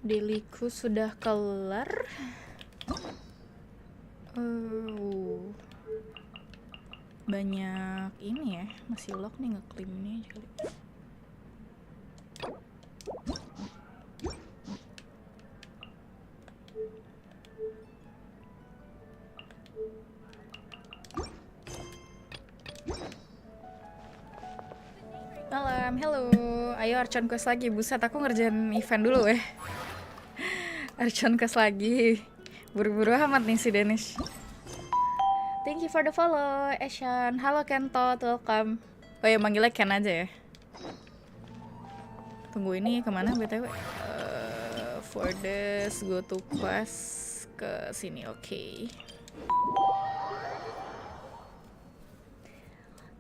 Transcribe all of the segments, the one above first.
Dailyku sudah kelar. Banyak ini ya, masih lock nih ngeklaimnya kali. Malam, hello. Ayo Archon quest lagi. Buset, aku ngerjain event dulu ya. Archon quest lagi. Buru-buru amat nih si Danish. Thank you for the follow, Eshan. Halo Kento, welcome. Oh ya, manggilnya Ken aja ya. Tunggu, ini kemana BTW? For this, go to quest ke sini, oke.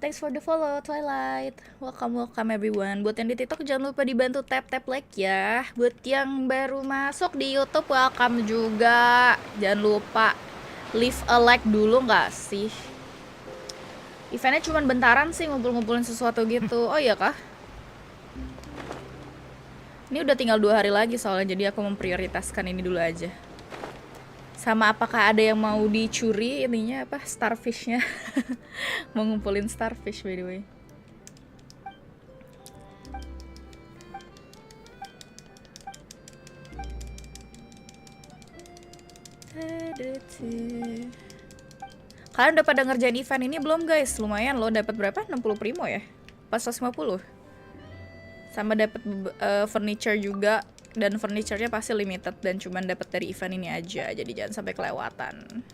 Thanks for the follow, Twilight. Welcome everyone. Buat yang di TikTok jangan lupa dibantu tap like ya. Buat yang baru masuk di YouTube, welcome juga. Jangan lupa leave a like dulu nggak sih? Eventnya cuma bentaran sih, ngumpul-ngumpulin sesuatu gitu. Oh iya kah? Ini udah tinggal 2 hari lagi soalnya, jadi aku memprioritaskan ini dulu aja. Sama apakah ada yang mau dicuri ininya apa, starfishnya? Mau ngumpulin starfish by the way. Kalian udah pada ngerjain event ini belum guys? Lumayan loh, dapat berapa? 60 primo ya? Pas 150. Sama dapat furniture juga. Dan furniture-nya pasti limited dan cuman dapat dari event ini aja, jadi jangan sampai kelewatan.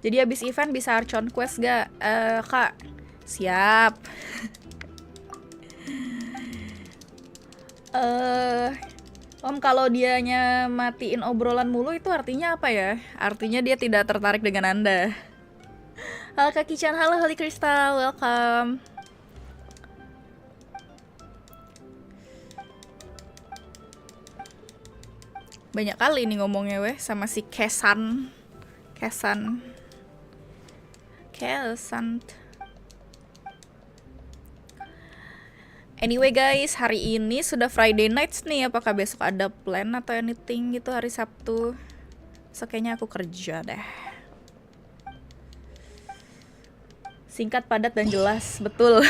Jadi habis event bisa Archon quest gak? Kak, siap. Om, kalau dianya matiin obrolan mulu itu artinya apa ya? Artinya dia tidak tertarik dengan Anda. Halo Kak Kichan, halo Holy Crystal, welcome. Banyak kali nih ngomongnya weh sama si Kesan. Anyway guys, hari ini sudah Friday nights nih. Apakah besok ada plan atau anything gitu hari Sabtu? So kayaknya aku kerja deh. Singkat, padat, dan jelas, betul.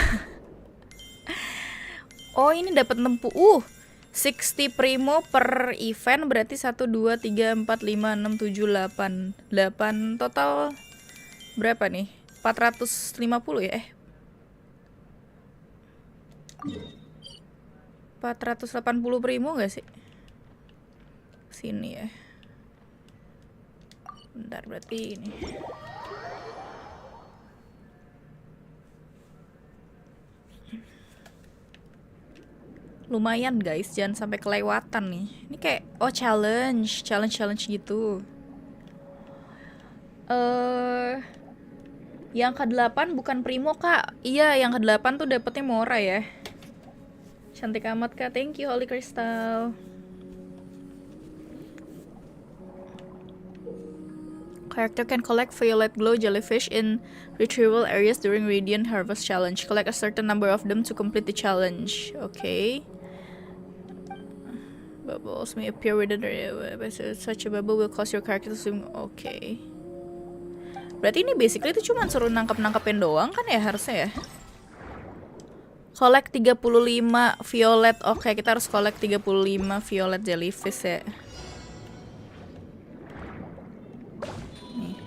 Oh ini dapat 60 primo per event, berarti 1, 2, 3, 4, 5, 6, 7, 8 total berapa nih? 450 ya? 480 primo gak sih? Sini ya. Bentar, berarti ini. Lumayan guys, jangan sampai kelewatan nih. Ini kayak challenge gitu. Yang ke-8 bukan primo kak. Iya, yang ke-8 tuh dapetnya MURAH ya. Cantik amat kak, thank you Holy Crystal. Character can collect violet glow jellyfish in retrieval areas during Radiant Harvest Challenge. Collect a certain number of them to complete the challenge. Okay. Bubbles may appear within the area. Such a bubble will cause your character to swim. Okay. Berarti ini basically itu cuma suruh nangkep-nangkepin doang kan ya harusnya ya? Collect 35 violet. Oke, kita harus collect 35 violet jellyfish ya. Nih.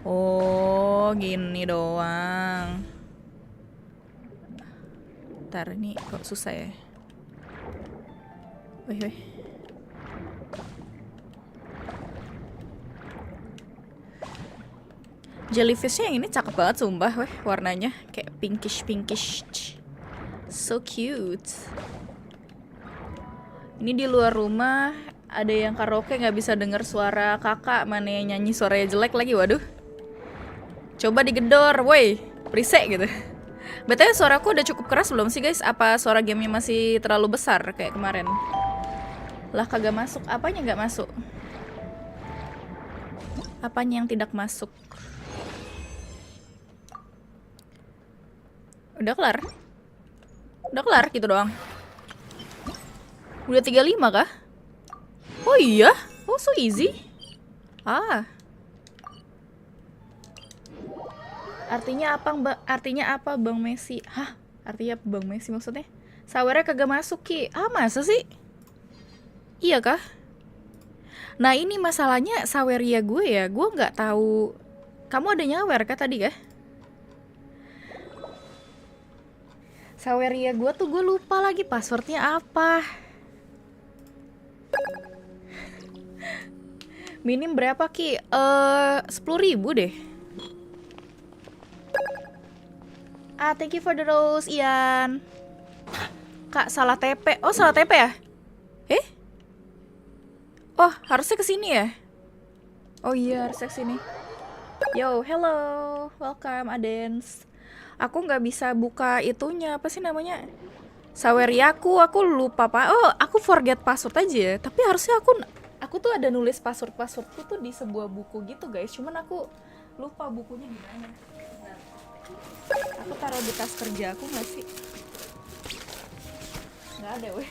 Oh, gini doang. Ntar, ini kok susah ya? Wih. Jellyfishnya yang ini cakep banget sumpah weh, warnanya kayak pinkish. So cute. Ini di luar rumah ada yang karaoke nggak bisa denger suara kakak, mana yang nyanyi suaranya jelek lagi, waduh. Coba digedor, woi, berisik gitu. Betulnya suaraku udah cukup keras belum sih guys? Apa suara gamenya masih terlalu besar kayak kemarin? Lah kagak masuk, apanya nggak masuk? Apanya yang tidak masuk? Udah kelar gitu doang. Udah 35 kah? Oh iya? Oh so easy? Ah. Artinya apa Bang Messi? Hah? Artinya apa Bang Messi maksudnya? Sawernya kagak masuk Ki. Ah masa sih? Iya kah? Nah ini masalahnya saweria gue ya. Gue nggak tahu. Kamu ada nyawer kah tadi kah? Saweria gue tuh gue lupa lagi passwordnya apa. Minim berapa Ki? 10.000 deh. Ah thank you for the rose Ian. Kak salah TP. Oh salah TP ya? Oh harusnya kesini ya? Oh iya harusnya kesini. Yo hello, welcome Adens. Aku nggak bisa buka itunya, apa sih namanya? Saweriaku, aku lupa pak. Oh aku forget password aja ya. Tapi harusnya aku tuh ada nulis passwordku tuh di sebuah buku gitu guys. Cuman aku lupa bukunya di mana. Aku taruh di tas kerja aku nggak sih? Nggak ada weh.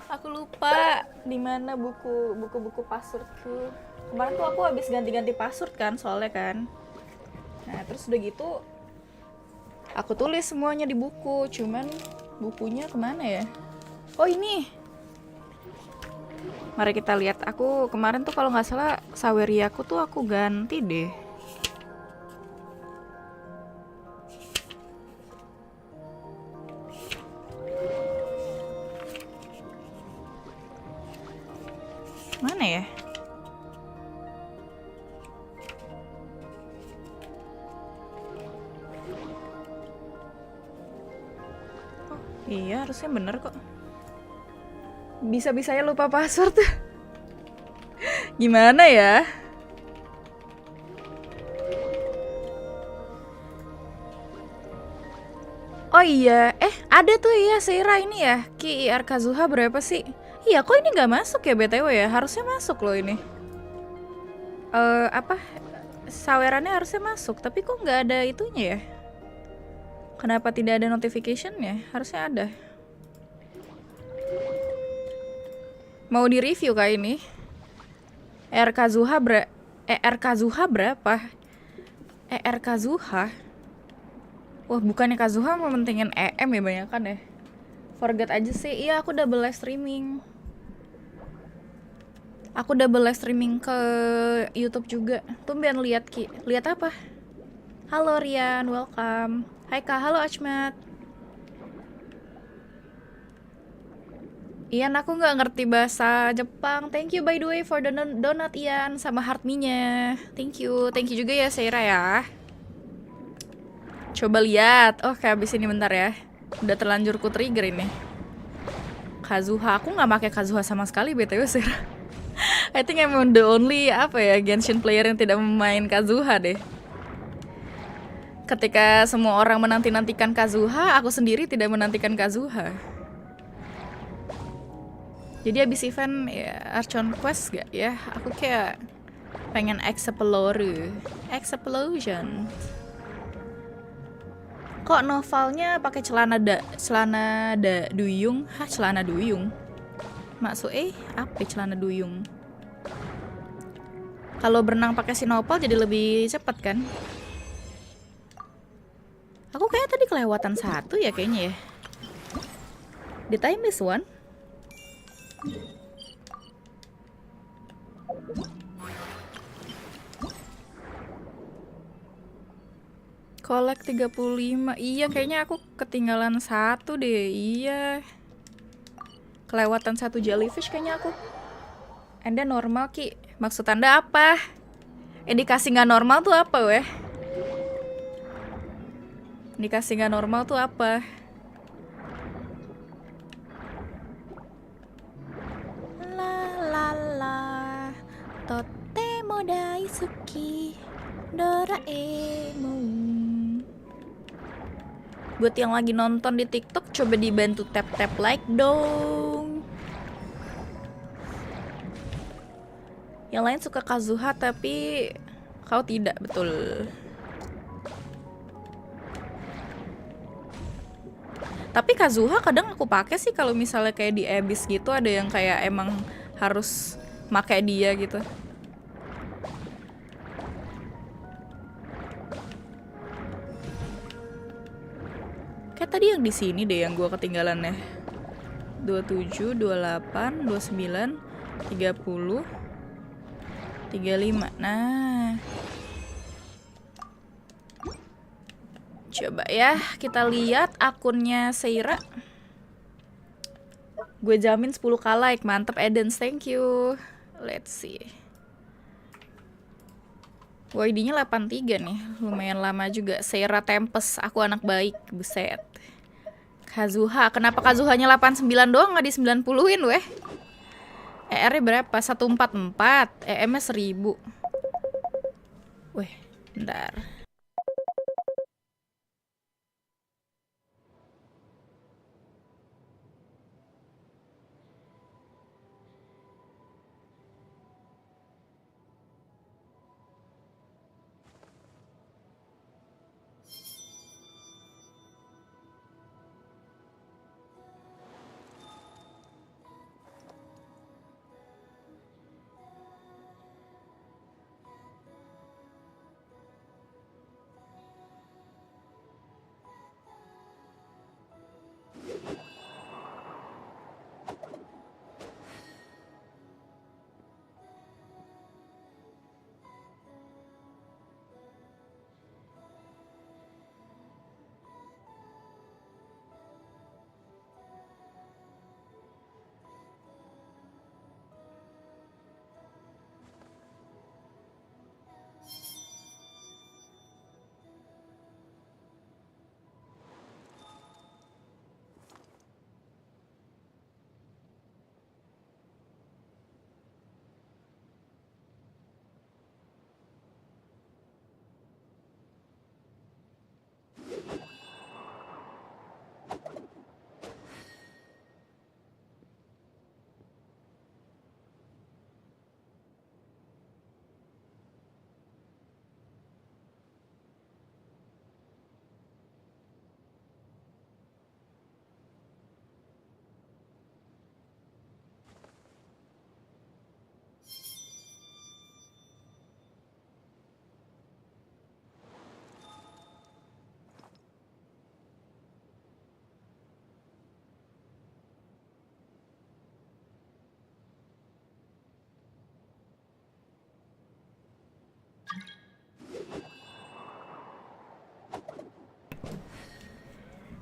Aku lupa di mana buku passwordku. Kemarin tuh aku habis ganti-ganti password kan soalnya kan. Nah terus udah gitu aku tulis semuanya di buku. Cuman bukunya kemana ya? Oh ini. Mari kita lihat. Aku kemarin tuh kalau nggak salah saweriaku tuh aku ganti deh. Mana ya? Oh, iya harusnya bener kok. Bisa-bisanya lupa password. Gimana ya? Oh iya, ada tuh ya Seira ini ya. 𝐊𝐲𝐿 berapa sih? Iya, kok ini nggak masuk ya BTW ya? Harusnya masuk loh ini. Apa? Sawerannya harusnya masuk, tapi kok nggak ada itunya ya? Kenapa tidak ada notification-nya? Harusnya ada. Mau di-review kah ini? 𝐊𝐲𝐿 berapa? 𝐊𝐲𝐿? Wah, bukannya Kazuha mau mentingin EM ya banyak kan ya? Forget aja sih. Iya, aku double live streaming. Aku double live streaming ke YouTube juga. Tumben lihat Ki. Lihat apa? Halo Rian, welcome. Hai Kak, halo Achmat. Ian, aku nggak ngerti bahasa Jepang. Thank you by the way for the donut Ian sama heart me-nya. Thank you juga ya Seira ya. Coba lihat. Oh, kayak abis ini bentar ya. Udah terlanjur ku trigger ini. Kazuha, aku nggak pakai Kazuha sama sekali BTW Seira. I think I'm the only Genshin player yang tidak memain Kazuha deh. Ketika semua orang menanti-nantikan Kazuha, aku sendiri tidak menantikan Kazuha. Jadi abis event ya Archon Quest gak ya? Aku kayak pengen explosion. Kok novelnya pakai celana duyung? Hah, celana duyung? Maksud apa celana duyung? Kalau berenang pakai sinopal jadi lebih cepat kan? Aku kayak tadi kelewatan satu ya kayaknya ya. Did I miss one? Collect 35. Iya kayaknya aku ketinggalan satu deh. Iya. Kelewatan satu jellyfish kayaknya aku. Anda normal Ki. Maksud Anda apa? Indikasi nggak normal tuh apa weh? Indikasi nggak normal tuh apa? La la la totemo daisuki Doraemon. Buat yang lagi nonton di TikTok, coba dibantu tap-tap like dong. Yang lain suka Kazuha tapi kau tidak, betul. Tapi Kazuha kadang aku pakai sih kalau misalnya kayak di Abyss gitu, ada yang kayak emang harus pakai dia gitu. Kayak tadi yang di sini deh yang gua ketinggalan ya. 27, 28, 29, 30, 35. Nah. Coba ya, kita lihat akunnya Seira. Gue jamin 10k like. Mantep Edens, thank you. Let's see. WD-nya 83 nih, lumayan lama juga. Seira Tempest, aku anak baik, buset. Kazuha, kenapa Kazuhanya 89 doang nggak di 90-in weh? ER-nya berapa? 144, EM-nya 1000. Weh, bentar.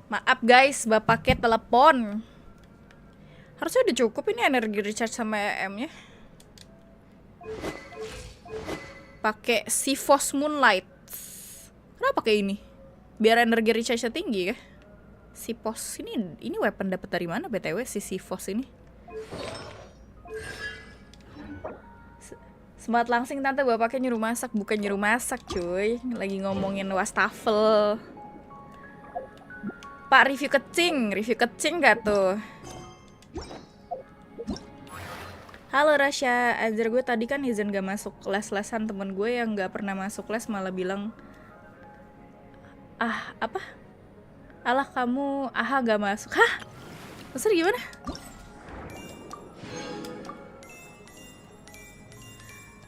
Maaf guys, bapaknya telepon. Harusnya udah cukup ini energi recharge sama EM-nya. Pakai Sifos Moonlight. Kenapa pakai ini? Biar energi recharge-nya tinggi ya. Sifos ini weapon dapat dari mana BTW si Sifos ini? Semangat langsing tante, bapaknya nyuruh masak, bukan nyuruh masak cuy. Lagi ngomongin wastafel. Pak, review kecing gak tuh? Halo Rasya, Azzura, gue tadi kan izin gak masuk les-lesan. Temen gue yang gak pernah masuk les malah bilang, apa? Alah kamu, gak masuk. Hah? Maksudnya gimana?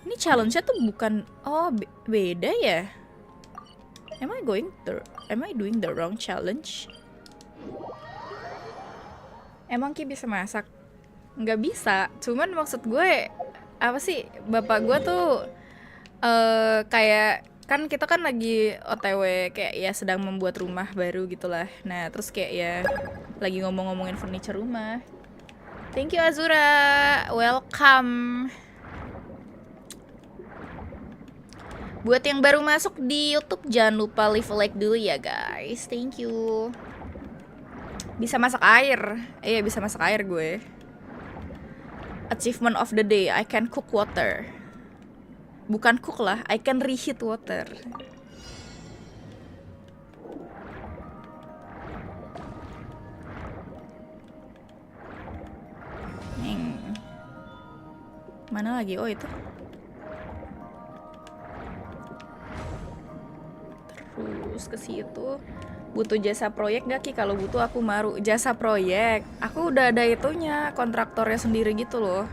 Ini challenge-nya tuh bukan, beda ya? Am I doing the wrong challenge? Emang Ki bisa masak? Nggak bisa, cuman maksud gue apa sih, bapak gue tuh kayak kan kita kan lagi OTW kayak ya sedang membuat rumah baru gitulah. Nah terus kayak ya lagi ngomongin furniture rumah. Thank you Azzura, welcome. Buat yang baru masuk di YouTube jangan lupa leave a like dulu ya guys, thank you. Bisa masak air. Bisa masak air gue. Achievement of the day, I can cook water. Bukan cook lah, I can reheat water. Mana lagi? Oh itu. Terus ke situ. Butuh jasa proyek nggak Ki? Kalau butuh aku maru. Jasa proyek, aku udah ada itunya, kontraktornya sendiri gitu loh.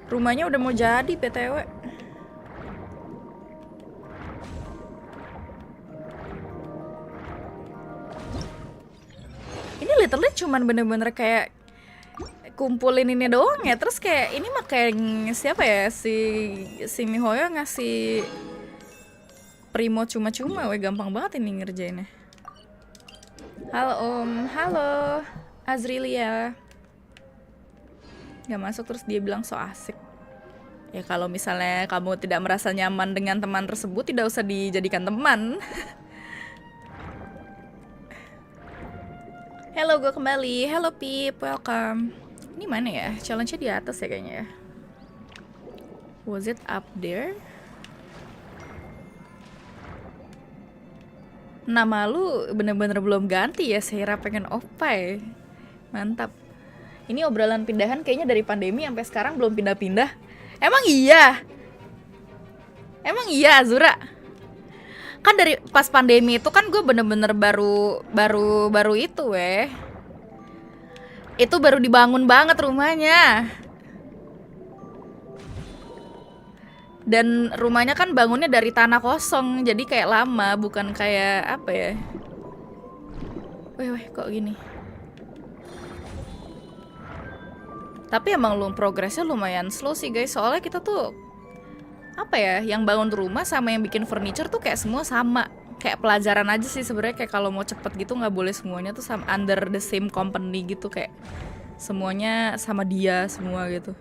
Rumahnya udah mau jadi PTW. Ini literally cuman bener-bener kayak kumpulin ini doang ya. Terus kayak ini mah kayak siapa ya, si Mihoyo ngasih Primo cuma-cuma, weh gampang banget ini ngerjainnya. Halo Om, halo Azrilia. Gak masuk terus dia bilang so asik. Ya kalau misalnya kamu tidak merasa nyaman dengan teman tersebut, tidak usah dijadikan teman. Halo, gue kembali. Hello Pip, welcome. Ini mana ya? Challenge-nya di atas ya kayaknya ya. Was it up there? Nama lu bener-bener belum ganti ya, Seira pengen opai. Mantap. Ini obrolan pindahan kayaknya dari pandemi sampai sekarang belum pindah-pindah. Emang iya? Emang iya Azzura? Kan dari pas pandemi itu kan gue bener-bener baru itu weh. Itu baru dibangun banget rumahnya. Dan rumahnya kan bangunnya dari tanah kosong, jadi kayak lama, bukan kayak apa ya. Weh kok gini. Tapi emang progresnya lumayan slow sih guys, soalnya kita tuh apa ya, yang bangun rumah sama yang bikin furniture tuh kayak semua sama. Kayak pelajaran aja sih sebenarnya, kayak kalau mau cepet gitu nggak boleh semuanya tuh sama under the same company gitu, kayak semuanya sama dia semua gitu.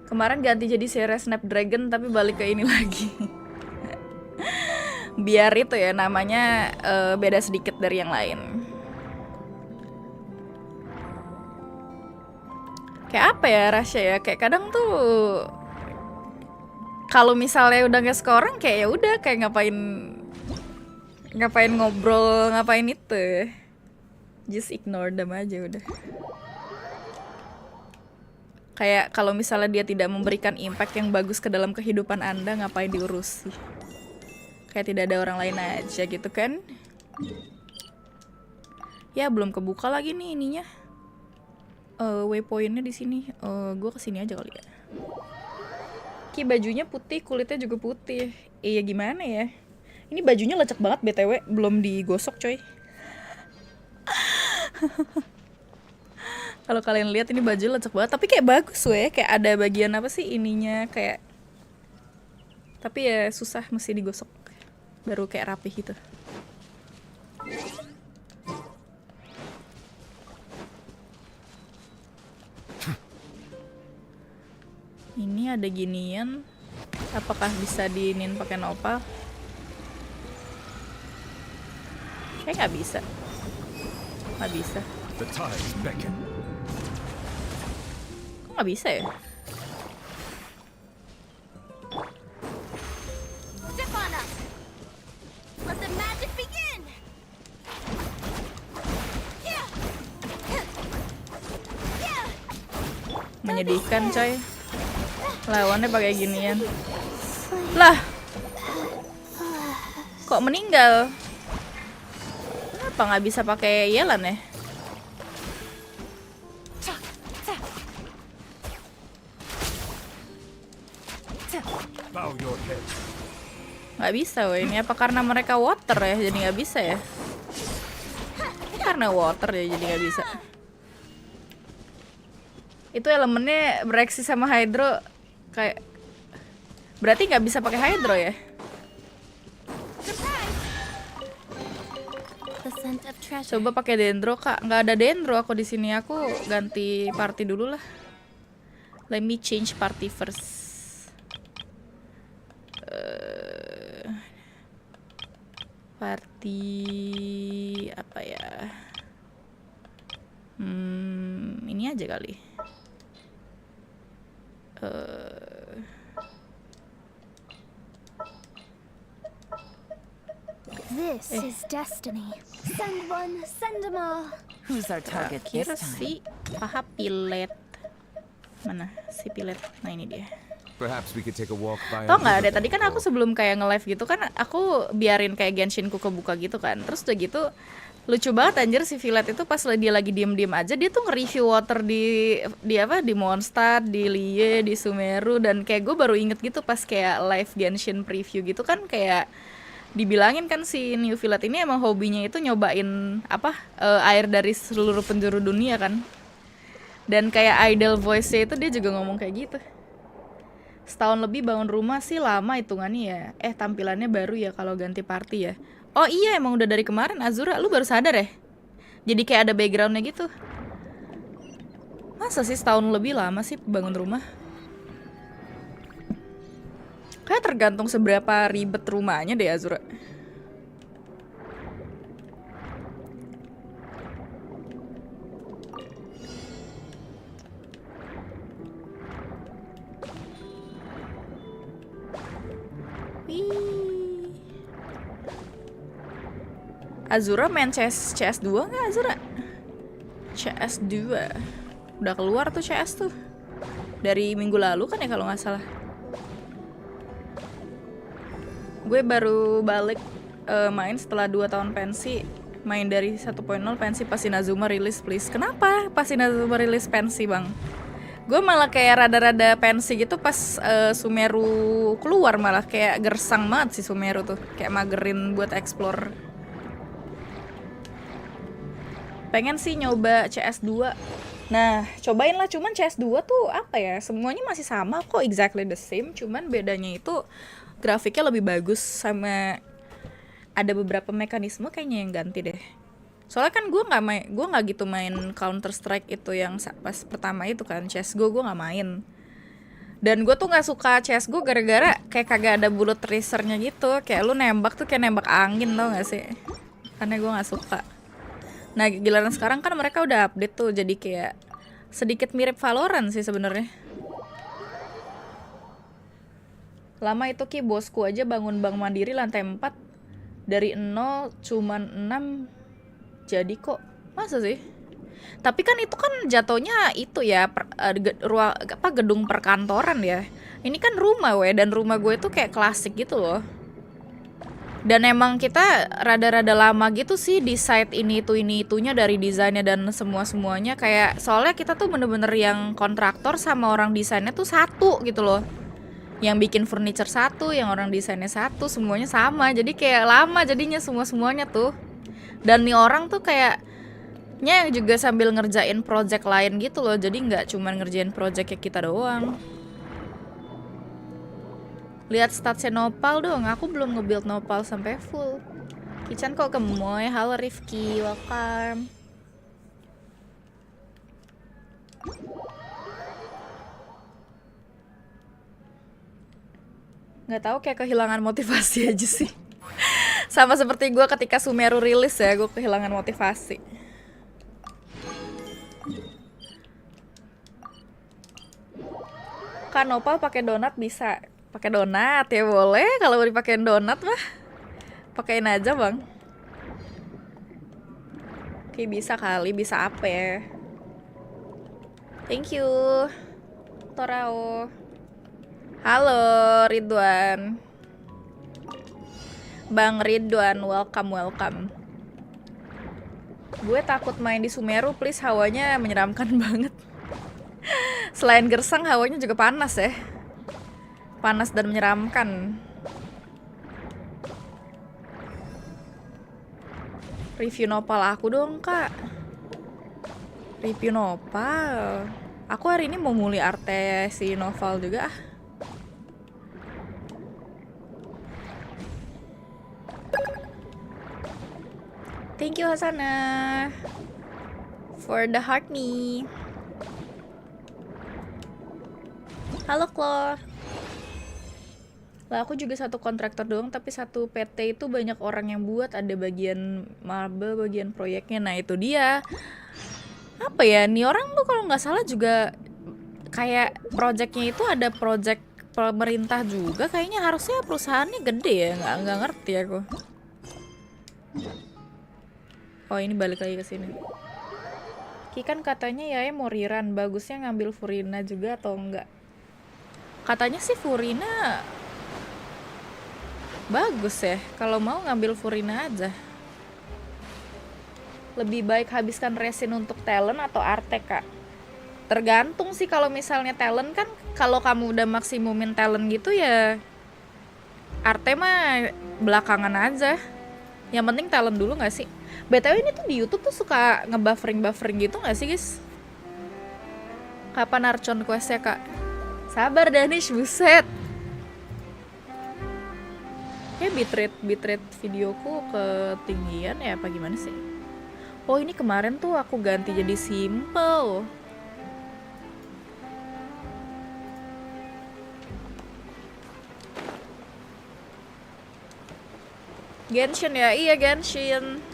Kemarin ganti jadi series Snapdragon tapi balik ke ini lagi. Biar itu ya namanya beda sedikit dari yang lain. Kayak apa ya Rasya ya, kayak kadang tuh kalau misalnya udah nggak suka orang kayak ya udah, kayak ngapain ngobrol, ngapain itu, just ignore them aja udah. Kayak kalau misalnya dia tidak memberikan impact yang bagus ke dalam kehidupan Anda, ngapain diurus sih? Kayak tidak ada orang lain aja gitu kan. Ya belum kebuka lagi nih ininya, waypointnya di sini. Gue kesini aja kali ya. Ki bajunya putih, kulitnya juga putih. Iya gimana ya, ini bajunya lecek banget BTW, belum digosok coy. Kalau kalian lihat ini baju lecek banget, tapi kayak bagus weh, kayak ada bagian apa sih ininya kayak, tapi ya susah, mesti digosok baru kayak rapih gitu. Ini ada ginian, apakah bisa diinin pakai nopal? Kayak nggak bisa, nggak bisa. Kok nggak bisa ya? Menyedihkan coy, lawannya pakai ginian. Lah, kok meninggal? Kenapa nggak bisa pakai Yelan ya? Nggak bisa weh, ini apa karena mereka water ya jadi nggak bisa ya? Ini karena water ya jadi nggak bisa. Itu elemennya bereaksi sama hydro, kayak berarti nggak bisa pakai hydro ya? Coba pakai dendro kak, nggak ada dendro aku di sini. Aku ganti party dulu lah. Let me change party first. Party apa ya? Ini aja kali. This is destiny. Send one, send them all. Who's our target Kira this time? si paha pilet. Mana si pilet? Nah ini dia. Perhaps we could take a walk by. Tau nggak deh, tadi kan aku sebelum kayak nge-live gitu kan, aku biarin kayak Genshin-ku kebuka gitu kan. Terus udah gitu, lucu banget anjir si Violet itu pas dia lagi diem-diem aja, dia tuh nge-review water di apa, di Mondstadt, di Lie, di Sumeru. Dan kayak gue baru inget gitu pas kayak live Genshin preview gitu kan, kayak dibilangin kan si New Violet ini emang hobinya itu nyobain apa, air dari seluruh penjuru dunia kan. Dan kayak idol voice-nya itu dia juga ngomong kayak gitu. Setahun lebih bangun rumah sih lama hitungannya ya. Tampilannya baru ya kalau ganti party ya. Oh iya, emang udah dari kemarin Azzura. Lu baru sadar ya? Jadi kayak ada backgroundnya gitu. Masa sih setahun lebih lama sih bangun rumah? Kayak tergantung seberapa ribet rumahnya deh Azzura. Azzura main CS2 nggak Azzura? CS2 udah keluar tuh CS tuh dari minggu lalu kan ya kalau nggak salah. Gue baru balik main setelah 2 tahun pensi. Main dari 1.0 pensi pas Inazuma rilis please. Kenapa pas Inazuma rilis pensi bang? Gue malah kayak rada-rada pensi gitu pas Sumeru keluar, malah kayak gersang banget sih Sumeru tuh. Kayak magerin buat explore. Pengen sih nyoba CS2. Nah, cobain lah, cuman CS2 tuh apa ya? Semuanya masih sama kok, exactly the same, cuman bedanya itu grafiknya lebih bagus sama ada beberapa mekanisme kayaknya yang ganti deh. Soalnya kan gue nggak gitu main Counter Strike itu yang pas pertama itu kan, CS:GO gue nggak main. Dan gue tuh nggak suka CS:GO gara-gara kayak kagak ada bullet tracernya gitu, kayak lu nembak tuh kayak nembak angin, tau gak sih? Karena gue nggak suka. Nah giliran sekarang kan mereka udah update tuh, jadi kayak sedikit mirip Valorant sih sebenarnya. Lama itu Ki, bosku aja bangun bank mandiri lantai 4 dari 0 cuman 6 jadi kok. Masa sih? Tapi kan itu kan jatuhnya itu ya gedung perkantoran ya. Ini kan rumah dan rumah gue tuh kayak klasik gitu loh. Dan emang kita rada-rada lama gitu sih di site ini itunya dari desainnya dan semuanya kayak, soalnya kita tuh bener-bener yang kontraktor sama orang desainnya tuh satu gitu loh. Yang bikin furniture satu, yang orang desainnya satu, semuanya sama. Jadi kayak lama jadinya semuanya tuh. Dan nih orang tuh kayaknya juga sambil ngerjain project lain gitu loh. Jadi nggak cuma ngerjain project kayak kita doang. Lihat statsnya Nopal dong, aku belum nge-build Nopal sampai full. 𝐭𝐿𝐲𝐭𝐿𝐲𝐿, halo Rizki, welcome. Nggak tahu, kayak kehilangan motivasi aja sih. Sama seperti gue ketika Sumeru rilis ya, gue kehilangan motivasi. Kan Nopal pakai donat bisa. Pakai donat ya boleh, kalau mau dipakein donat mah pakein aja bang. Oke, bisa kali, bisa apa ya? Thank you Torao. Halo Ridwan, Bang Ridwan, welcome. Gue takut main di Sumeru, please, hawanya menyeramkan banget. Selain gersang, hawanya juga panas ya. Panas dan menyeramkan. Review Nopal aku dong kak. Review Nopal. Aku hari ini mau mulai arte si novel juga. Thank you Hasana for the heart nih. Halo Klo. Lah aku juga satu kontraktor doang, tapi satu PT itu banyak orang yang buat, ada bagian marble, bagian proyeknya. Nah itu dia. Apa ya, nih orang tuh kalau nggak salah juga kayak projectnya itu ada project pemerintah juga. Kayaknya harusnya perusahaannya gede ya, nggak ngerti aku. Oh ini balik lagi ke sini. Ki kan katanya ya mau riran, bagusnya ngambil Furina juga atau enggak? Katanya sih Furina bagus ya. Kalau mau ngambil Furina aja. Lebih baik habiskan resin untuk talent atau arte, Kak. Tergantung sih. Kalau misalnya talent kan, kalau kamu udah maksimumin talent gitu ya, arte mah belakangan aja. Yang penting talent dulu gak sih? BTW ini tuh di YouTube tuh suka ngebuffering gitu gak sih, guys? Kapan Archon quest-nya, Kak? Sabar Danish, buset. Ya bitrate videoku ketinggian ya apa gimana sih? Oh ini kemarin tuh aku ganti jadi simple. Genshin ya, iya Genshin.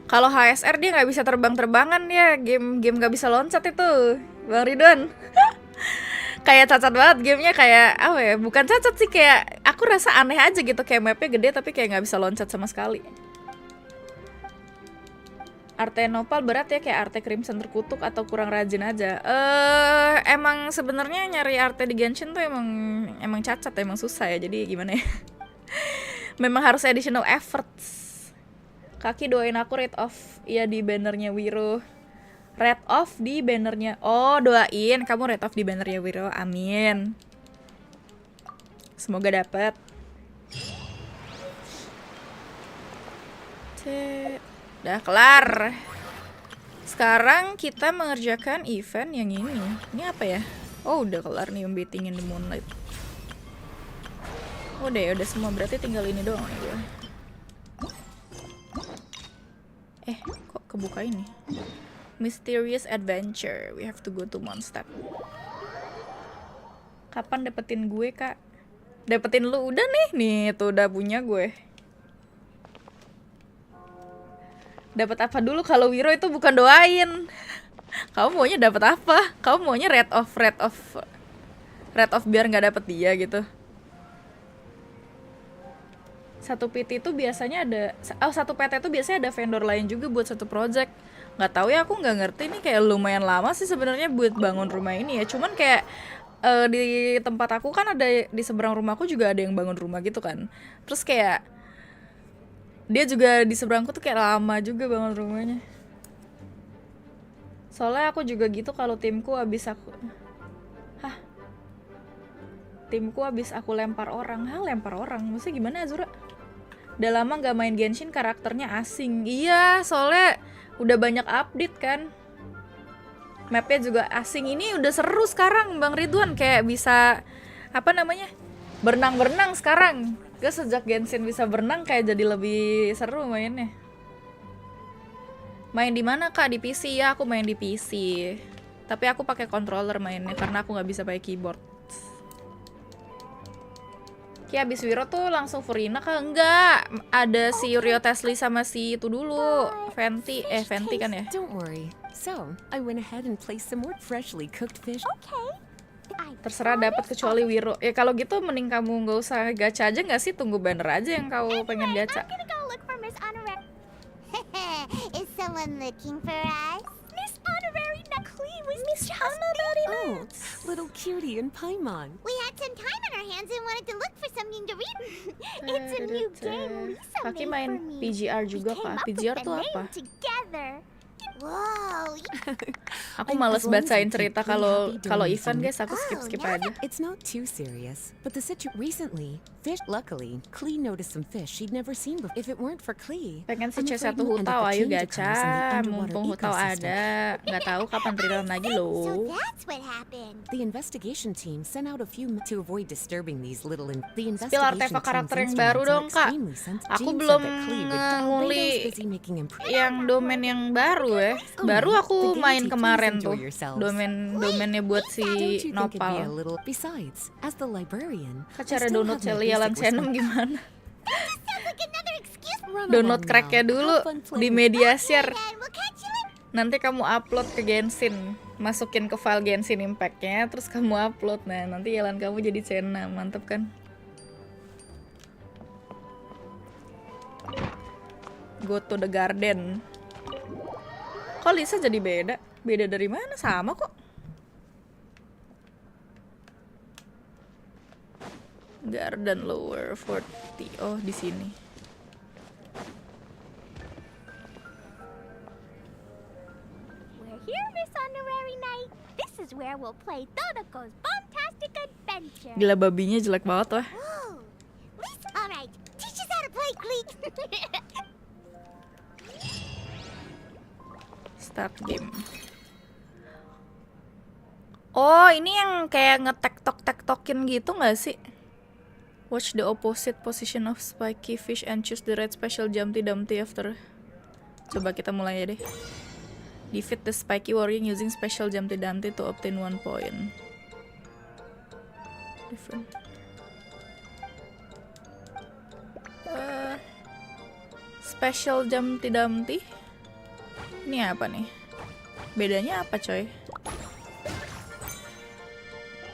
Kalau HSR dia nggak bisa terbang-terbangan ya, game nggak bisa loncat itu, Bang Ridwan. Kayak cacat banget gamenya, kayak apa ya? Bukan cacat sih, kayak aku rasa aneh aja gitu, kayak mapnya gede tapi kayak nggak bisa loncat sama sekali. Arte Nopal berat ya, kayak arte Crimson terkutuk atau kurang rajin aja? Emang sebenarnya nyari arte di Genshin tuh emang cacat, emang susah ya. Jadi gimana ya? Memang harus additional efforts. Kaki doain aku rate off ya di bannernya Wiro. Rate off di bannernya. Oh, doain kamu rate off di bannernya Wiro. Amin. Semoga dapat. Udah kelar. Sekarang kita mengerjakan event yang ini. Ini apa ya? Oh, udah kelar nih, Beating in the Moonlight. Udah semua, berarti tinggal ini doang nih gue. Kok kebuka ini? Mysterious adventure. We have to go to Mondstadt. Kapan dapetin gue, Kak? Dapetin lu udah nih. Nih, tuh udah punya gue. Dapat apa dulu? Kalau Wiro itu bukan doain. Kamu maunya dapat apa? Kamu maunya rate off biar nggak dapet dia gitu. Satu PT itu biasanya ada, satu PT itu biasanya ada vendor lain juga buat satu project. Nggak tahu ya, aku nggak ngerti. Ini kayak lumayan lama sih sebenarnya buat bangun rumah ini ya. Cuman kayak di tempat aku kan ada, di seberang rumahku juga ada yang bangun rumah gitu kan. Terus kayak dia juga di seberangku tuh kayak lama juga bangun rumahnya. Soalnya aku juga gitu kalau timku habis aku lempar orang. Lempar orang? Maksudnya gimana, Azzura? Udah lama gak main Genshin, karakternya asing. Iya, soalnya udah banyak update kan. Mapnya juga asing. Ini udah seru sekarang, Bang Ridwan. Kayak bisa, apa namanya, berenang-berenang sekarang. Gue sejak Genshin bisa berenang kayak jadi lebih seru mainnya. Main di mana, Kak? Di PC ya, aku main di PC. Tapi aku pakai controller mainnya karena aku nggak bisa pakai keyboard. Kayak abis Wiro tuh langsung Furina kah? Enggak, ada si Rio Tesli sama si itu dulu, Venti kan ya. Don't worry. So, I went ahead and placed some more freshly cooked fish. Terserah dapat kecuali Wiro. Ya kalau gitu mending kamu nggak usah gacha aja nggak sih? Tunggu banner aja yang kau pengen gacha. Is someone looking for us? Miss Honorary Nakli was Miss Honorary. Oh, little cutie and Paimon. We had some time on our hands and wanted to look for something to read. It's a new game Lisa Kaki made main for me. PGR juga, Kak. PGR tuh apa? Together. Wow. Aku males bacain cerita kalau event, guys. Aku skip aja. It's not too serious, but the situation recently, luckily, Klee noticed some fish she'd never seen before. If it weren't for Klee, Pengen si C1 Hutau, ayo gacha. Mumpung Hutau ada. Nggak tahu kapan trial lagi loh. So that's what happened. The investigation team sent out a few to avoid disturbing these little. The Spill artefak karakter yang baru dong, Kak. Aku belum nguli yang domain yang baru ya. Baru aku main kemarin tuh. Domainnya buat si Nopal. Cara download Lia Channel gimana? Download cracknya dulu di media share. Nanti kamu upload ke Genshin, masukin ke file Genshin Impact-nya, terus kamu upload. Nah, nanti jalan kamu jadi channel, mantep kan? Go to the garden. Kok Lisa jadi beda? Beda dari mana? Sama kok. Garden lower 40. Oh, di sini. We're here, Miss Honorary Knight. This is where we'll play Dodoko's Bombastic Adventure. Gila, babinya jelek banget wah. Whoa. Listen. All right, teach us how to play, Gleek. Start game. Oh, ini yang kayak ngetektokin gitu nggak sih? Watch the opposite position of spiky fish and choose the right special Jumpty Dumpty after. Coba kita mulai ya deh. Defeat the spiky warrior using special Jumpty Dumpty to obtain 1 point. Different. Special Jumpty Dumpty. Ini apa nih? Bedanya apa coy?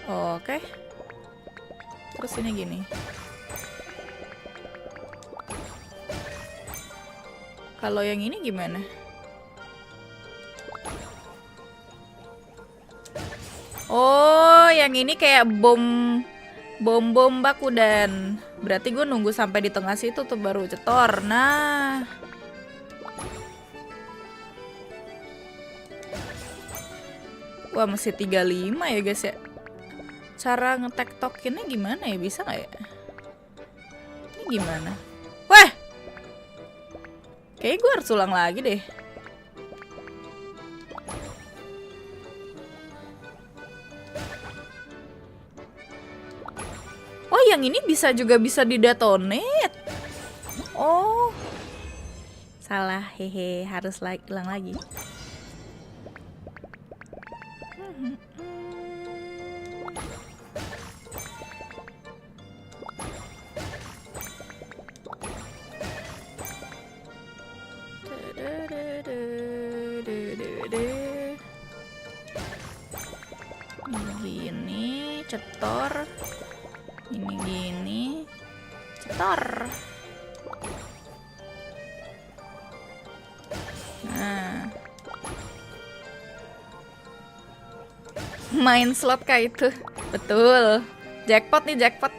Oke. Terus ini gini. Kalau yang ini gimana? Oh, yang ini kayak bom bakudan. Berarti gue nunggu sampai di tengah situ tuh baru cetor. Nah. Wah, masih 35 ya guys ya. Cara ngetektokinnya gimana ya? Bisa nggak ya? Ini gimana? Wah! Kayaknya gue harus ulang lagi deh. Oh, yang ini bisa didetonate. Oh. Salah, hehe. Harus ulang lagi. Gini, cetor. Ini gini, cetor. Nah, main slot kayak itu, betul. Jackpot nih, jackpot.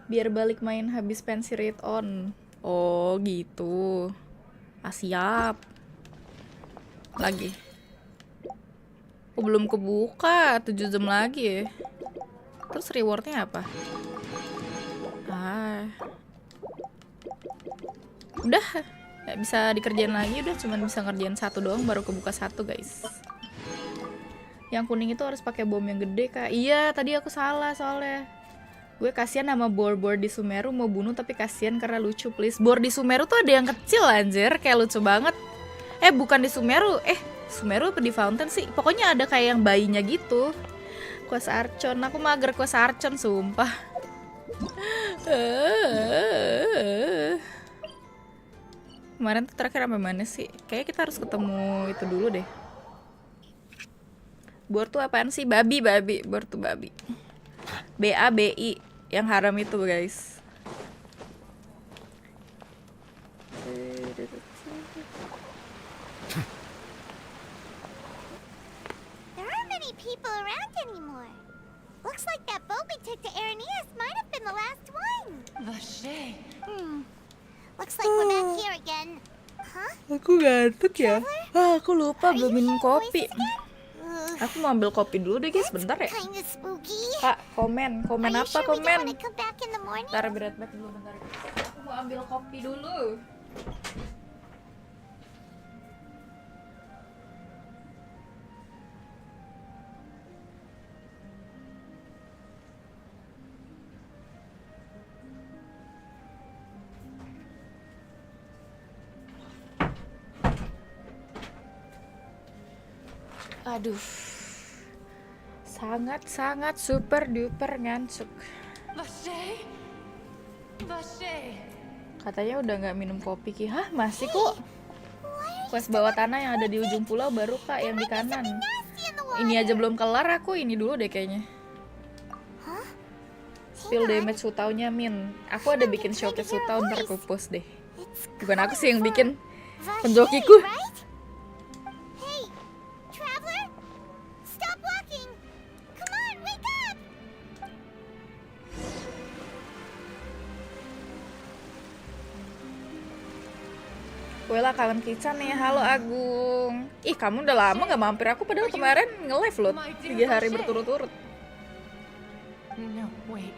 Biar balik main habis pensi read on. Oh gitu. Ah, siap. Lagi. Oh, belum kebuka, 7 jam lagi ya. Terus rewardnya apa? Ah. Udah, gak bisa dikerjain lagi. Udah cuman bisa ngerjain 1 doang, baru kebuka 1 guys. Yang kuning itu harus pakai bom yang gede kak. Iya, tadi aku salah soalnya. Gue kasihan sama bor-bor di Sumeru, mau bunuh tapi kasihan karena lucu, please. Bor di Sumeru tuh ada yang kecil anjir, kayak lucu banget. Bukan di Sumeru, Sumeru apa di Fountain sih? Pokoknya ada kayak yang bayinya gitu. Quest Archon, aku mager Quest Archon sumpah. Kemarin tuh terakhir sampai mana sih? Kayaknya kita harus ketemu itu dulu deh. Bor tuh apaan sih? Babi. Bor tuh babi. BABI yang haram itu guys. There aren't many people around anymore. Looks like that boat we took to Aranias might have been the last one. Looks like we're back here again. Huh? Aku ngantuk ya. Aku lupa belum minum kopi. Aku mau ambil kopi dulu deh guys, bentar ya. Kinda spooky. Kak, komen Are you apa sure we don't komen? wanna come back in the morning? Bentar, berat banget dulu bentar. Aku mau ambil kopi dulu. Aduh, sangat super duper ngantuk. Katanya udah nggak minum kopi Ki. Hah, masih kok? Quest bawah tanah yang ada di ujung pulau baru kak, yang di kanan. Ini aja belum kelar, aku ini dulu deh kayaknya. Spill damage Hutaunya min. Aku ada bikin showcase Hutau, ntar aku post deh. Bukan aku sih yang bikin, penjokiku. Hey, traveler, stop walking. Come on, wake Wela kangen Kican nih, halo Agung. Ih, kamu udah lama gak mampir aku, padahal kemarin nge-live loh 3 hari berturut-turut. No, wait.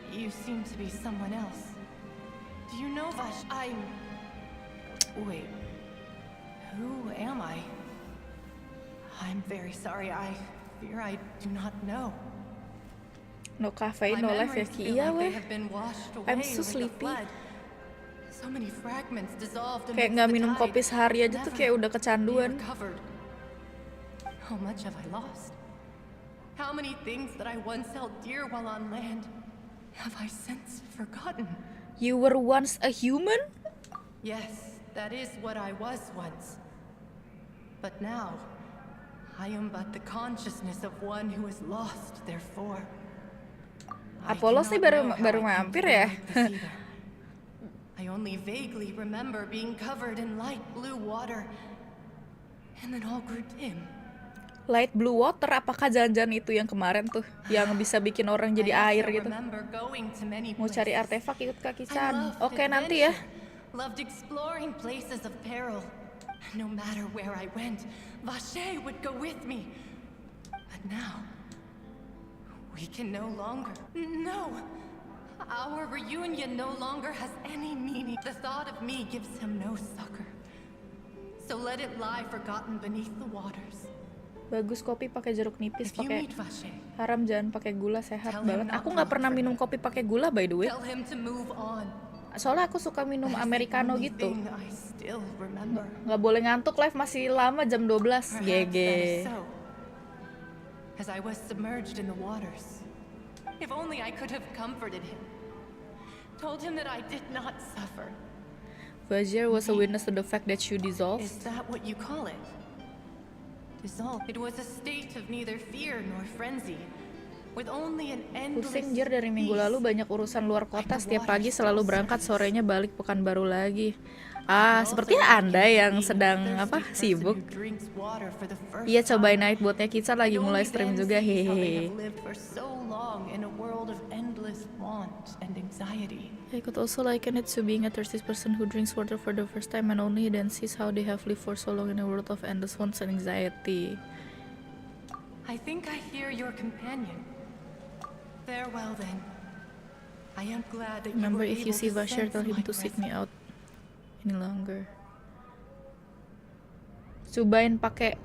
You seem to be someone else. Do you know Vash? Wait. Who am I? I'm very sorry. I fear I do not know. No caffeine, no life ya Ki. Iya weh. I'm so sleepy. So many fragments dissolved. Kayak nggak minum kopi sehari aja tuh kayak udah kecanduan. How much have I lost? How many things that I once held dear while on land have I since forgotten? You were once a human? Yes, that is what I was once. But now, I am but the consciousness of one who is lost, therefore. Apollo sih baru mampir ya. I only vaguely remember being covered in light blue water, and then all grew dim. Light blue water, apakah jangan-jangan itu yang kemarin tuh, yang bisa bikin orang jadi air gitu? Mau cari artefak ikut Kaki-chan. Oke, nanti ya. Loved exploring places of peril. No matter where I went, Vache would go with me. But now, we can no longer. No! Our reunion no longer has any meaning. The thought of me gives him no succor. So let it lie forgotten beneath the waters. Bagus kopi pakai jeruk nipis, pakai haram jangan pakai gula, sehat banget. Aku nggak pernah minum kopi pakai gula by the way. Soalnya aku suka minum americano gitu. Nggak boleh ngantuk, live masih lama jam 12. GG. As I was submerged in the waters. If only I could have comforted him. Told him that I did not suffer. Vajir was a witness to the fact that you dissolved. Is that what you call it? Dissolve. It was a state of neither fear nor frenzy. With only an endless Pusing Jir, dari minggu lalu banyak urusan luar kota. Setiap pagi selalu berangkat, sorenya balik Pekanbaru lagi. Sepertinya Anda yang sedang sibuk. Iya, cobain Nightbotnya Kican lagi mulai stream juga, hehehe. I could also liken it to being a thirsty person who drinks water for the first time and only then sees how they have lived for so long in a world of endless wants and anxiety. I think I hear your companion. Farewell then. I am glad that Remember, you were if you able see to Bashir, sense tell him my to seek me presence. out any longer. Cobain pakai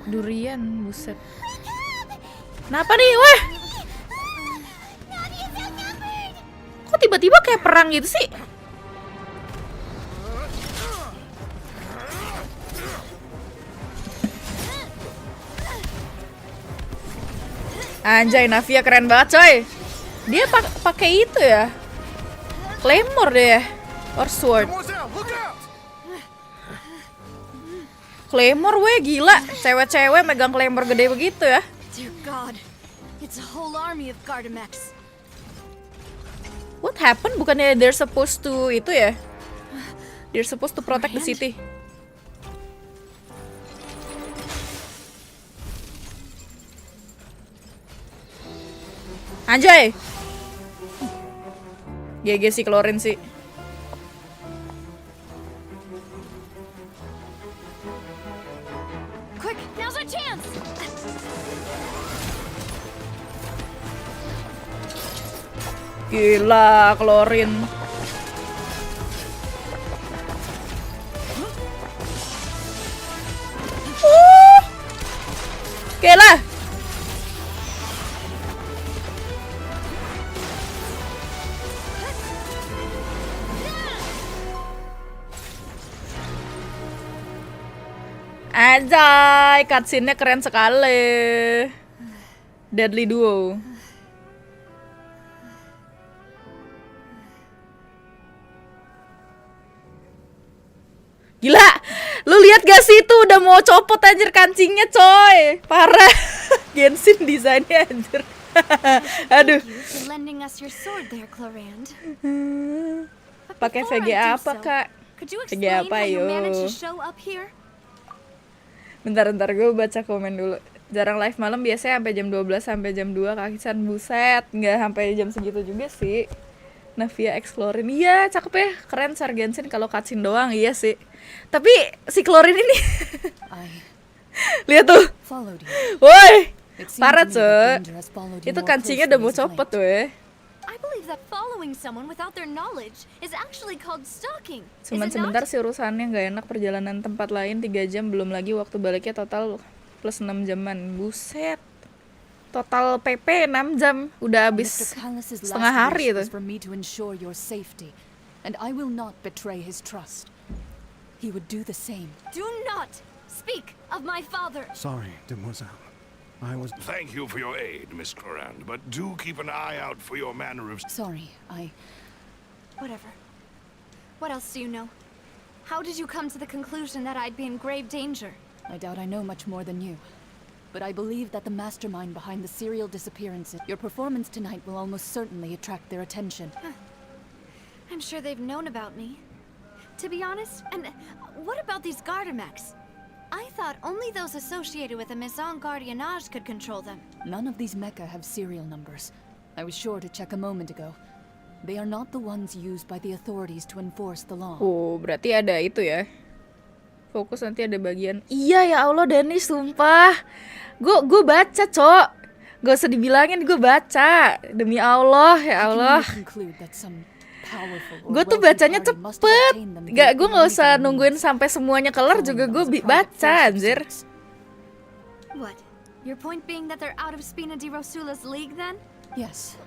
durian, buset. Kenapa nih, wah? Kok tiba-tiba kayak perang gitu sih? Anjay, Navia keren banget coy. Dia pakai itu ya, claymore deh ya, or sword. Claymore weh, gila. Cewek-cewek megang claymore gede begitu ya. Dear God, it's a whole army of Gardamex. What happened? Bukannya they're supposed to itu ya? They're supposed to protect the city. Anjay. GG sih Klorin sih. Quick, now's our chance. Gila, Klorin. Gila. Anjay, cutscene-nya keren sekali. Deadly Duo. Gila, lu lihat gak sih itu udah mau copot anjir kancingnya coy. Parah. Genshin desainnya anjir. Aduh. Lending us your sword there, Clarand. Pakai VG apa, Kak? VG apa, yo? Bentar, gue baca komen dulu. Jarang live malam, biasanya sampai jam 12 sampai jam 2. Kaki-chan buset, nggak sampai jam segitu juga sih. Navia X Chlorin. Iya, cakep ya. Keren Genshin kalau cutscene doang, iya sih. Tapi si Chlorin ini lihat tuh. Woi, parah cuy. Itu kancingnya udah mau copot tuh. I believe that following someone without their knowledge is actually called stalking. Cuman sebentar sih urusannya, nggak enak. Perjalanan tempat lain 3 jam, belum lagi waktu baliknya total plus 6 jaman. Buset. Total PP 6 jam, udah habis setengah hari itu. For me to ensure your safety, and I will not betray his trust. He would do the same. Do not speak of my father. Sorry, demoiselle. Thank you for your aid, Miss Clorand, but do keep an eye out for your manner of... Sorry, Whatever. What else do you know? How did you come to the conclusion that I'd be in grave danger? I doubt I know much more than you. But I believe that the mastermind behind the serial disappearances, your performance tonight will almost certainly attract their attention. I'm sure they've known about me. To be honest, and what about these Gardamex? I thought only those associated with the 𝐊𝐲𝐭𝐿𝐲 could control them. None of these mecha have serial numbers. I was sure to check a moment ago. They are not the ones used by the authorities to enforce the law. Oh, berarti ada itu ya. Fokus nanti ada bagian. Iya ya Allah, Dani, sumpah. Gue baca, Cok. Gak usah dibilangin, gue baca. Demi Allah, ya Allah. Gue tuh bacanya cepet. Gue gak usah nungguin sampai semuanya kelar juga gue baca, anjir. What? Your point being that they're out of Spina di Rosula's league then? Yes.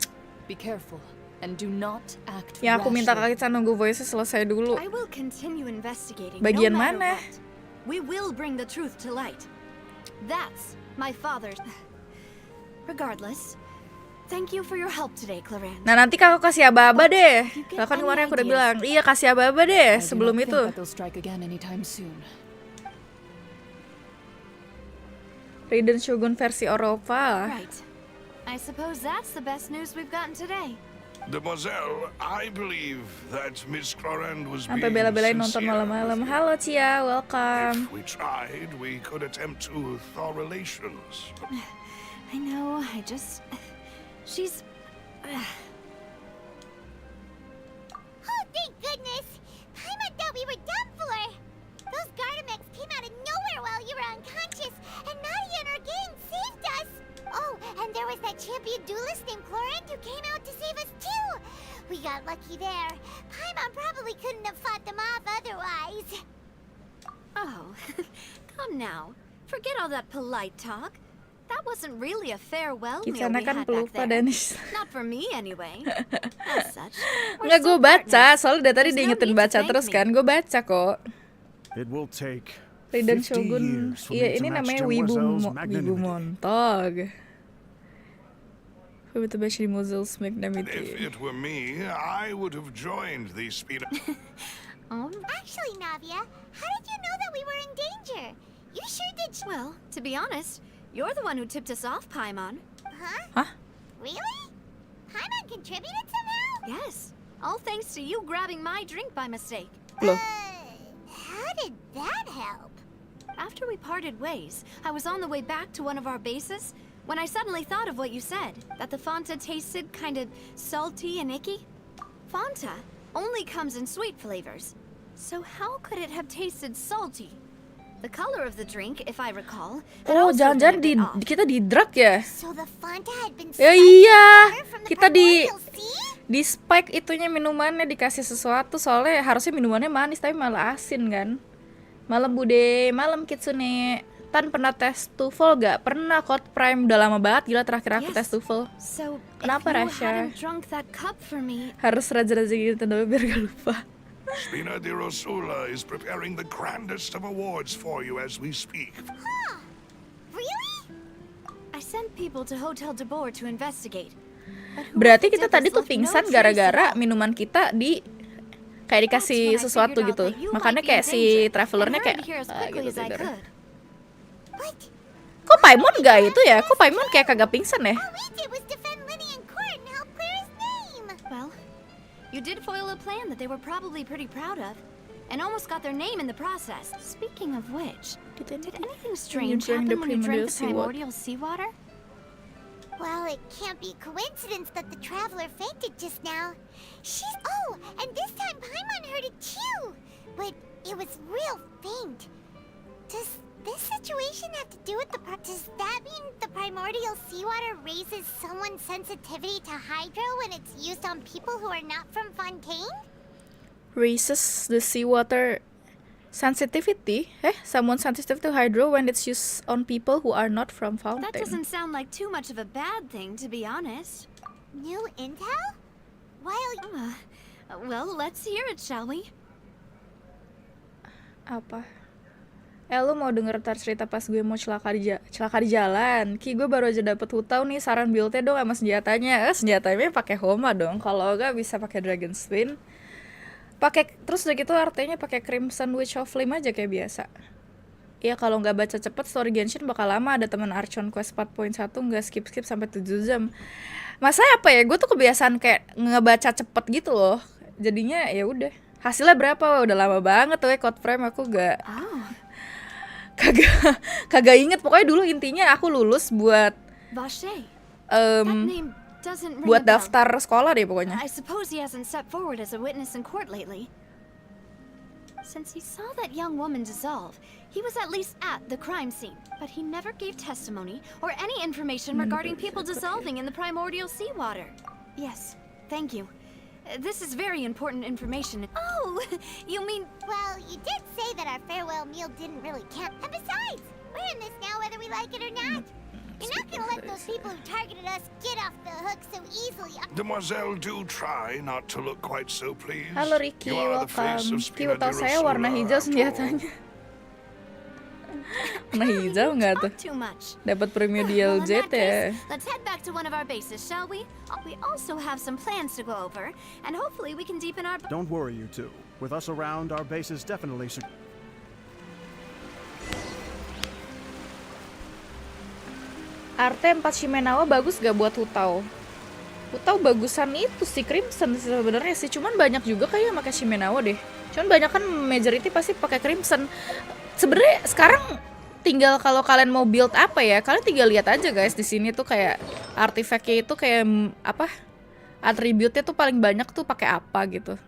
Be careful and do not act Ya aku minta rashly. Kak nunggu voice selesai dulu. I will continue investigating. Bagian no matter mana? what. We will bring the truth to light. That's my father's. Regardless, thank you for your help today, Clorand. Nah nanti kakak kasih aba-aba deh. Kan kemarin aku udah bilang, iya kasih aba-aba deh I do sebelum not itu. think that they'll strike again anytime soon. Raiden Shogun versi Eropa. Right. I suppose that's the best news we've gotten today. Demoiselle, I believe that Miss Clorand was Sampai being bela-belain nonton sincere malam-malam. with you. Halo Cia, welcome. If we tried, we could attempt to thaw relations. I know, she's... Oh, thank goodness! Paimon thought we were done for! Those Gardamex came out of nowhere while you were unconscious, and Nadia and her gang saved us! Oh, and there was that champion duelist named Clorand who came out to save us too! We got lucky there. Paimon probably couldn't have fought them off otherwise. Oh, come now. Forget all that polite talk. That wasn't really a farewell meal we Kisana had kan back pelupa there. Danis. Not for me, anyway. As such, we're Nggak, gue still baca. partners. Soalnya dari tadi There's no diingetin need to baca thank terus me. kan. Gue baca kok. It will take Raiden 50 Shogun. years for Iya me to ini match namanya Demoiselle's Wibu magnanimity. Montag. Wibu Tabashi Demoiselle's If magnanimity. it were me, I would have joined the Spina... Actually, Navia, how did you know that we were in danger? You sure did. Well, to be honest, you're the one who tipped us off, Paimon. Huh? Really? Paimon contributed somehow? Yes, all thanks to you grabbing my drink by mistake. Loh. How did that help? After we parted ways, I was on the way back to one of our bases when I suddenly thought of what you said, that the Fanta tasted kind of salty and icky. Fanta only comes in sweet flavors, so how could it have tasted salty? The color of the drink, if I recall, had Oh, also been a jangan-jangan bit off. kita di drug ya? So the Fanta had been Ya spiked iya, with water from the kita primordial sea? di spike itunya minumannya, dikasih sesuatu soalnya harusnya minumannya manis tapi malah asin kan. Malam Bude, malam Kitsune. Tan pernah tes TOEFL gak? Pernah, Code Prime udah lama banget gila terakhir aku Yes. tes TOEFL. So, Kenapa, if you Rasha? hadn't drunk that cup for me, Harus rajin-rajin gitu dulu biar gak lupa. Spina di Rosula is preparing the grandest of awards for you as we speak. Really? I sent people to Hotel de Boer to investigate. But whoever Berarti did kita this tadi tuh left no pingsan trace gara-gara at all. minuman kita di kayak dikasih That's when I sesuatu figured out gitu. that you Makanya might be kayak in si danger, travelernya and kayak hurried here as ah, quickly gitu as I tidur. could. What? Kok Paimon gak itu ya? Kok Paimon kayak kagak pingsan ya? All we did was defend Linny in court and help clear his name. Well, you did foil a plan that they were probably pretty proud of, and almost got their name in the process. Speaking of which, did anything strange drank the happen when you drank the primordial seawater? primordial seawater? Well, it can't be coincidence that the traveler fainted just now. Oh, and this time Paimon heard it too. But it was real faint. Does this situation have to do with does that mean the primordial seawater raises someone's sensitivity to hydro when it's used on people who are not from Fontaine? Raises the seawater sensitivity? Someone sensitive to hydro when it's used on people who are not from That Fountain. doesn't sound like too much of a bad thing, to be honest. New intel? While Well, let's hear it, shall we? Apa? Lu mau denger tar cerita pas gue mau celaka di jalan? Ki, gue baru aja dapet hutau nih, saran build-nya dong sama senjatanya. Senjatanya pakai Homa dong. Kalau enggak bisa pakai Dragon Spin. Terus udah gitu artinya pakai Crimson Witch of Flame aja kayak biasa. Iya, kalau nggak baca cepet story Genshin bakal lama. Ada teman Archon Quest 4.1 nggak skip sampai 7 jam. Masa apa ya? Gue tuh kebiasaan kayak ngebaca cepet gitu loh. Jadinya ya udah. Hasilnya berapa? Udah lama banget tuh code frame aku gak kagak inget. Pokoknya dulu intinya aku lulus buat Vache. That name doesn't ring buat a bell. daftar sekolah deh pokoknya. I suppose he hasn't stepped forward as a witness in court lately. Since he saw that young woman dissolve, he was at least at the crime scene, but he never gave testimony or any information regarding people dissolving in the primordial seawater. Yes, thank you. This is very important information. Oh, you mean... Well, you did say that our farewell meal didn't really count. And besides, we're in this now whether we like it or not. You're not gonna let those people who targeted us get off the hook so easily. Demoiselle, do try not to look quite so pleased. Halo Rizki, You are the face welcome. of Ki, tahu saya Spina warna di hijau Rosula, senjatanya. Warna hijau nggak tuh? Too much. Dapat premium Well, in DLZ that ya. case, let's head back to one of our bases, shall we? We also have some plans to go over, and hopefully we can deepen our... Don't worry, you two. With us around, our base is definitely secure. Arte 4 Shimenawa bagus gak buat Hutau? Hutau bagusan itu sih Crimson sebenarnya sih, cuman banyak juga kayak pakai Shimenawa deh. Cuman banyak kan majority pasti pakai Crimson. Sebenarnya sekarang tinggal kalau kalian mau build apa ya, kalian tinggal lihat aja guys di sini tuh kayak artifactnya itu kayak apa? Atributnya tuh paling banyak tuh pakai apa gitu.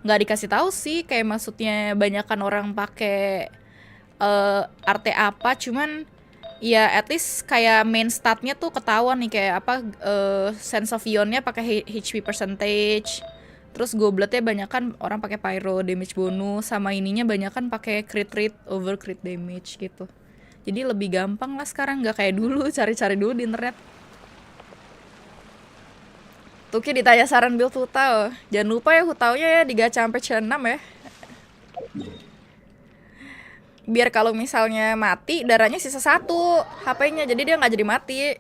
Nggak dikasih tahu sih, kayak maksudnya banyakan orang pakai arte apa, cuman ya at least kayak main statnya tuh ketahuan nih kayak apa, sense of ionnya pakai HP percentage, terus gobletnya banyakan orang pakai pyro damage bonus, sama ininya banyakan pakai crit rate over crit damage gitu. Jadi lebih gampang lah sekarang, nggak kayak dulu cari-cari dulu di internet. Tuki ditanya saran build Hutau, jangan lupa ya Hutaunya ya digacha sampai C6 ya. Biar kalau misalnya mati, darahnya sisa 1 HP-nya, jadi dia nggak jadi mati.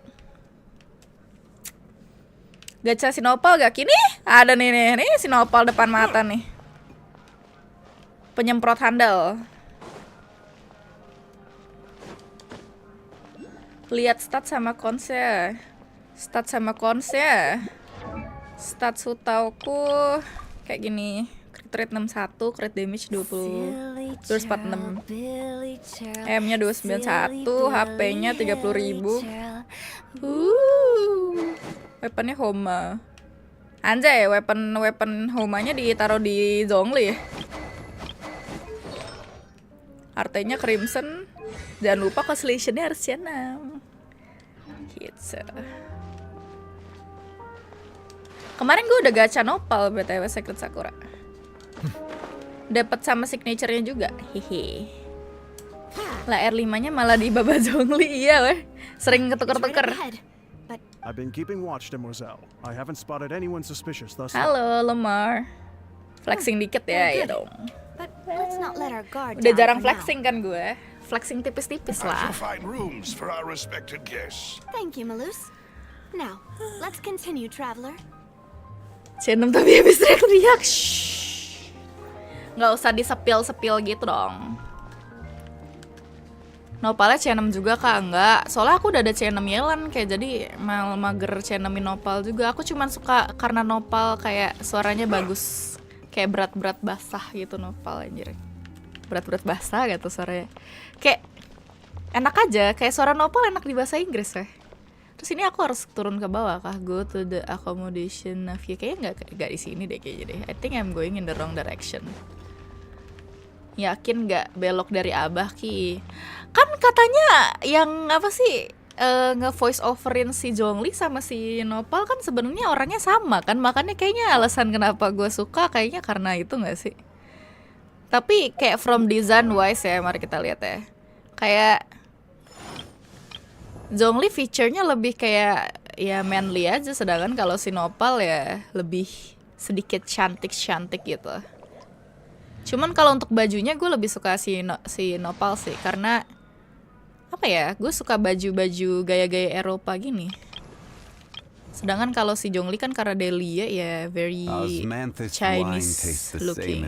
Gacha Sinopal gak kini? Ada nih Sinopal depan mata nih. Penyemprot handal. Lihat stat sama konsnya. Stat Hutauku kayak gini. Crit rate 61, crit damage 246, M-nya 291, HP-nya 30.000. Weaponnya Homa. Anjay, weapon Homanya ditaruh di Zhongli. Artenya Crimson. Jangan lupa constellation-nya harus C6. Gitu. Kemarin gue udah gacha Nopal BTW Secret Sakura. Dapat sama signature-nya juga. Hehe. Lah R5-nya malah di Baba Zhongli, iya weh. Sering ketuker-tuker. I've been keeping watch, Demoiselle. I haven't spotted anyone suspicious thus far. Halo, Lemar. Flexing dikit ya, ya dong. But let's not let our guard Udah down jarang for now. flexing kan gue. Flexing tipis-tipis I lah. shall find rooms for our respected guests. Thank you, Malus. Now, let's continue, traveler. C6 tapi habis teriak-teriak. Nggak usah disepil-sepil gitu dong. Nopalnya C6 juga kak? Enggak. Soalnya aku udah ada C6 Yelan kayak, jadi mal mager C6-in Nopal juga. Aku cuman suka karena Nopal kayak suaranya bagus. Kayak berat-berat basah gitu Nopal anjir. Berat-berat basah gitu suaranya. Kayak enak aja, kayak suara Nopal enak di bahasa Inggris ya. Terus ini aku harus turun ke bawah kah? Go to the accommodation Navia. Kayaknya nggak di sini deh kayaknya deh. I think I'm going in the wrong direction. Yakin nggak belok dari Abah Ki? Kan katanya yang apa sih nge-voice overin si Zhongli sama si Nopal kan sebenarnya orangnya sama kan, makanya kayaknya alasan kenapa gue suka kayaknya karena itu nggak sih? Tapi kayak from design wise ya, mari kita lihat ya. Kayak Zhongli feature-nya lebih kayak ya manly aja, sedangkan kalau si Nopal ya lebih sedikit cantik-cantik gitu. Cuman kalau untuk bajunya gue lebih suka si Nopal sih, karena apa ya, gue suka baju-baju gaya-gaya Eropa gini. Sedangkan kalau si Zhongli kan karena Delia ya very Chinese looking.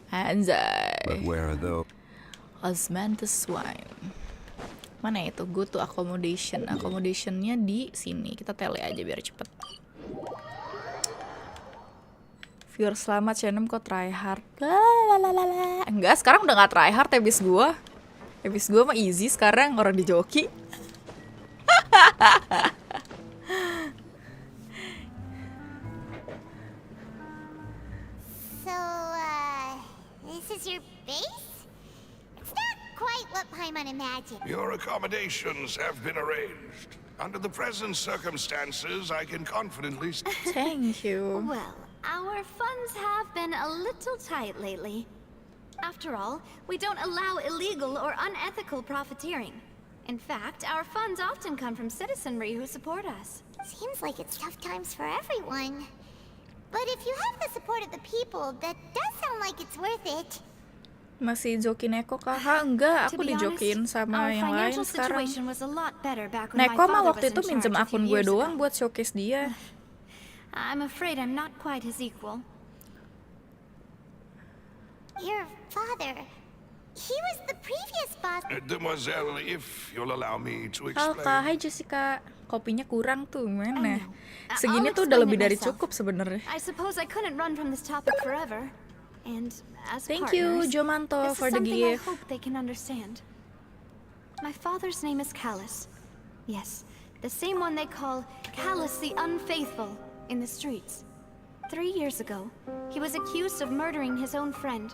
Anjay. Osmanthus wine. Mana itu? Go to accommodation. Accommodationnya di sini. Kita tele aja biar cepet. Viewer selamat, channel kok tryhard. Enggak, sekarang udah gak tryhard habis gua. Habis gua mah easy sekarang, orang di joki. So, this is your base? It's not quite what Paimon imagined. Your accommodations have been arranged. Under the present circumstances, I can confidently say Thank you. Well, our funds have been a little tight lately. After all, we don't allow illegal or unethical profiteering. In fact, our funds often come from citizenry who support us. Seems like it's tough times for everyone. But if you have the support of the people, that does sound like it's worth it. Masih joki Neko kah? Enggak, To aku be dijokin honest, sama our yang lain financial sekarang. situation was a lot better back when my Neko mah father waktu was itu in minjem charge a akun few gue years doang ago. buat showcase dia. I'm afraid I'm not quite his equal. Your father, he was the previous boss. Demoiselle, if you'll allow me to Halo explain. Kak, hai Jessica. Kopinya kurang tuh, mana? I know. Segini I'll tuh udah explain lebih it dari myself. cukup sebenarnya. I suppose I couldn't run from this topic forever. And as Thank you, partners, Jomanto, this for is the something I gift. hope they can understand. My father's name is Callus. Yes, the same one they call Callus the Unfaithful in the streets. 3 years ago, he was accused of murdering his own friend.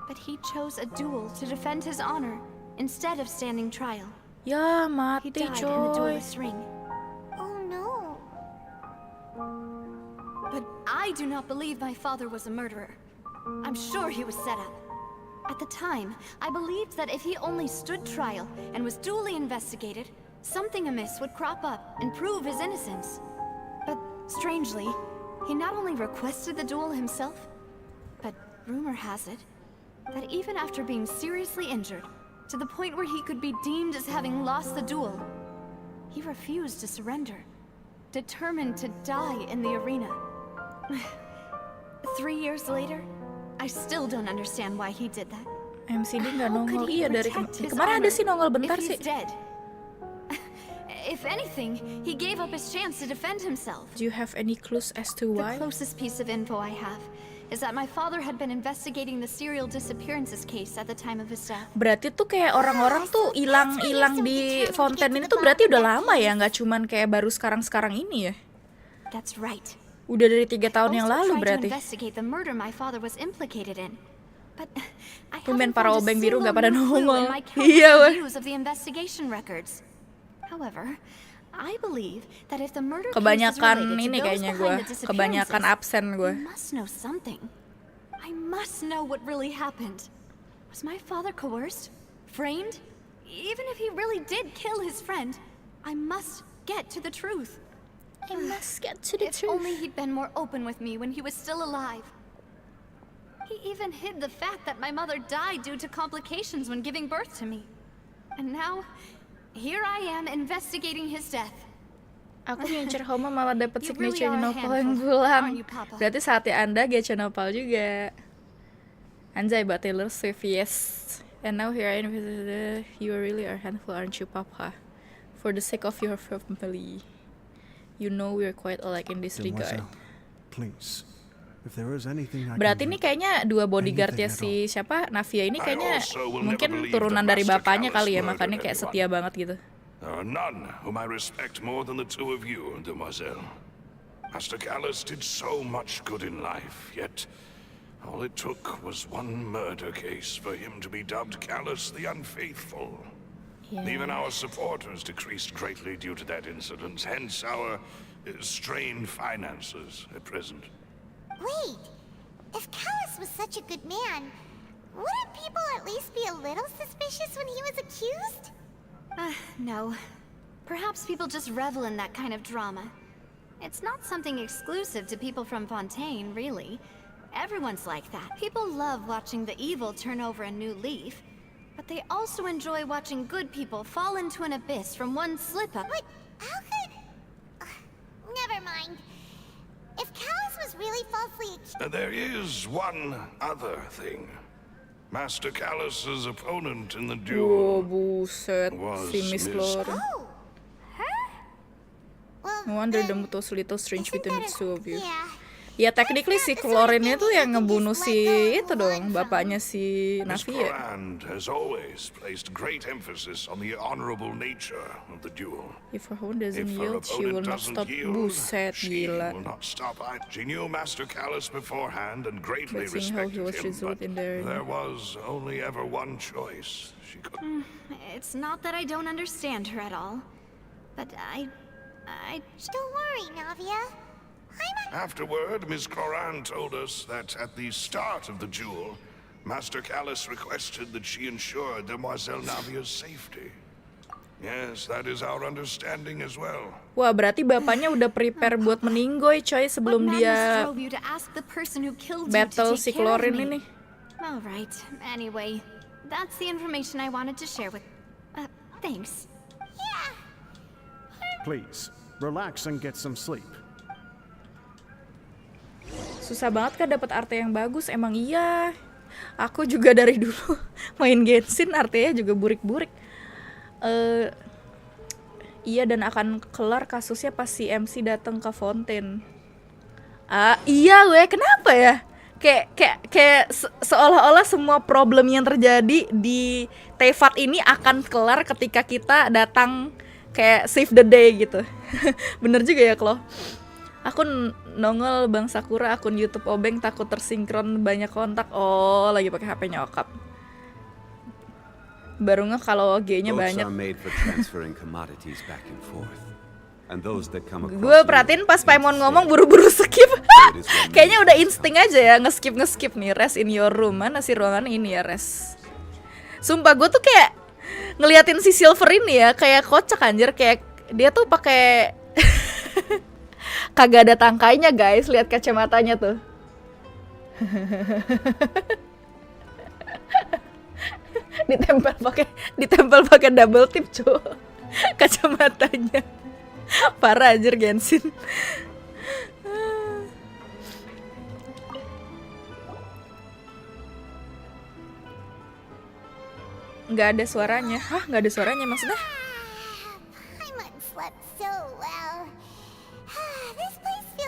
But he chose a duel to defend his honor instead of standing trial. Ya, He mati died in the coy. duelist's ring. Oh no. But I do not believe my father was a murderer. I'm sure he was set up. At the time, I believed that if he only stood trial and was duly investigated, something amiss would crop up and prove his innocence. But strangely, he not only requested the duel himself, but rumor has it that even after being seriously injured, to the point where he could be deemed as having lost the duel, he refused to surrender, determined to die in the arena. 3 years later, I still don't understand why he did that. MCD nggak How nongol. could he Iya, dari protect his kemarin ada honor sih nongol bentar if sih. he's dead? If anything, he gave up his chance to defend himself. Do you have any clues as to The why? closest piece of info I have is that my father had been investigating the serial disappearances case at the time of his death. Berarti tuh kayak orang-orang tuh hilang-hilang di Fountain ini tuh berarti udah lama ya, nggak cuman kayak baru sekarang-sekarang ini ya. That's right. Udah dari 3 tahun yang Also lalu tried to berarti. investigate the murder my father was implicated in. But I Tumben haven't para found a obeng biru single nggak pada new clue nongol. in my Iya, countless weh. reviews of the investigation records. However, I believe that if the murder Kebanyakan case is related ini to those kayaknya behind gue, the kebanyakan disappearances, absen gue. I must know something. I must know what really happened. Was my father coerced? Framed? Even if he really did kill his friend, I must get to the truth. I must get to the If only he'd been more open with me when he was still alive. He even hid the fact that my mother died due to complications when giving birth to me. And now, here I am investigating his death. Aku ngincer Homa malah dapet You really signature are a novel yang handful, gulang. aren't you, Papa? Berarti saatnya Anda 𝐊𝐤 novel juga. Anjay, Mbak Taylor Swift, yes. And now here I am. You really are a handful, aren't you, Papa? For the sake of your family. You know we're quite alike in this regard. Mademoiselle, please. If there is anything I Berarti can ini do, kayaknya dua bodyguardnya anything at si siapa Navia ini kayaknya also will mungkin never believe turunan that dari Master bapaknya Callus kali ya, murdered makanya kayak anyone. setia banget gitu. There are none whom I respect more than the two of you, demoiselle. Master 𝐿𝐲 did so much good in life, yet all it took was one murder case for him to be dubbed 𝐿𝐲 the Unfaithful. Even our supporters decreased greatly due to that incident, hence our strained finances at present. Wait, if 𝐿𝐲 was such a good man, wouldn't people at least be a little suspicious when he was accused? No. Perhaps people just revel in that kind of drama. It's not something exclusive to people from Fontaine, really. Everyone's like that. People love watching the evil turn over a new leaf, but they also enjoy watching good people fall into an abyss from one slip-up. But how could... never mind. If 𝐿𝐲 was really falsely accused... There is one other thing. Master 𝐿𝐲's opponent in the Wow, duel buset, was si Miss Lauren. Oh! Her? Well, No wonder the then, mood was a little strange isn't between that the two of you. Yeah. Ya technically si Clorinnya tuh yang ngebunuh si itu dong, bapaknya si Miss Navia. Command has always placed great emphasis on the honorable nature of the duel. If her opponent doesn't If her yield, she will opponent not doesn't stop. yield, Buset, she gila. will not stop. She knew Master 𝐿𝐲 beforehand and greatly But seeing how respected he was him, resolved but in there. there was only ever one choice. She could. It's not that I don't understand her at all, but I Don't worry, Navia. Afterward, Miss Cloran told us that at the start of the duel, Master 𝐿𝐲 requested that she ensure Demoiselle Navia's safety. Yes, that is our understanding as well. Wah, berarti bapaknya udah prepare buat meninggoy coy sebelum dia battle si Clorin ini. All right. Anyway, that's the information I wanted to share with. Thanks. Please, relax and get some sleep. Susah banget kan dapat arte yang bagus, emang iya. Aku juga dari dulu main Genshin artenya juga burik-burik. Iya, dan akan kelar kasusnya pas si MC datang ke Fontaine. Iya gue, kenapa ya? Kayak seolah-olah semua problem yang terjadi di Tevat ini akan kelar ketika kita datang kayak save the day gitu. Bener juga ya, Klo. Aku nongol Bang Sakura akun YouTube Obeng takut tersinkron banyak kontak. Oh, lagi pakai HP nyokap. Baru nggak kalau G-nya banyak. Gue perhatiin pas Paimon ngomong buru-buru skip. Kayaknya udah insting aja ya nge-skip nih. Rest in your room. Mana sih ruangan ini ya, rest. Sumpah gue tuh kayak ngeliatin si Silver ini ya, kayak kocak anjir, kayak dia tuh pakai kagak ada tangkainya guys, lihat kacamatanya tuh. ditempel pakai double tip cuy. Kacamatanya. Parah anjir Genshin. Nggak ada suaranya. Hah, nggak ada suaranya maksudnya?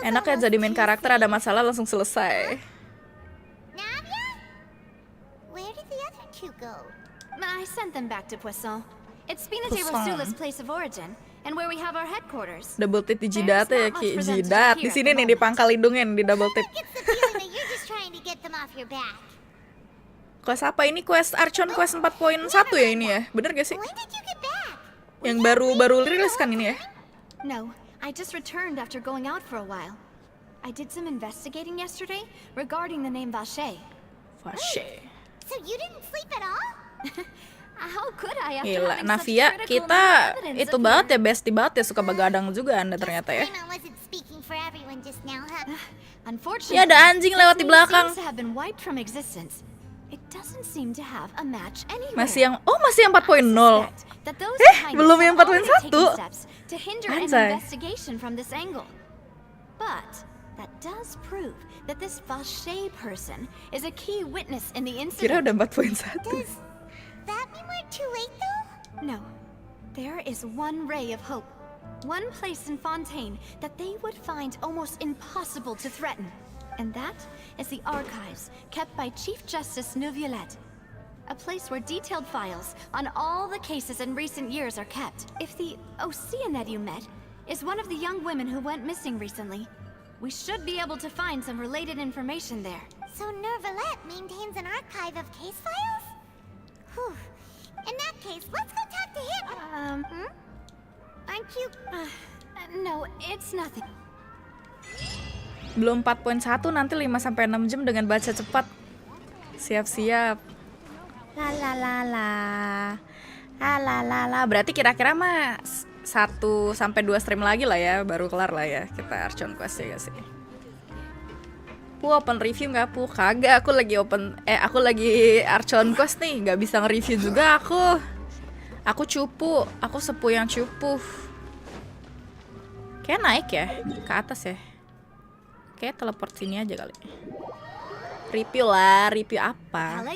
Enak ya jadi main karakter, ada masalah langsung selesai. Navia? Where did the other two go? I sent them back to Poisson. It's Spina's Rosula's place of origin, and where we have our headquarters. Double tip di jidat ya, Ki. Jidat. Di sini nih di pangkal hidungin di double tip. It's the feeling that you're just trying to get them off your back. Quest apa ini? Quest Archon Quest 4.1 ya ini ya? Bener gak sih? When did you get back? Yang baru rilis kan ini ya? No, I just returned after going out for a while. I did some investigating yesterday regarding the name 𝐷. Fashe. So you didn't sleep at all? How could I after Gila, having such Navia, critical kita evidence itu of banget ya, your- bestie banget ya, suka begadang juga Anda ternyata ya. Paimon wasn't speaking for everyone just now, huh? Unfortunately, Ya, ada anjing lewat di this name belakang. seems to have been wiped from existence. It doesn't seem to have a match anywhere. Masih yang masih yang 4.0. That those behind belum us yang have already 4.1. taken steps to hinder an Anjay. investigation from this angle. But that does prove that this 𝐷 person is a key witness in the Kira incident. udah 4.1. Does that mean we're too late, though? No. There is one ray of hope. One place in Fontaine that they would find almost impossible to threaten. And that is the archives kept by Chief Justice 𝐊𝐲𝐿𝐲. A place where detailed files on all the cases in recent years are kept. If the Oceanid you met is one of the young women who went missing recently, we should be able to find some related information there. So Nervalet maintains an archive of case files? Whew. In that case, let's go talk to him. Aren't you... No, it's nothing. Belum 4.1, nanti 5-6 jam dengan baca cepat. Siap-siap. La. Berarti kira-kira mah 1-2 stream lagi lah ya, baru kelar lah ya kita Archon Quest ya gak sih? Open review nggak pu? Kagak, aku lagi Archon Quest nih, nggak bisa nge-review juga aku. Aku cupu, aku sepuh yang cupu. Kayak naik ya, ke atas ya. Kayak teleport sini aja kali. Review lah, review apa?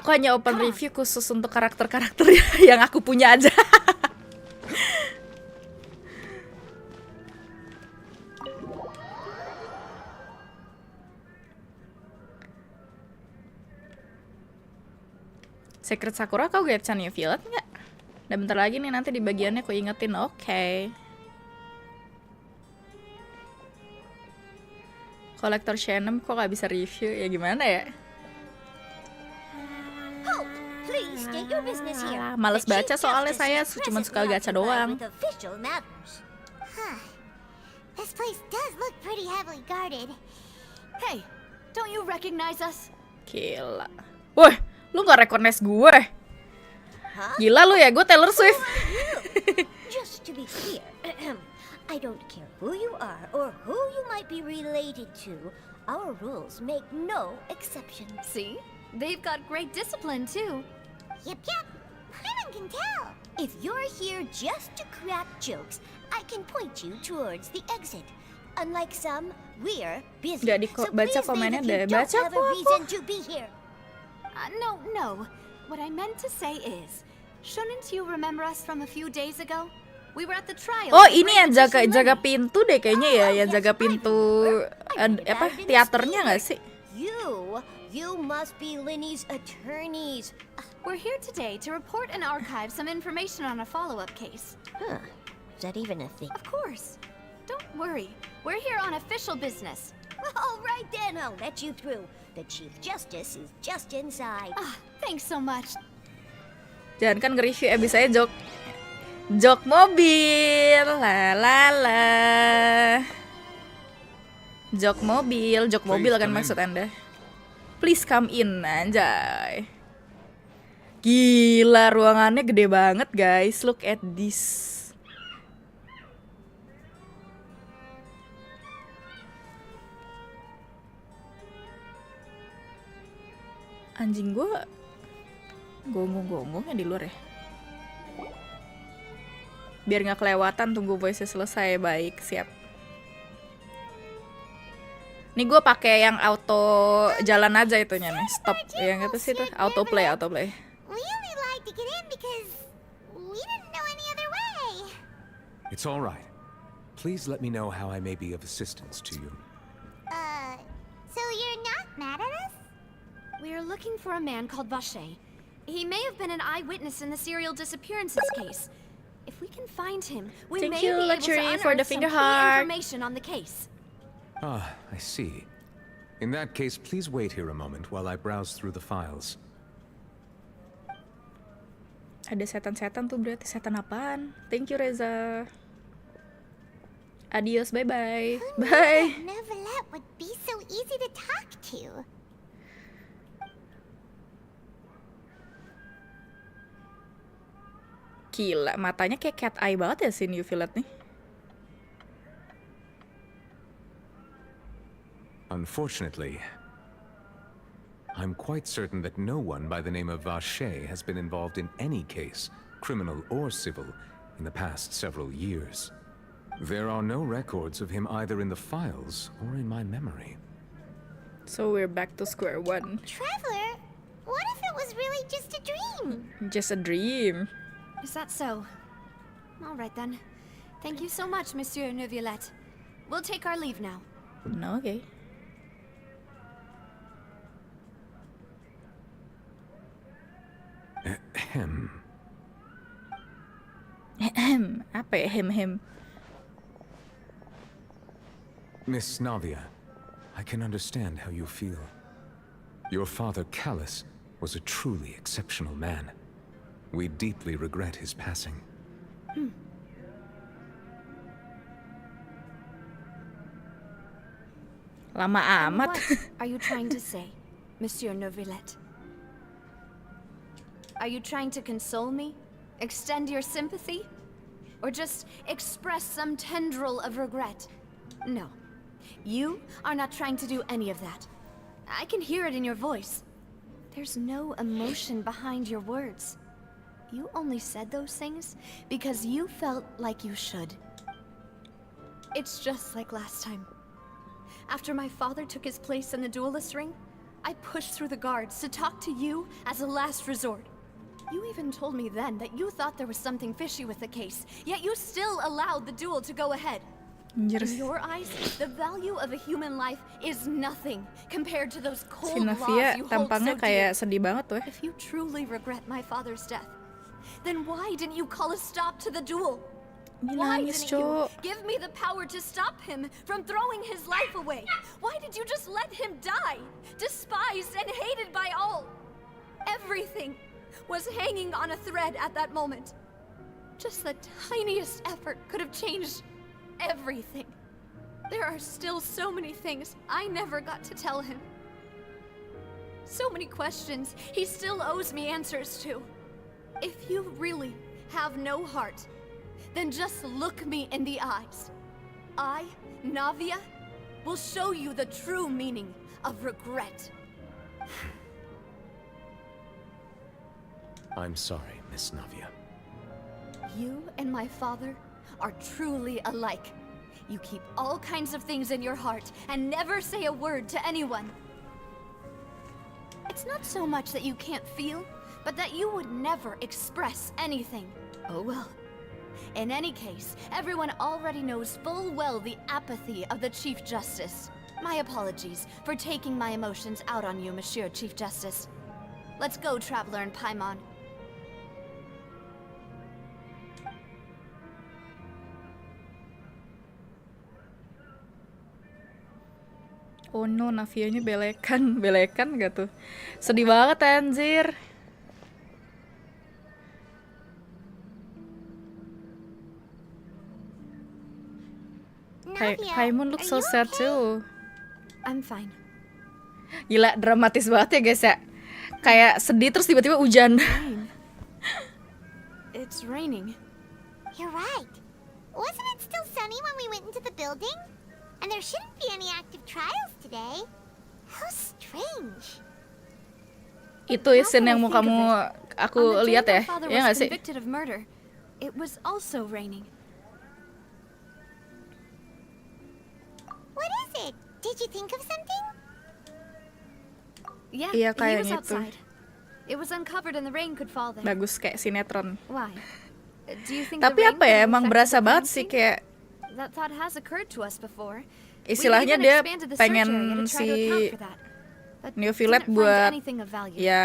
Aku hanya open review khusus untuk karakter-karakter yang aku punya aja. Secret Sakura kau get-chan ya Violet nggak? Dan bentar lagi nih nanti di bagiannya aku ingetin, oke. Kolektor Shannon kok gak bisa review, ya gimana ya? Males baca soalnya saya cuma suka gacha doang. This place does look pretty heavily guarded. Hey, don't you recognize us? Gila. Woi, lu gak recognize gue? Gila lu ya, gue Taylor Swift. Just to be clear, I don't care who you are or who you might be related to. Our rules make no exceptions. See? They've got great discipline too. Yep. Paimon can tell. If you're here just to crack jokes, I can point you towards the exit. Unlike some, we're busy. Gak So baca please komennya deh. leave if you Baca don't have a reason kok. to be here. No. What I meant to say is, shouldn't you remember us from a few days ago? We were at the trial. Oh, ini yang jaga pintu deh kayaknya ya, yang jaga pintu apa teaternya nggak sih? You must be Linny's attorneys. We're here today to report and archive some information on a follow-up case. Huh. Is that even a thing? Of course. Don't worry. We're here on official business. All right then, I'll let you through. The Chief Justice is just inside. Thanks so much. Jangan kan nge-review bisa aja jok mobil, jok mobil kan maksud Anda. Please come in, anjay. Gila, ruangannya gede banget guys, look at this. Anjing gua gonggong-gonggongnya di luar ya. Biar nggak kelewatan, tunggu voice selesai. Baik, siap. Nih gue pakai yang auto jalan aja itunya nih, stop. Yang apa sih itu? Auto play. We only like to get in because we didn't know any other way. It's all right. Please let me know how I may be of assistance to you. So you're not mad at us? We're looking for a man called 𝐷. He may have been an eyewitness in the serial disappearances case. If we can find him, we Thank may you, be able to Luxury, unearth for the some finger key heart. information on the case. Ah, I see. In that case, please wait here a moment while I browse through the files. Ada setan-setan tuh, berarti setan apaan? Thank you Reza. Adios, bye-bye. Bye. Neverlet would be so easy to talk to. Gila, matanya kayak cat eye banget ya si New Violet nih. Unfortunately, I'm quite certain that no one by the name of 𝐷 has been involved in any case, criminal or civil, in the past several years. There are no records of him either in the files or in my memory. So we're back to square one. Traveler, what if it was really just a dream? Just a dream. Is that so? All right then. Thank you so much, Monsieur Neuvillette. We'll take our leave now. No, okay. Apa ya hem? Miss Navia, I can understand how you feel. Your father, Callus, was a truly exceptional man. We deeply regret his passing. Lama And amat. what are you trying to say, Monsieur Neuvillette? Are you trying to console me? Extend your sympathy? Or just express some tendril of regret? No. You are not trying to do any of that. I can hear it in your voice. There's no emotion behind your words. You only said those things because you felt like you should. It's just like last time. After my father took his place in the duelist ring, I pushed through the guards to talk to you as a last resort. You even told me then that you thought there was something fishy with the case, yet you still allowed the duel to go ahead. Anjir, In your eyes, the value of a human life is nothing compared to those si cold laws Navia you hold so tampangnya dear. kayak sedih banget tuh. If you truly regret my father's death, then why didn't you call a stop to the duel? Ini Why nangis, didn't you Cuk. give me the power to stop him from throwing his life away? Why did you just let him die, despised and hated by all? Everything was hanging on a thread at that moment. Just the tiniest effort could have changed everything. There are still so many things I never got to tell him. So many questions he still owes me answers to. If you really have no heart, then just look me in the eyes. I, Navia, will show you the true meaning of regret. I'm sorry, Miss Navia. You and my father are truly alike. You keep all kinds of things in your heart and never say a word to anyone. It's not so much that you can't feel, but that you would never express anything. Oh well. In any case, everyone already knows full well the apathy of the Chief Justice. My apologies for taking my emotions out on you, Monsieur Chief Justice. Let's go, Traveler and Paimon. Oh no, Navianya belekan gak tuh? Sedih banget anjir. Navia, Paimon looks so are you sad okay? too. I'm fine. Gila, dramatis banget ya guys ya. Kayak sedih terus tiba-tiba hujan. Rain. It's raining. You're right. Wasn't it still sunny when we went into the building? And there shouldn't be any active trials today. How strange. Itu scene yang mau kamu aku On the day lihat ya. my father Ya was nggak sih? convicted of murder, it was also raining. What is it? Did you think of something? Yeah, Iya, he was kayaknya itu. outside. It was uncovered and the rain could fall there. Bagus kayak sinetron. Why? Do you think Tapi the rain apa ya, could have emang affected berasa the banget crime sih scene? kayak That thought has occurred to us before. istilahnya We even dia expanded the pengen search area to try to si account for that, but Neuvillette didn't find buat anything of value. ya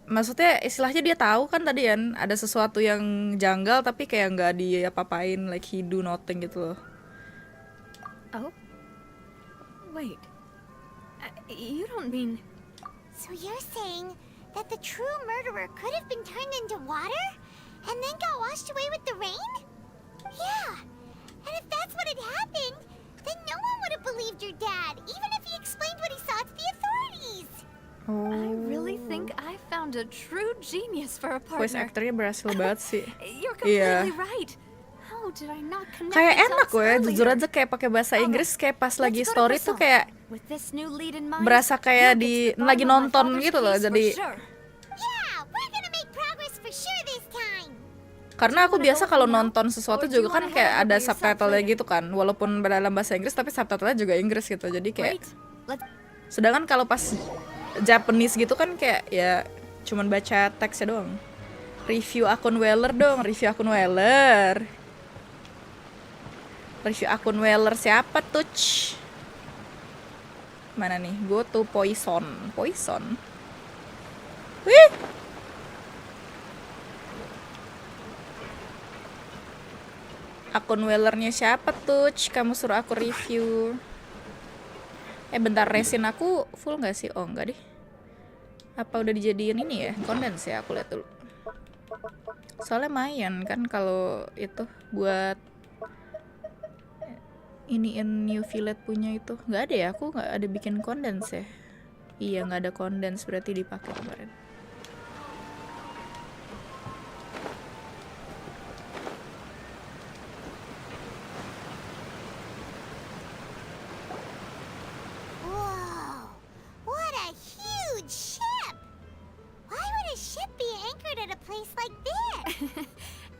maksudnya istilahnya dia tahu kan tadi kan ada sesuatu yang janggal tapi kayak nggak dia apa-apain, like he do nothing gitu loh. Oh? Wait. You don't mean... So you're saying that the true murderer could have been turned into water and then got washed away with the rain? Yeah. And if that's what had happened, then no one would have believed your dad, even if he explained what he saw to the authorities. I really think I found a true genius for a Voice partner. actornya berhasil banget sih. You're Iya. completely right. How did I not connect Kayak the enak dots gue, jujur earlier? aja kayak pakai bahasa Inggris kayak pas Let's lagi go to story tuh Crystal. kayak With this new lead in mind, berasa kayak we'll get to di the bottom lagi of my nonton father's gitu loh. case for Jadi sure. Yeah, we're gonna make progress for sure this time. karena aku biasa kalau nonton sesuatu juga kan kayak ada subtitlenya gitu kan, walaupun dalam bahasa Inggris tapi subtitlenya juga Inggris gitu. Jadi kayak Wait, let's... sedangkan kalau pas Japanese gitu kan kayak ya cuman baca teksnya doang. Review akun Weller dong, review akun Weller. Review akun Weller siapa tuh? Mana nih? Go to Poison. Wih! Akun whalernya siapa tuh? Kamu suruh aku review. Bentar, resin aku full nggak sih? Oh enggak deh. Apa udah dijadiin ini ya? Kondens ya, aku lihat dulu. Soalnya lumayan kan kalau itu buat iniin new fillet punya itu. Nggak ada ya, aku nggak ada bikin kondens ya. Iya, nggak ada kondens, berarti dipakai kemarin. Whoa! What a huge ship! Why would a ship be anchored at a place like this?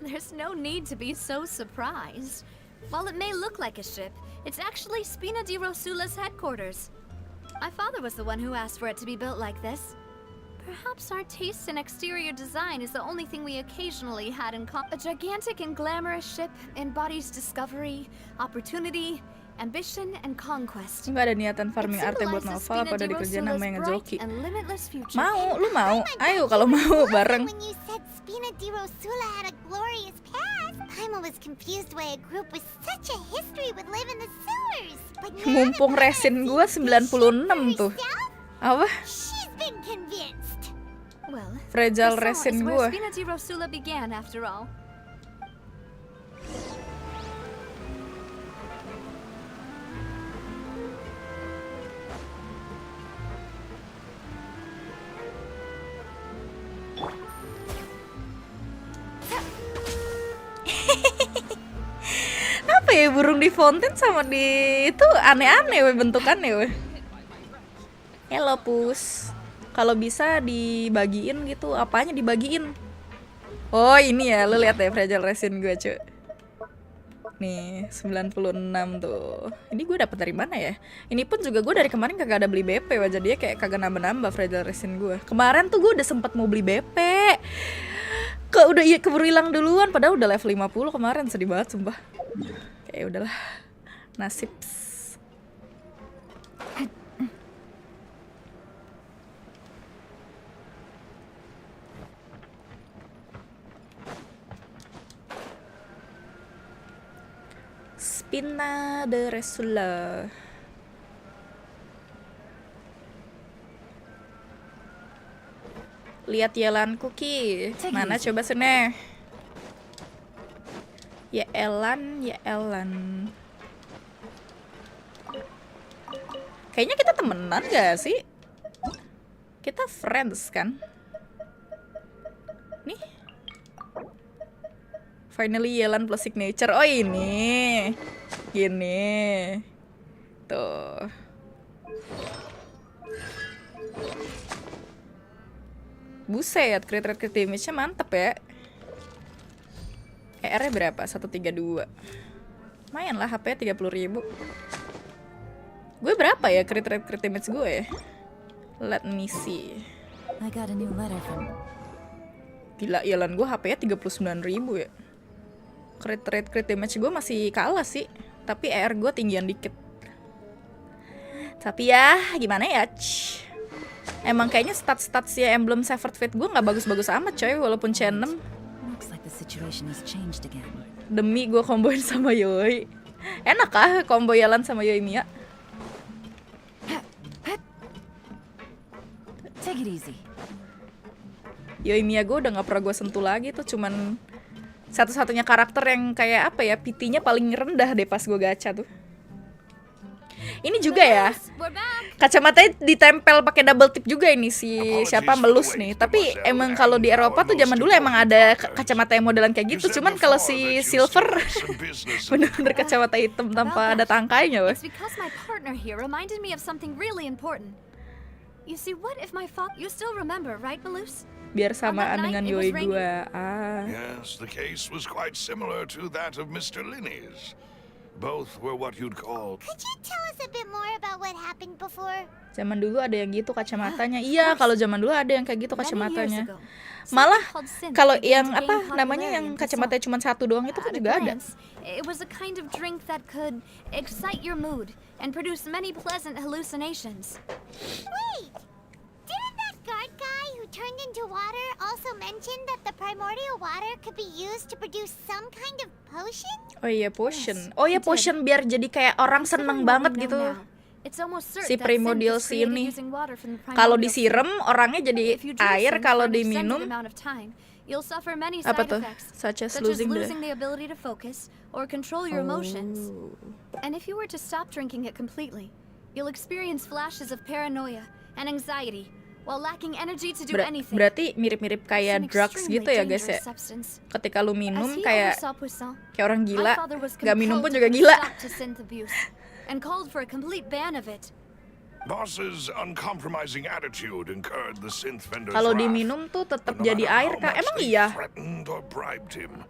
There's no need to be so surprised. While it may look like a ship, it's actually Spina di Rosula's headquarters. My father was the one who asked for it to be built like this. Perhaps our taste in exterior design is the only thing we occasionally had in common. A gigantic and glamorous ship embodies discovery, opportunity, ambition, and conquest. Nggak ada niatan farming arte buat novel, apa udah dikerjain sama yang ngejoki? Mau, lu mau? Ayo kalau mau bareng. When you said Spina di Rosula had a glorious past, Paimon was confused why a group with such a history would live in the sewers. But Mumpung resin gua 96 tuh. Apa? She's been convinced. Well, Fragile this resin is where gua. Spina di Rosula began, after all. Apa ya, burung di fountain sama di itu aneh-aneh we bentukannya we. Hello pus. Kalau bisa dibagiin gitu, apanya dibagiin? Oh ini ya, lu lihat ya fragile resin gue cuy. Nih 96 tuh. Ini gue dapet dari mana ya? Ini pun juga gue dari kemarin kagak ada beli BP wajah dia kayak kagak nambah-nambah fragile resin gue. Kemarin tuh gue udah sempet mau beli BP. Udah iya keburu hilang duluan padahal udah level 50 kemarin, sedih banget sumpah. Kayak udahlah. Nasib. Spina de Rosula. Lihat Yelanku Ki. Mana coba sini. Ya Elan, ya Elan. Kayaknya kita temenan gak sih? Kita friends kan? Nih. Finally Yelan plus signature. Oh ini. Gini. Tuh. Buset, crit damage-nya mantep ya. ER-nya berapa? 132. Lumayan lah, HP-nya 30.000. Gue berapa ya crit damage gue ya? Let me see. I got a new letter from... Gila, Yelan gue HP-nya 39.000 ya. Crit damage gue masih kalah sih. Tapi ER gue tinggian dikit. Tapi ya, gimana ya? Emang kayaknya stats ya emblem Severed Fate gue nggak bagus-bagus amat coy, walaupun C6. Demi gue komboin sama Yoi. Enak kah combo Yelan sama Yoi Mia? Take it easy. Yoi Mia gue udah nggak pernah gue sentuh lagi tuh, cuman satu-satunya karakter yang kayak apa ya, PT-nya paling rendah deh pas gue gacha tuh. Ini juga ya, kacamatanya ditempel pakai double tip juga ini si siapa Melus nih. Tapi emang kalau di Eropa tuh zaman dulu emang ada kacamata yang modelan kayak gitu. Cuman kalau si Silver bener-bener kacamata hitam tanpa ada tangkainya weh. Biar samaan dengan Yoi gue. Yes, the case was quite similar to that of Mr. Linney's. Both were what you'd call... Could you tell us a bit more about what happened before? Zaman dulu ada yang gitu kacamatanya. Iya, kalau zaman dulu ada yang kayak gitu kacamatanya. Malah kalau yang apa namanya yang kacamatanya cuma satu doang itu kan juga ada. It was a kind of drink that could excite your mood and produce many pleasant hallucinations. Wait! Didn't that guard guy who who turned into water also mentioned that the primordial water could be used to produce some kind of potion? Oh iya, potion. Oh iya, potion biar jadi kayak orang seneng banget gitu. Si primordial si ini. Kalau disiram orangnya jadi air, kalau diminum apa tuh? Such as losing the ability to focus or control your emotions. And if you were to stop drinking it completely, you'll experience flashes of paranoia and anxiety while lacking energy to do anything. Berarti mirip-mirip kayak drugs gitu ya guys ya. Ketika lu minum kayak orang gila, gak minum pun juga gila. And called for a complete ban of it. Boss's uncompromising attitude incurred the synth vendor's Kalau wrath. diminum tuh tetap No jadi matter air how kak. much Emang they iya? threatened or bribed him,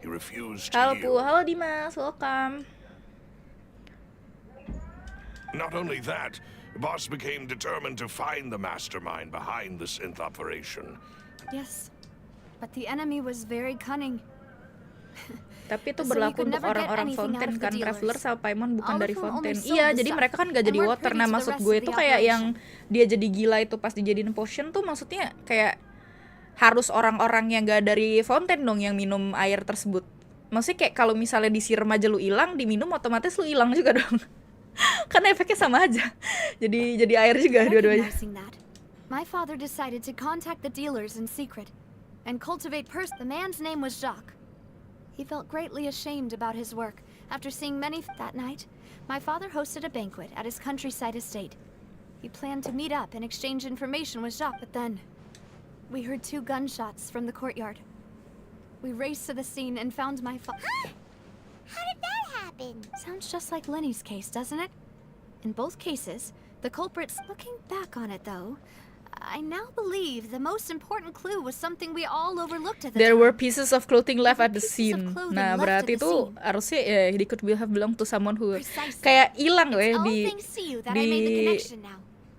he refused to Halo yield. Pu, halo Dimas, welcome. Not only that, Boss became determined to find the mastermind behind the synth operation. Yes, but the enemy was very cunning. Tapi itu berlaku untuk orang-orang Fountain kan, Traveler sama Paimon bukan dari Fountain. Iya, jadi mereka kan gak jadi water. Nah maksud gue itu kayak yang dia jadi gila itu pas dijadiin potion tuh maksudnya kayak harus orang-orang yang gak dari Fountain dong yang minum air tersebut. Maksudnya kayak kalau misalnya disiram aja lu hilang, diminum otomatis lu hilang juga dong. Karena efeknya sama aja. Jadi air juga dua-duanya. My father decided to contact the dealers in secret and cultivate The man's name was Jacques. He felt greatly ashamed about his work. After seeing many that night, my father hosted a banquet at his countryside estate. He planned to meet up and exchange information with Jacques, but then we heard 2 gunshots from the courtyard. We raced to the scene and found my father. Huh? How did that happen? Sounds just like Lenny's case, doesn't it? In both cases, the culprits. Looking back on it, though, I now believe the most important clue was something we all overlooked at the There time. were pieces of clothing left at the scene. Nah berarti itu harusnya ya they could have belong to someone who kayak hilang di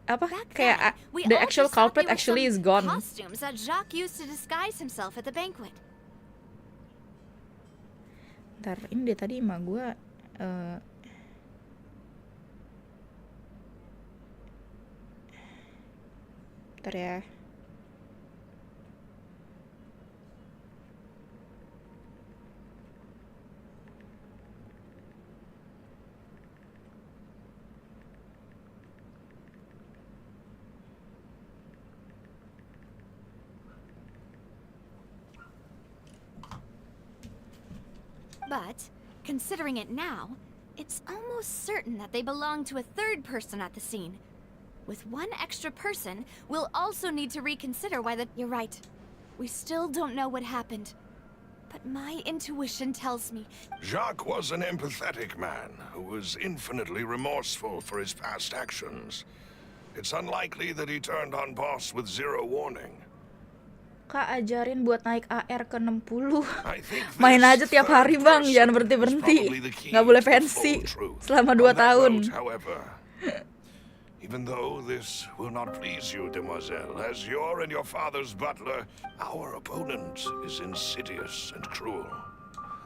apa kayak the actual culprit actually is gone. Costumes that Jacques used to disguise himself at the banquet. Ntar ini dia tadi emak gue ntar ya. But, considering it now, it's almost certain that they belong to a third person at the scene. With one extra person, we'll also need to reconsider why You're right. We still don't know what happened. But my intuition tells me... Jacques was an empathetic man who was infinitely remorseful for his past actions. It's unlikely that he turned on Boss with zero warning. Kak ajarin buat naik AR ke 60. Main aja tiap hari bang, jangan berhenti-berhenti. Nggak boleh pensi selama 2 tahun. Even though this will not please you, demoiselle, as you're and your father's butler, our opponent is insidious and cruel.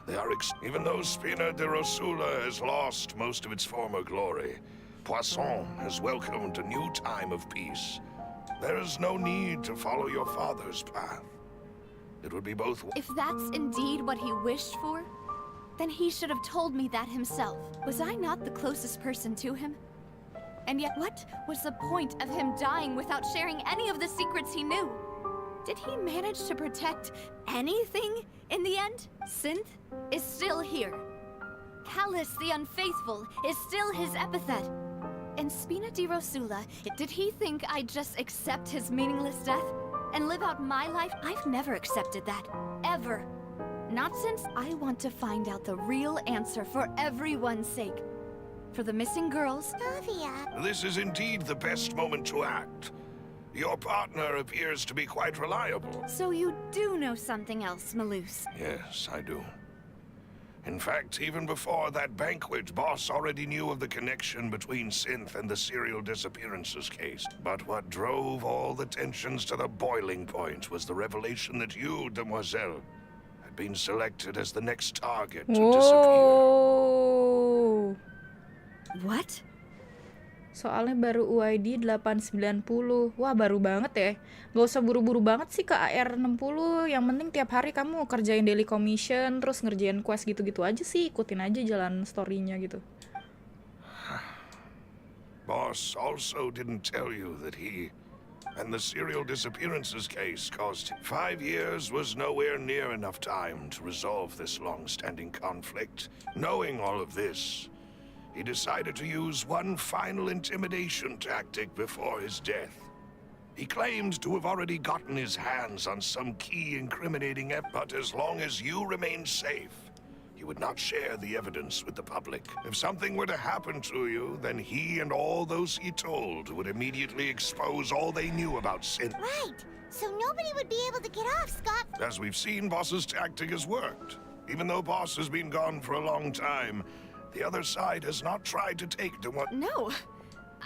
They are even though Spina de Rosula has lost most of its former glory, Poisson has welcomed a new time of peace. There is no need to follow your father's path. It would be both. If that's indeed what he wished for, then he should have told me that himself. Was I not the closest person to him? And yet, what was the point of him dying without sharing any of the secrets he knew? Did he manage to protect anything in the end? Synth is still here. Callus the Unfaithful is still his epithet. And Spina di Rosula, did he think I'd just accept his meaningless death and live out my life? I've never accepted that. Ever. Not since I want to find out the real answer for everyone's sake. For the missing girls. This is indeed the best moment to act. Your partner appears to be quite reliable. So you do know something else, Malus? Yes, I do. In fact, even before that banquet, Boss already knew of the connection between Synth and the serial disappearances case. But what drove all the tensions to the boiling point was the revelation that you, demoiselle, had been selected as the next target to disappear. What? Soalnya baru UID 890. Wah, baru banget ya. Gak usah buru-buru banget sih ke AR60. Yang penting tiap hari kamu kerjain daily commission, terus ngerjain quest gitu-gitu aja sih. Ikutin aja jalan story-nya gitu. Boss also didn't tell you that he and the serial disappearances case caused 5 years was nowhere near enough time to resolve this long-standing conflict. Knowing all of this, he decided to use one final intimidation tactic before his death. He claimed to have already gotten his hands on some key incriminating evidence, but as long as you remained safe, he would not share the evidence with the public. If something were to happen to you, then he and all those he told would immediately expose all they knew about Sin. Right. So nobody would be able to get off, Scott. As we've seen, Boss's tactic has worked. Even though Boss has been gone for a long time, the other side has not tried to take to what... No,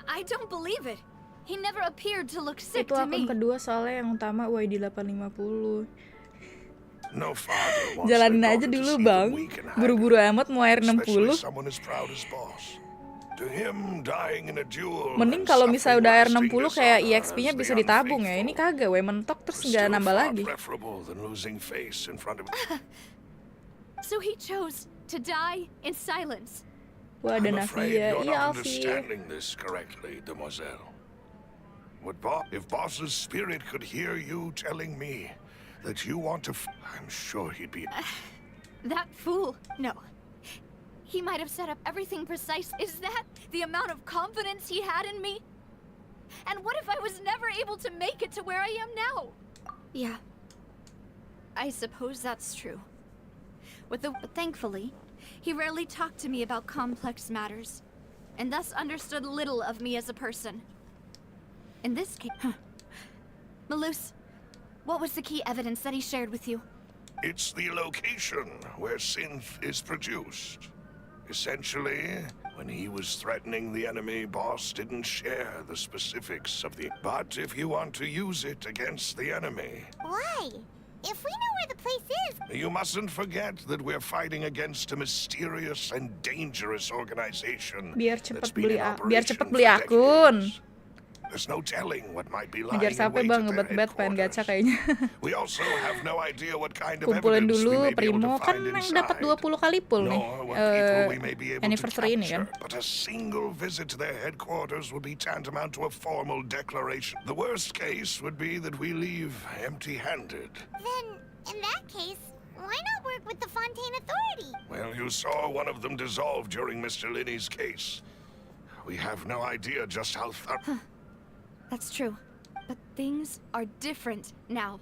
I don't believe it. He never appeared to look sick Itu to akun me. kedua soalnya yang utama UID 850. No father wants Jalanin their aja daughter to dulu see them bang. weak and haggard, Buru-buru amat mau especially AR60. someone as proud as Boss. To him, dying in a duel Mending and kalau misalnya udah suffering AR60 lasting kayak dishonor EXP-nya as bisa the ditabung ya. Ini unfaithful kagak, mentok terus was nggak still nambah far lagi. preferable than losing face in front of... So he chose to die in silence. Wah, ada I'm afraid Navia. you're Iya, not Alfie. understanding this correctly, Demoiselle. If Boss's spirit could hear you telling me that you want to... I'm sure he'd be... That fool. No. He might have set up everything precise. Is that the amount of confidence he had in me? And what if I was never able to make it to where I am now? Yeah. I suppose that's true. But thankfully, he rarely talked to me about complex matters, and thus understood little of me as a person. In this case... Malus, what was the key evidence that he shared with you? It's the location where synth is produced. Essentially, when he was threatening the enemy, Boss didn't share the specifics of the... But if you want to use it against the enemy... Why? If we know where the place is... You mustn't forget that we're fighting against a mysterious and dangerous organization Biar that's cepet been beli in biar operation cepet for beli akun. decades. There's no telling what might be lying Ngejar in sampai wait bang, at their ngebet-bet pengen gacha headquarters. kayaknya. We also have no idea what kind of Kumpulin evidence we dulu may be able Primo to kan find yang dapat inside. 20 kali pull nih. Nor what people we may be able to Anniversary ini kan. capture. But a single visit to their headquarters would be tantamount to a formal declaration. The worst case would be that we leave empty-handed. Then, in that case, why not work with the Fontaine Authority? Well, you saw one of them dissolve during Mr. Linney's case. We have no idea just how thorough... That's true. But things are different now.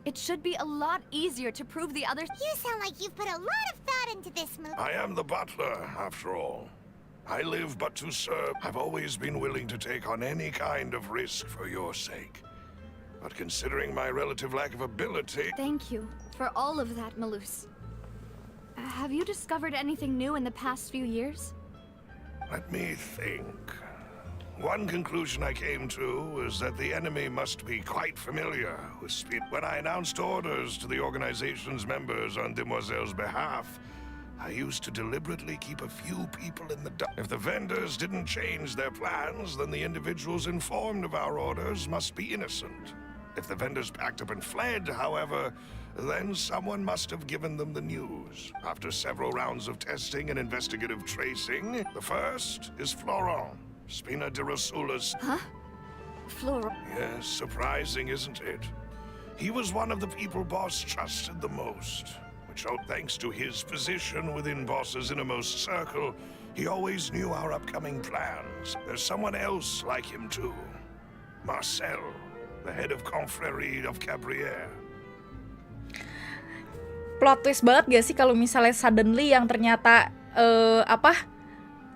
It should be a lot easier to prove the others. You sound like you've put a lot of thought into this move. I am the butler, after all. I live but to serve. I've always been willing to take on any kind of risk for your sake. But considering my relative lack of ability... Thank you for all of that, Malus. Have you discovered anything new in the past few years? Let me think. One conclusion I came to is that the enemy must be quite familiar with speed. When I announced orders to the organization's members on Demoiselle's behalf, I used to deliberately keep a few people in the dark. If the vendors didn't change their plans, then the individuals informed of our orders must be innocent. If the vendors packed up and fled, however, then someone must have given them the news. After several rounds of testing and investigative tracing, the first is Florent, Spina de Rosula's... Huh? Flora. Yes, surprising, isn't it? He was one of the people Boss trusted the most, which, thanks to his position within Boss's innermost circle, he always knew our upcoming plans. There's someone else like him, too. Marcel, the head of Confrérie of Cabrières. Plot twist banget gak sih kalau misalnya suddenly yang ternyata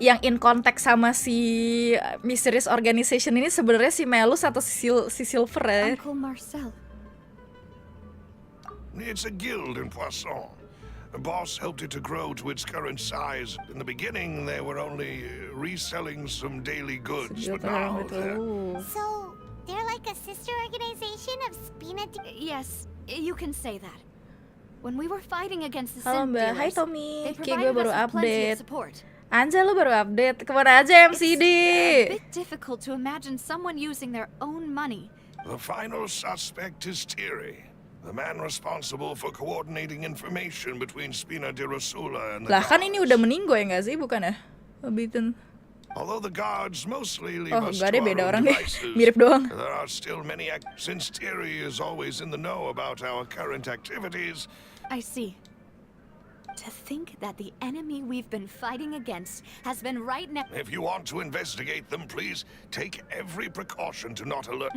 yang in contact sama si mysterious organization ini sebenarnya si Melus atau si Silver ya? Uncle Marcel. It's a guild in Poisson. The boss helped it to grow to its current size. In the beginning, they were only reselling some daily goods, but now they're... So, they're like a sister organization of Spina de... Yes, you can say that. When we were fighting against the Halo synth Mbak, hai dealers, Tommy. they Kayak gue provided baru us with plenty of update. support. Anjay, lu baru update. Kemana aja MCD? It's a bit difficult to imagine someone using their own money. The final suspect is Thierry, the man responsible for coordinating information between Spina di Rosula and the Lah kan ini udah guards. meninggal ya nggak sih, bukan ya? Habitin. Although the guards mostly leave Oh, us enggak to deh, our beda own orang deh. devices, Mirip doang. there are still many since Thierry is always in the know about our current activities. I see. To think that the enemy we've been fighting against has been right next. If you want to investigate them, please take every precaution to not alert.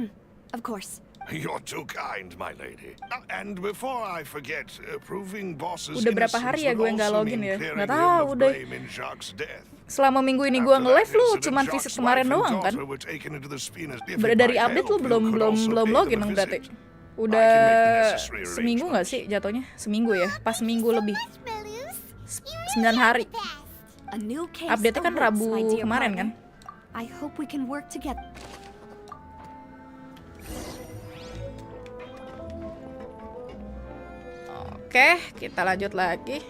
Of course. You're too kind, my lady. And before I forget, proving boss's Udah berapa innocence hari ya would gue nggak also login mean ya? clearing Nggak him tahu of deh. blame in Jacques' death. Selama minggu ini gue After that nge-live lu incident, cuman Jacques' visit kemarin wife and doang kan? daughter were taken into the Spinas. If it Dari might update lu help, you belum could also pay login them a dong berarti. visit. Udah I can make the necessary seminggu nggak sih jatuhnya? Seminggu ya? Pas seminggu lebih. Marshmallows. You 9 hari. the best. A new case Update-nya kan awaits, Rabu my dear kemarin partner. kan? I hope we can work together. Oke, kita lanjut lagi.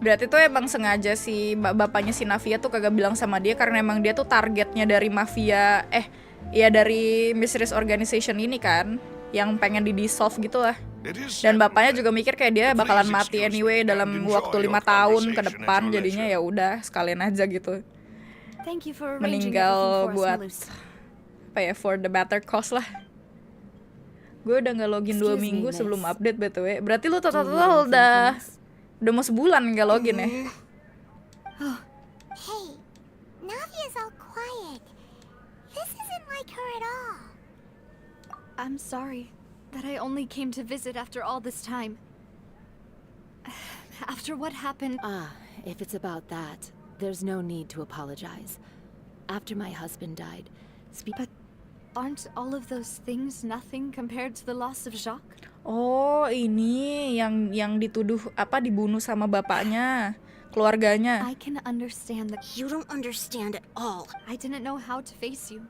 Berarti tuh emang sengaja si bapaknya si Navia tuh kagak bilang sama dia karena emang dia tuh targetnya dari mafia, ya dari mysterious organization ini kan, yang pengen di-dissolve gitu lah. Dan bapaknya juga mikir kayak dia bakalan mati anyway dalam waktu 5 tahun ke depan, jadinya ya udah sekalian aja gitu. Thank you for arranging Meninggal everything for us, buat Malus. apa ya, for the better cause lah. Gue udah nggak login 2 Excuse me, minggu miss. sebelum update btw. Berarti lu Do you total need anything udah from us? mau sebulan nggak login ya? Hey, Navia's all quiet. This isn't like her at all. I'm sorry that I only came to visit after all this time. After what happened, If it's about that, there's no need to apologize. After my husband died, but aren't all of those things nothing compared to the loss of Jacques? Oh, ini yang dituduh dibunuh sama bapaknya, keluarganya. I can understand that You don't understand at all. I didn't know how to face you.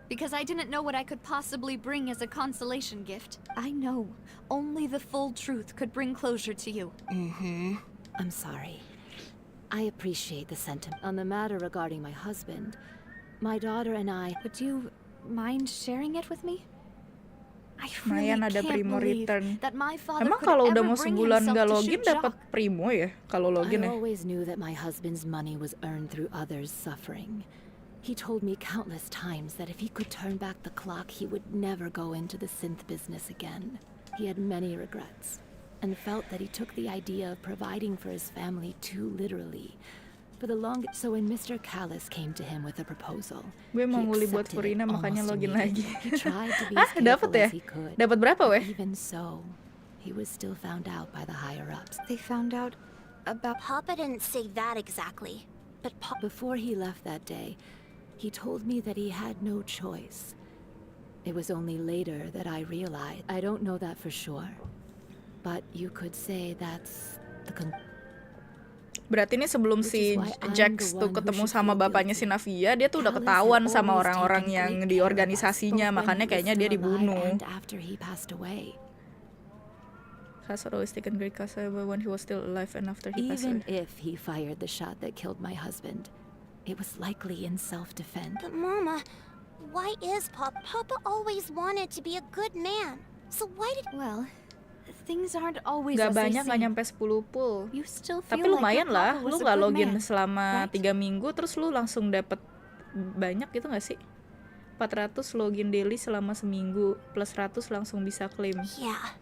Because I didn't know what I could possibly bring as a consolation gift. I know only the full truth could bring closure to you. I'm sorry. I appreciate the sentiment. On the matter regarding my husband, my daughter and I... Would you mind sharing it with me? I really Lumayan ada can't primo believe return. that my father Emang could kalau udah ever mau bring sebulan himself nggak to login shoot dapat Jacques. primo ya? Kalau login I ya. always knew that my husband's money was earned through others' suffering. He told me countless times that if he could turn back the clock, he would never go into the synth business again. He had many regrets, and felt that he took the idea of providing for his family too literally. For the so when Mr. Callis came to him with a proposal, Gue mau he nguli buat accepted Purina it makanya almost login lagi. immediately. He tried to be as Dapat careful ya? as he could. Dapat berapa weh? Even so, he was still found out by the higher-ups. They found out about... Papa didn't say that exactly. But Before he left that day, he told me that he had no choice. It was only later that I realized. I don't know that for sure, but you could say that's the Berarti ini sebelum si Jax tuh ketemu sama bapaknya si Navia, dia tuh udah ketahuan sama orang-orang yang di organisasinya, makanya kayaknya dia dibunuh. And after he passed away. Has always taken great care when he was still alive and after he passed Even away. if he fired the shot that killed my husband, it was likely in self-defense. But Mama, why is Papa? Papa always wanted to be a good man. So why did... Well, things aren't always Gak as they banyak, gak seem. nyampe 10 pull. You still feel Tapi like lumayan your lah, papa lu was a gak good login man, selama right? 3 minggu, terus lu langsung dapet banyak gitu gak sih? 400 login daily selama seminggu, plus 100 langsung bisa claim. Yeah.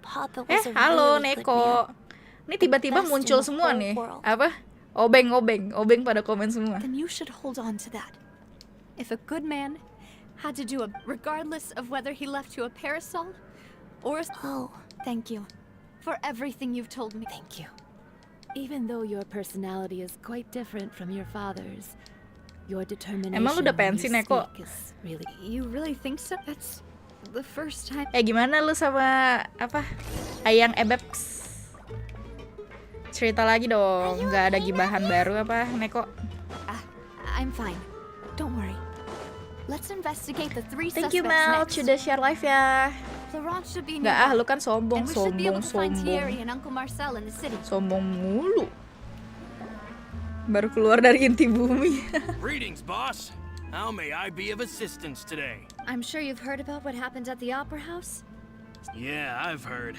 Papa was a Halo really good Neko. man. Ini tiba-tiba Best in muncul the semua whole nih. world. Apa? Obeng pada komen semua. Then you should hold on to that. If a good man had to do regardless of whether he left you a parasol or a... Oh, Thank you for everything you've told me. Thank you. Even though your personality is quite different from your father's, your determination Emang lu udah when pensi, you Neko? speak is really... You really think so? That's the first time. Gimana lu sama Ayang Ebeps? Cerita lagi dong, nggak ada gibahan baru apa Neko? I'm fine. Don't worry. Let's investigate the 3 Thank you suspects Mel, next. sudah share live ya. Florence should be Nggak nearby. lu kan sombong, And we should be able to find Thierry sombong. and Uncle Marcel in the city. Sombong mulu. Baru keluar dari inti bumi. Greetings, boss. How may I be of assistance today? I'm sure you've heard about what happened at the Opera House? Yeah, I've heard.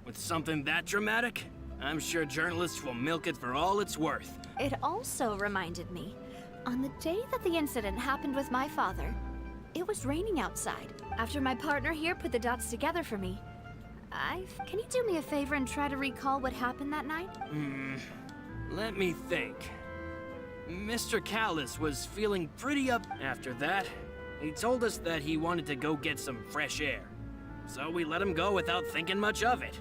With something that dramatic, I'm sure journalists will milk it for all it's worth. It also reminded me, on the day that the incident happened with my father, it was raining outside. After my partner here put the dots together for me, can you do me a favor and try to recall what happened that night? Let me think. Mr. Callis was feeling pretty up. After that, he told us that he wanted to go get some fresh air. So we let him go without thinking much of it.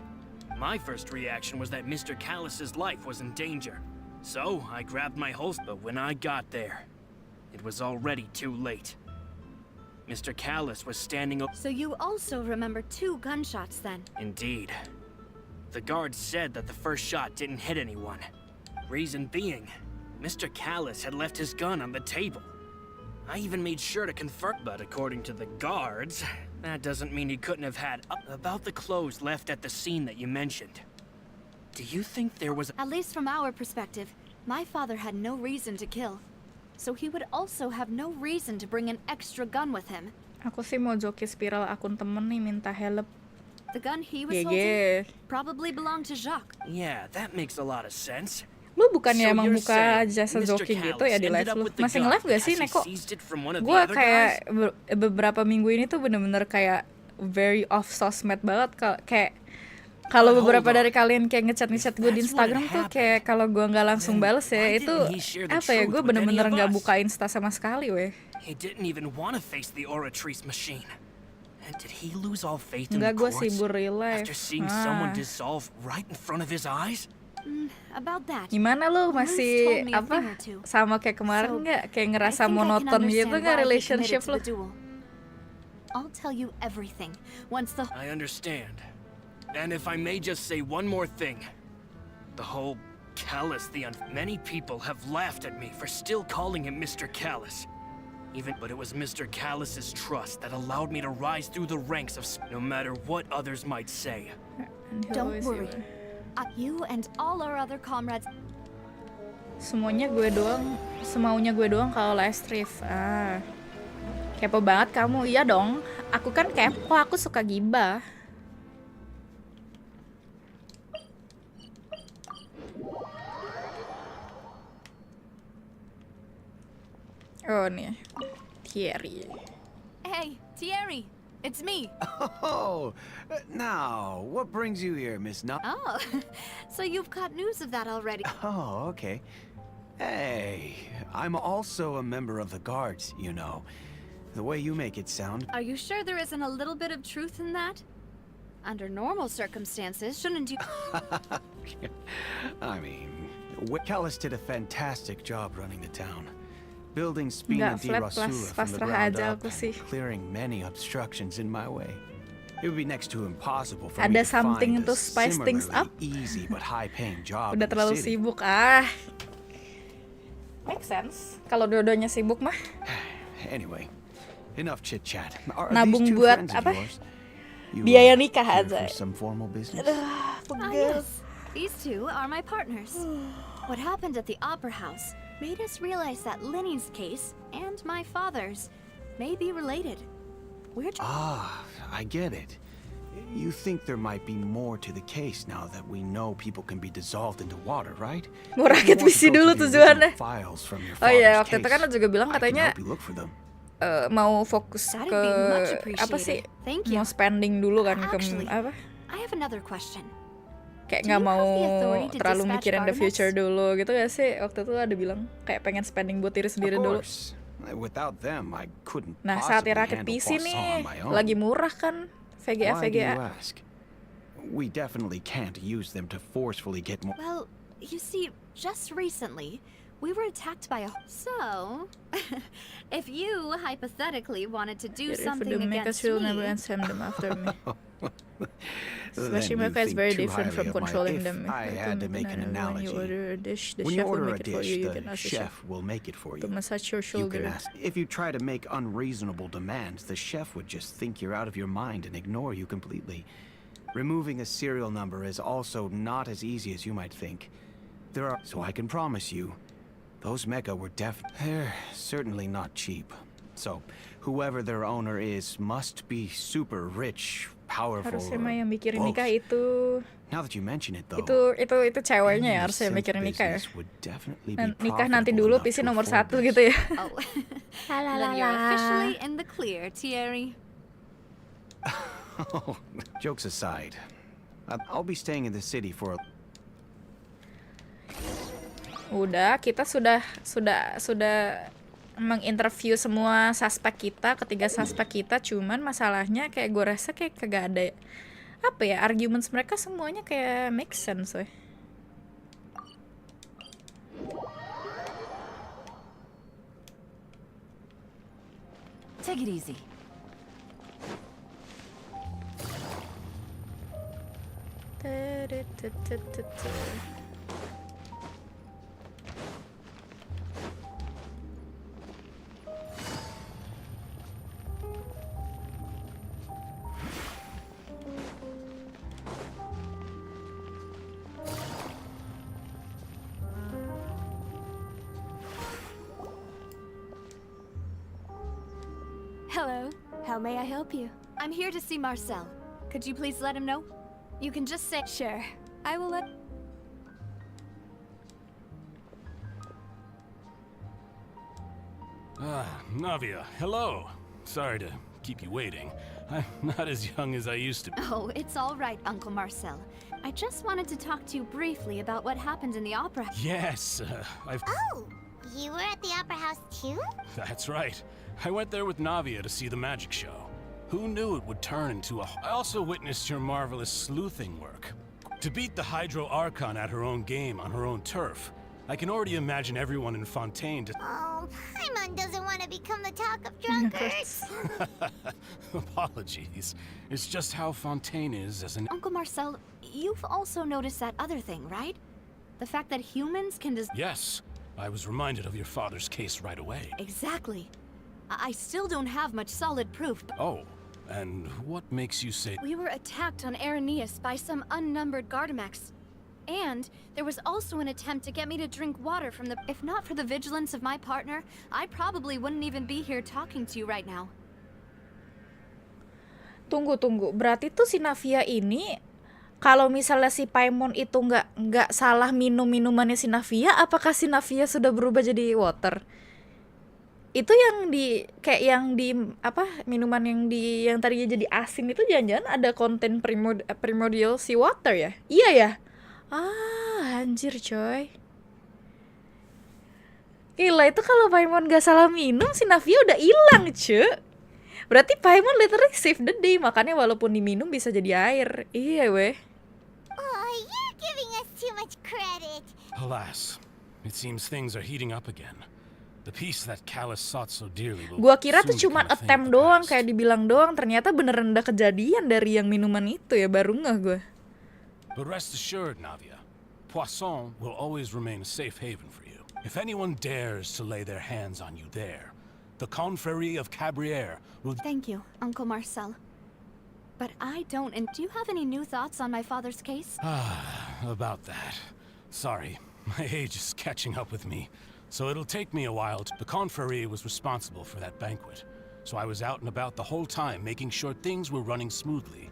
My first reaction was that Mr. Callis's life was in danger. So I grabbed my holster, but when I got there, it was already too late. Mr. Callis was standing up. So you also remember 2 gunshots then? Indeed. The guards said that the first shot didn't hit anyone. Reason being, Mr. Callis had left his gun on the table. I even made sure to confirm, but according to the guards, that doesn't mean he couldn't have had about the clothes left at the scene that you mentioned. Do you think there was At least from our perspective, my father had no reason to kill. So he would also have no reason to bring an extra gun with him. Aku sih mau joki spiral akun temen nih minta help. The gun he was GG. holding probably belonged to Jacques. Yeah, that makes a lot of sense. Lu bukannya So emang you're buka saying jasa Mr. joki gitu Callis ya di live ended up lu? with the Masih gun nge-live gak sih, as he Neko? seized it from one of the Gue other kayak guys? beberapa minggu ini tuh bener-bener kayak very off sosmed banget. Kayak kalau But beberapa hold on. dari kalian kayak ngechat gue di If that's what Instagram tuh happened, kayak kalau gue nggak langsung then bales ya why itu didn't he share the apa ya, truth gue with any bener-bener of nggak us? buka Insta sama sekali weh. He didn't even want to face the Oratrice machine. And did he lose all faith in Enggak, the gue courts sibuk real life. after seeing someone dissolve right in front of his eyes? About that. Gimana lu Police masih told me a apa thing or two. sama kayak kemarin So, nggak kayak I ngerasa think I can monoton gitu understand nggak why he relationship committed to lu? the duel. I'll tell you everything once the I understand. And if I may just say one more thing. The whole Callis, many people have laughed at me for still calling him Mr. Callis. But it was Mr. Callis's trust that allowed me to rise through the ranks of no matter what others might say. Don't worry. You and all our other comrades. Semaunya gue doang kalau live stream. Kepo banget kamu. Iya dong. Aku kan kepo, aku suka gibah. Oh nih, Thierry. Hey, Thierry, it's me. Oh, now, what brings you here, Miss No? Oh, so you've caught news of that already. Oh, okay. Hey, I'm also a member of the guards, you know. The way you make it sound. Are you sure there isn't a little bit of truth in that? Under normal circumstances, shouldn't you? I mean, Callis did a fantastic job running the town. Building Spina Nggak di flat Rasula plus from the pasrah ground aja up aku sih. and clearing many obstructions in my way. It would be next to impossible for Ada me to something find to a spice things up. similarly easy but high-paying job Udah in the terlalu city. sibuk Make sense. Kalau dua-duanya sibuk mah. Anyway, enough chit-chat. Are Nabung these two buat friends of apa? yours? You, Biaya nikah here aja. for some formal business? Yes, these two are my partners. What happened at the Opera House made us realize that Lenny's case and my father's may be related. We're I get it. You think there might be more to the case now that we know people can be dissolved into water, right? Mau rakit visi dulu tujuannya. Oh iya, waktu itu kan lo juga bilang katanya mau fokus That'd ke be much apa sih? appreciated. Thank you. Mau spending dulu kan ke Actually, apa? I have another question. Kayak Do nggak you mau have the authority to terlalu dispatch mikirin the Artemis? future dulu gitu ya sih? Waktu itu ada bilang kayak pengen spending buat diri sendiri dulu. Without them, I couldn't Nah possibly saatnya rakit handle PC Poisson nih, on my own. lagi murah kan? VGA Why do you VGA. ask? We definitely can't use them to forcefully get more. Well, you see, just recently, we were attacked by a... So, if you hypothetically wanted to do something against will me... never send them after me. Then Especially you Mecha is think very too different highly from of my- controlling if them. I had to make an When analogy. you order a dish, the When you chef will order a make it for dish, you. You the can ask the chef will make it for to you. massage your You shoulder. can ask. If you try to make unreasonable demands, the chef would just think you're out of your mind and ignore you completely. Removing a serial number is also not as easy as you might think. So I can promise you, Those mecha were they're certainly not cheap. So, whoever their owner is must be super rich, powerful. Harusnya mah yang mikirin both. nikah itu. Now that you mention it though. Itu ceweknya ya harusnya mikirin nikah ya. Nikah nanti dulu PC nomor 1 gitu ya. Oh. Then you're officially in the clear, Thierry. Oh, jokes aside, I'll be staying in the city for a... Udah, kita sudah menginterview semua suspek kita, ketiga suspek kita, cuman masalahnya kayak gue rasa kayak kagak ada apa ya, arguments mereka semuanya kayak make sense weh. Take it easy. Hello. How may I help you? I'm here to see Marcel. Could you please let him know? You can just say... Sure. I will let... Navia, hello. Sorry to keep you waiting. I'm not as young as I used to be. Oh, it's all right, Uncle Marcel. I just wanted to talk to you briefly about what happened in the opera. Yes, Oh, you were at the opera house too? That's right. I went there with Navia to see the magic show. Who knew it would turn into a... I also witnessed your marvelous sleuthing work. To beat the 𝐊𝐲𝐻 at her own game on her own turf. I can already imagine everyone in Fontaine to... Oh, Paimon doesn't want to become the talk of drunkards. Apologies. It's just how Fontaine is as an... Uncle Marcel, you've also noticed that other thing, right? The fact that humans can Yes. I was reminded of your father's case right away. Exactly. I still don't have much solid proof. Oh, and what makes you say... We were attacked on Arrhenius by some unnumbered Gardamex. And there was also an attempt to get me to drink water from the... If not for the vigilance of my partner, I probably wouldn't even be here talking to you right now. Tunggu. Berarti tuh si Navia ini, kalau misalnya si Paimon itu nggak salah minum minumannya si Navia, apakah si Navia sudah berubah jadi water? Itu yang minuman yang tadinya jadi asin itu jangan-jangan ada konten primordial sea water ya? Iya ya? Anjir coy. Gila, itu kalau Paimon gak salah minum si Navia udah hilang cuy. Berarti Paimon literally save the day, makanya walaupun diminum bisa jadi air. Iya weh. Oh, you're giving us too much credit. Alas, it seems things are heating up again. The peace that Calus sought so dearly will... Gua kira tuh soon cuma become a thing attempt of the doang, past. kayak dibilang doang. Ternyata beneran ada kejadian dari yang minuman itu ya, baru ngeh gue. But rest assured, Navia, Poisson will always remain a safe haven for you. If anyone dares to lay their hands on you there, the confrérie of Cabrières will... Thank you, Uncle Marcel. But I don't... And do you have any new thoughts on my father's case? About that. Sorry, my age is catching up with me. So it'll take me a while to... The confrérie was responsible for that banquet. So I was out and about the whole time, making sure things were running smoothly.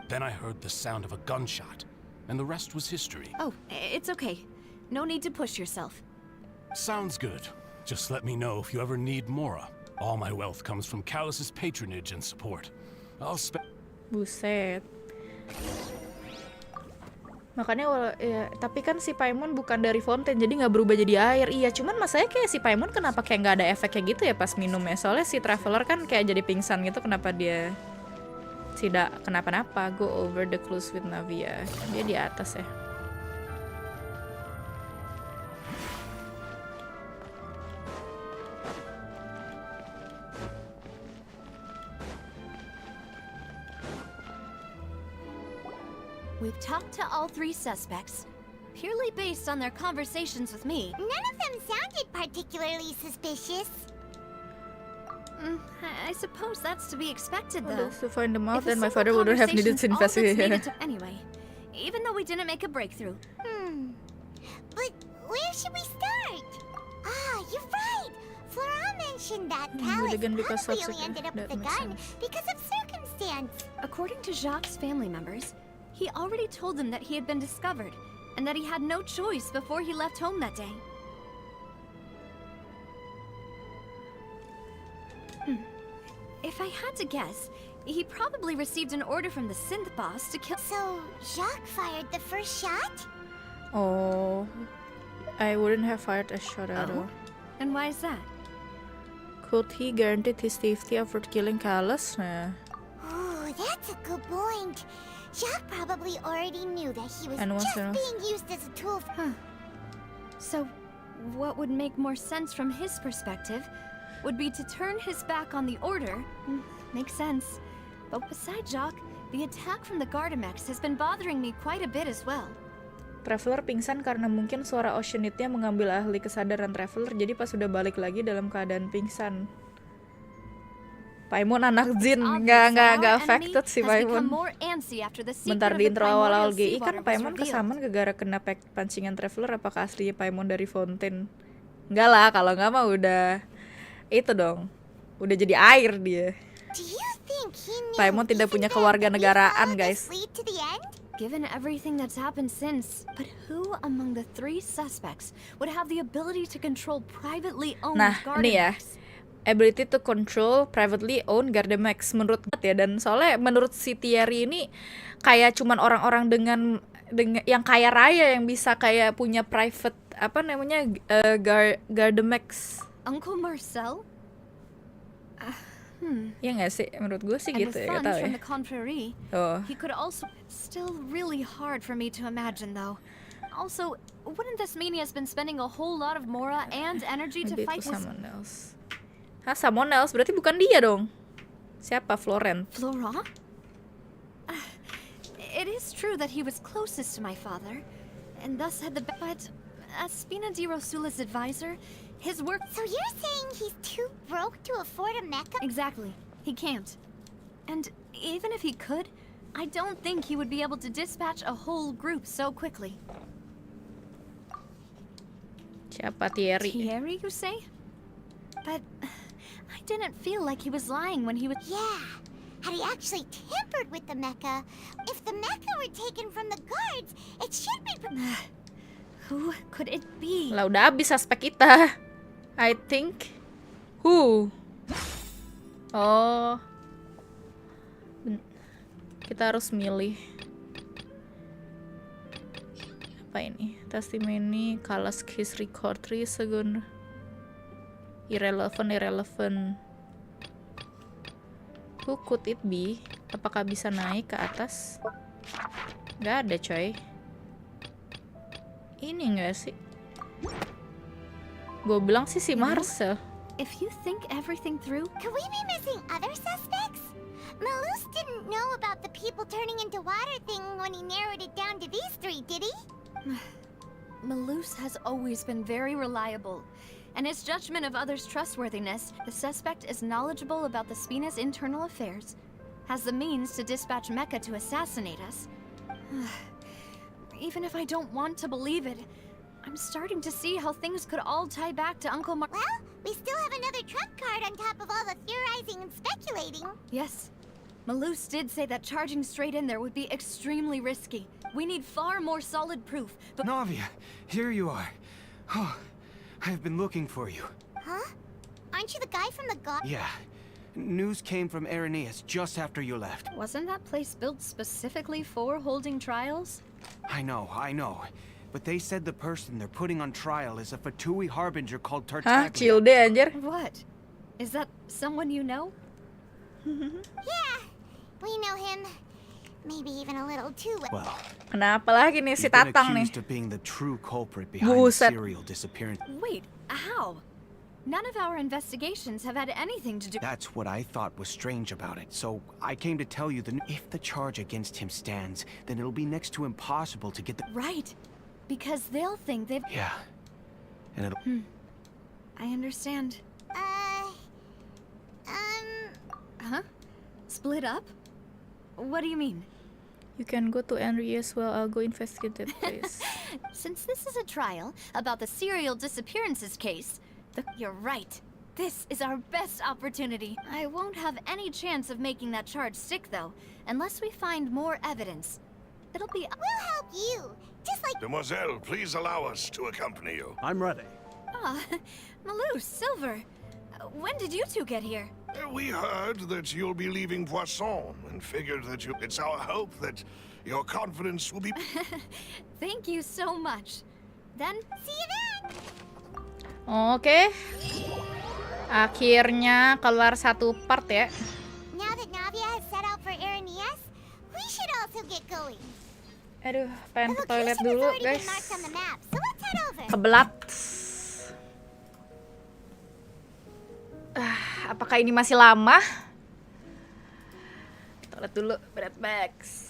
Then I heard the sound of a gunshot, and the rest was history. Oh, it's okay. No need to push yourself. Sounds good. Just let me know if you ever need MURAH. All my wealth comes from Calus's patronage and support. I'll spend... Buset. Makanya tapi kan si Paimon bukan dari Fontaine, jadi nggak berubah jadi air. Iya, cuman masalahnya kayak si Paimon kenapa kayak nggak ada efeknya gitu ya pas minumnya. Soalnya si Traveler kan kayak jadi pingsan gitu, kenapa dia tidak kenapa-napa. Go over the clues with Navia. Dia di atas ya. We've talked to all 3 suspects, purely based on their conversations with me. None of them sounded particularly suspicious. I suppose that's to be expected, though. To find them out, If a then my single father would have needed to conversation's all that's investigate. needed anyway, even though we didn't make a breakthrough. But where should we start? mentioned that Hooligan Callus because probably of only ended up that with the makes gun sense. because of circumstance. According to Jacques' family members, he already told them that he had been discovered, and that he had no choice before he left home that day. If I had to guess, he probably received an order from the synth boss to kill. So, Jacques fired the first shot? Oh, I wouldn't have fired a shot at Oh? all. And why is that? Could he guaranteed his safety after killing Callus? Nah. Ooh, that's a good point. Jacques probably already knew that he was And what's just else? being used as a tool. So, what would make more sense from his perspective would be to turn his back on the order. Makes sense. But besides Jacques, the attack from the Gardamex has been bothering me quite a bit as well. Traveler pingsan karena mungkin suara Oceanite-nya mengambil ahli kesadaran Traveler, jadi pas udah balik lagi dalam keadaan pingsan. Paimon anak Jin, nggak affected sih Paimon. Bentar di intro awal-awal GI kan Paimon kesaman gara-gara kena pancingan Traveler, apakah aslinya Paimon dari Fountain? Enggak lah, kalau nggak mah udah itu dong, udah jadi air dia. Paimon tidak punya kewarganegaraan, guys. Given everything that's happened since, but who among the 3 suspects would have the ability to control privately owned Gardamex? Ini ya, ability to control privately owned Gardamex menurut ya, dan soalnya menurut si Thierry ini kayak cuman orang-orang dengan yang kaya raya yang bisa kayak punya private Gardamex. Uncle Marcel? Ya nggak sih, menurut gue sih gitu ya, gak tau ya. He could also still really hard for me to imagine though. Also, wouldn't this mean he has been spending a whole lot of MURAH and energy to fight his... Someone else. Hah, someone else? Berarti bukan dia dong. Siapa? Florent? Florent? It is true that he was closest to my father, and thus had the... But as Spina di Rosula's advisor, his work... So you're saying he's too broke to afford a mecha? Exactly. He can't. And even if he could, I don't think he would be able to dispatch a whole group so quickly. Siapa Thierry? Thierry, you say? But I didn't feel like he was lying when he was... Yeah. Had he actually tampered with the mecha? If the mecha were taken from the guards, it should be... Who could it be? Lah udah habis suspek kita. I think. Who? Oh. Kita harus milih. Apa ini? Testimony, Callus case record 3 second. Irrelevant. Who could it be? Apakah bisa naik ke atas? Gak ada coy. Ini enggak sih? Gue bilang sih si Marcel. If you think everything through, could we be missing other suspects? Malus didn't know about the people turning into water thing when he narrowed it down to these 3, did he? Malus has always been very reliable. And his judgment of others' trustworthiness, the suspect is knowledgeable about the Spina's internal affairs, has the means to dispatch Mecha to assassinate us. Even if I don't want to believe it, I'm starting to see how things could all tie back to Uncle Mar- Well, we still have another trump card on top of all the theorizing and speculating. Yes. Malus did say that charging straight in there would be extremely risky. We need far more solid proof, but- Navia, here you are. Oh, I've been looking for you. Huh? Aren't you the guy from the god? Yeah. News came from Irenaeus just after you left. Wasn't that place built specifically for holding trials? I know. But they said the person they're putting on trial is a Fatui harbinger called Tartaglia. Hah, chill deh anjir. What? Is that someone you know? Yeah, we know him. Maybe even a little too well. Well, kenapa lagi nih si he's been Tatang nih? accused of being the true culprit behind the Buset. serial disappearance. Wait, how? None of our investigations have had anything to do- That's what I thought was strange about it. So I came to tell you that if the charge against him stands, then it'll be next to impossible to get the... Right. Because they'll think they've- Yeah. And it'll... I understand. Huh? Split up? What do you mean? You can go to Henry as well. I'll go investigate that place. Since this is a trial about the serial disappearances case, you're right. This is our best opportunity. I won't have any chance of making that charge stick, though, unless we find more evidence. It'll be... We'll help you. Just like Demoiselle, please allow us to accompany you. I'm ready. Ah, Malou, Silver. When did you two get here? We heard that you'll be leaving Poisson and figured that it's our hope that your confidence will be... Thank you so much. Then, see you then. Oke. Akhirnya kelar satu part ya. Now that Navia has set out for Aranias, we should also get going. Aduh, pengen The ke toilet location has dulu, already guys. been marked on the map, so let's head over. Kebelat. Apakah ini masih lama? Toilet dulu, berat bags.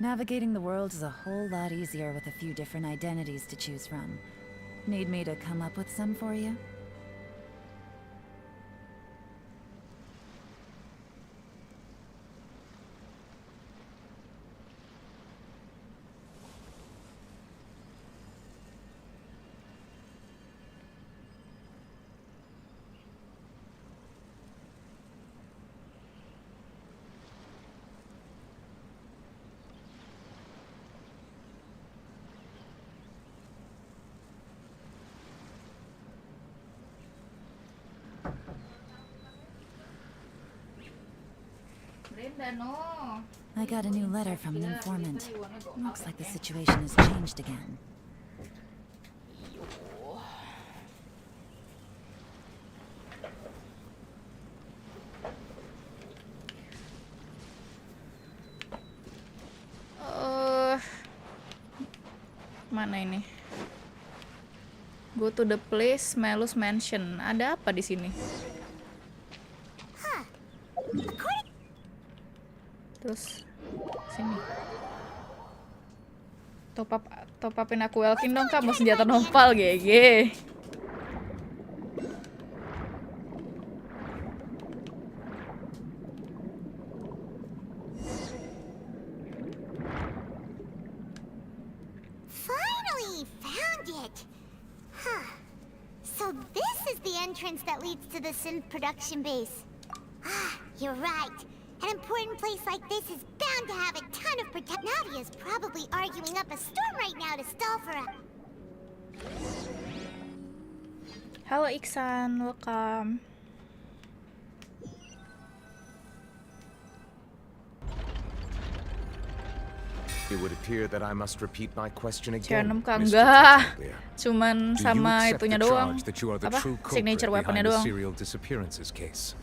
Navigating the world is a whole lot easier with a few different identities to choose from. Need me to come up with some for you? I got a new letter from an informant. Looks like the situation has changed again. Mana ini? Go to the place Malus Mansion. Ada apa di sini? Terus sini. Top upin aku 𝐊𝐲𝐭 dong, Kak. Mau senjata nopal GG. Finally found it. Huh. So this is the entrance that leads to the synth production base. Ah, you're right. An important place like this is bound to have a ton of protection. Navia's probably arguing up a storm right now to stall for a... Halo Iksan, welcome. It would appear that I must repeat my question Jangan again. Kak, Mr. enggak. Chattanooga. Cuman Do you sama accept itunya the doang. charge that you are the Apa? true culprit Signature weaponnya behind the doang. serial disappearances case?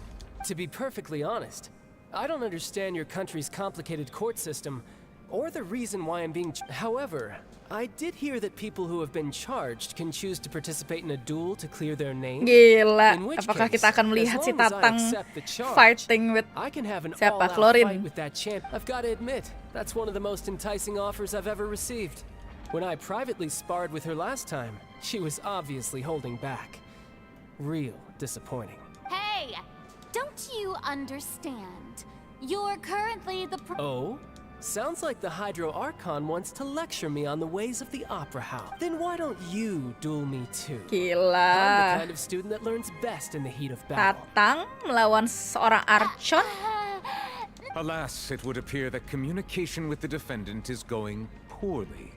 To be perfectly honest, I don't understand your country's complicated court system, or the reason why I'm being... However, I did hear that people who have been charged can choose to participate in a duel to clear their name. Gila, In which apakah case, kita akan as melihat si long as I Tatang accept the charge, fighting with I can have an siapa? all-out Chlorin. fight with that champ. I've got to admit, that's one of the most enticing offers I've ever received. When I privately sparred with her last time, she was obviously holding back. Real disappointing. Hey! Don't you understand? You're currently the Oh? Sounds like the 𝐊𝐲𝐼𝐍 wants to lecture me on the ways of the opera house. Then why don't you duel me too? Gila. I'm the kind of student that learns best in the heat of battle. Tatang melawan seorang Archon. Alas, it would appear that communication with the defendant is going poorly.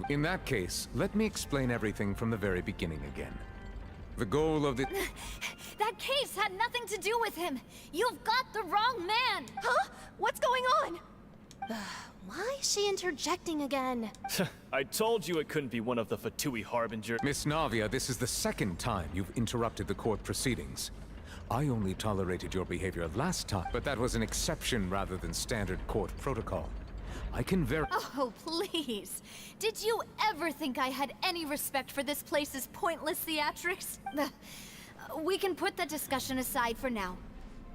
In that case, let me explain everything from the very beginning again. The goal of the... That case had nothing to do with him. You've got the wrong man. Huh? What's going on? Why is she interjecting again? I told you it couldn't be one of the Fatui Harbinger. Miss Navia, this is the second time you've interrupted the court proceedings. I only tolerated your behavior last time, but that was an exception rather than standard court protocol. I can Oh, please. Did you ever think I had any respect for this place's pointless theatrics? We can put that discussion aside for now.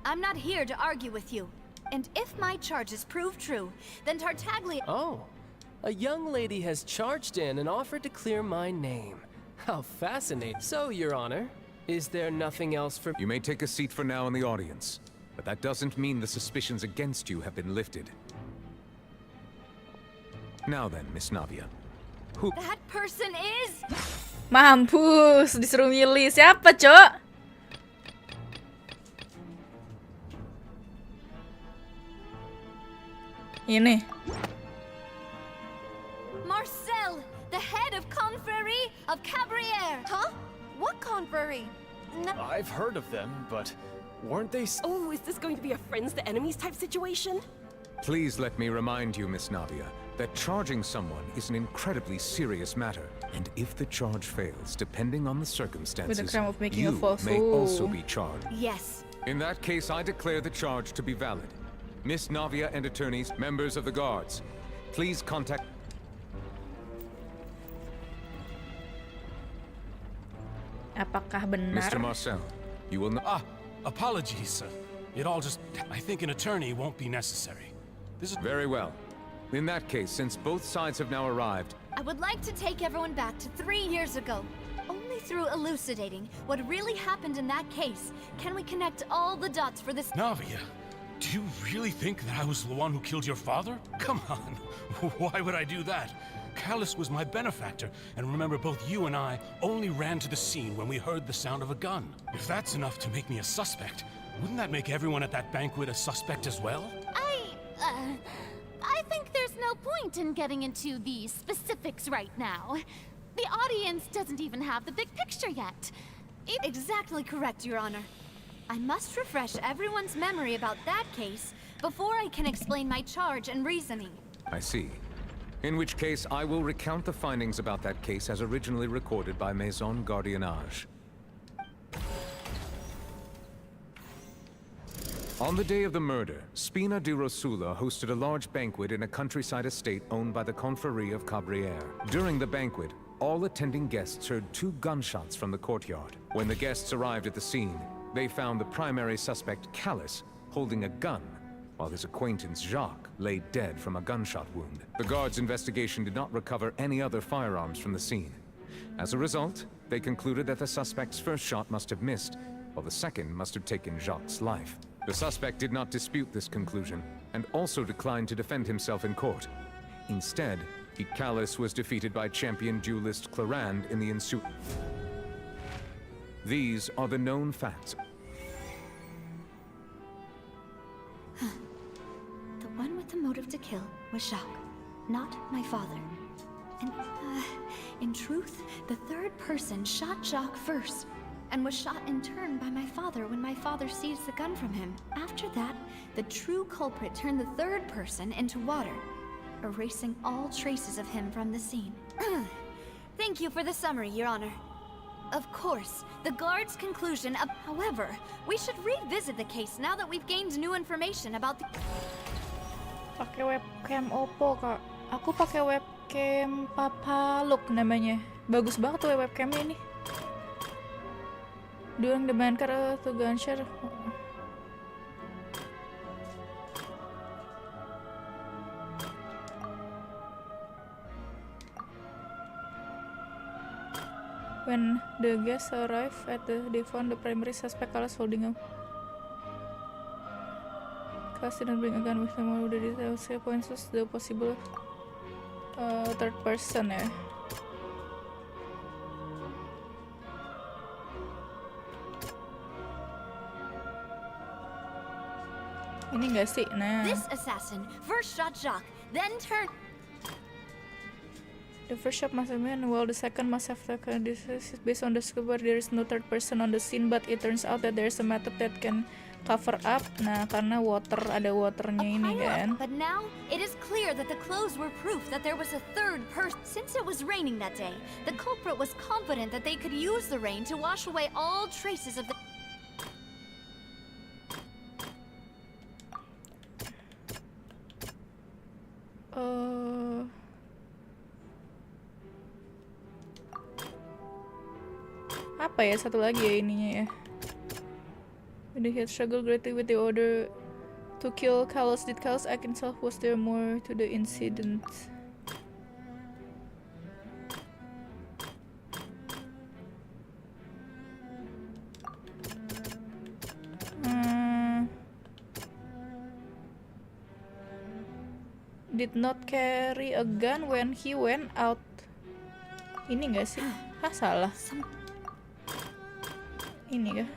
I'm not here to argue with you. And if my charges prove true, then Tartaglia— Oh, a young lady has charged in and offered to clear my name. How fascinating. So, Your Honor, is there nothing else for— You may take a seat for now in the audience, but that doesn't mean the suspicions against you have been lifted. Now then, Miss Navia, who— That person is— Mampus, disuruh milih. Siapa, Cok? Ini. Marcel, the head of Confrérie of Cabrières. Huh? What confrérie? No. I've heard of them, but weren't they— Oh, is this going to be a friends to enemies type situation? Please let me remind you, Miss Navia, that charging someone is an incredibly serious matter. And if the charge fails, depending on the circumstances, With the crime of making you a false— may also Ooh. be charged. Yes. In that case, I declare the charge to be valid. Miss Navia and attorneys, members of the guards, please contact— Apakah benar? Mr. Marcel, you will not— Apologies, sir. It all just... I think an attorney won't be necessary. This is... Very well. In that case, since both sides have now arrived— I would like to take everyone back to 3 years ago. Only through elucidating what really happened in that case can we connect all the dots for this— Navia, do you really think that I was the one who killed your father? Come on. Why would I do that? Callus was my benefactor, and remember, both you and I only ran to the scene when we heard the sound of a gun. If that's enough to make me a suspect, wouldn't that make everyone at that banquet a suspect as well? I think there's no point in getting into the specifics right now. The audience doesn't even have the big picture yet. Exactly correct, Your Honor. I must refresh everyone's memory about that case before I can explain my charge and reasoning. I see. In which case, I will recount the findings about that case as originally recorded by Maison Gardiennage. On the day of the murder, Spina di Rosula hosted a large banquet in a countryside estate owned by the Confrérie of Cabrières. During the banquet, all attending guests heard 2 gunshots from the courtyard. When the guests arrived at the scene, they found the primary suspect, Callus, holding a gun, while his acquaintance, Jacques, lay dead from a gunshot wound. The guards' investigation did not recover any other firearms from the scene. As a result, they concluded that the suspect's first shot must have missed, while the second must have taken Jacques' life. The suspect did not dispute this conclusion, and also declined to defend himself in court. Instead, Callus was defeated by champion duelist Clarand in the ensuing. These are the known facts. The one with the motive to kill was Jacques, not my father. And, in truth, the third person shot Jacques first, and was shot in turn by my father when my father seized the gun from him. After that, the true culprit turned the third person into water, erasing all traces of him from the scene. Thank you for the summary, Your Honor. Of course, the guard's conclusion of— However, we should revisit the case now that we've gained new information about the— Pakai webcam Oppo, Kak. Aku pakai webcam Papa Look namanya. Bagus banget tuh webcamnya ini. During the banker to gunshot. When the guests arrived they found the primary suspect Callus holding a— Callus didn't bring a gun with him. Udah details points the possible third person ya. Ini enggak sih? Nah. This assassin first shot Jacques, then turned— The first shot must have been, while the second must have taken this. Based on the scuba, there is no third person on the scene, but it turns out that there is a method that can cover up. Nah, karena ada waternya ini kan. But now, it is clear that the clothes were proof that there was a third person. Since it was raining that day, the culprit was confident that they could use the rain to wash away all traces of the... Apa ya satu lagi ya ininya ya? When he had struggled greatly with the order to kill Callus, did Callus act himself? Was there more to the incident? Did not carry a gun when he went out. Ini enggak sih? Salah. Ini kah?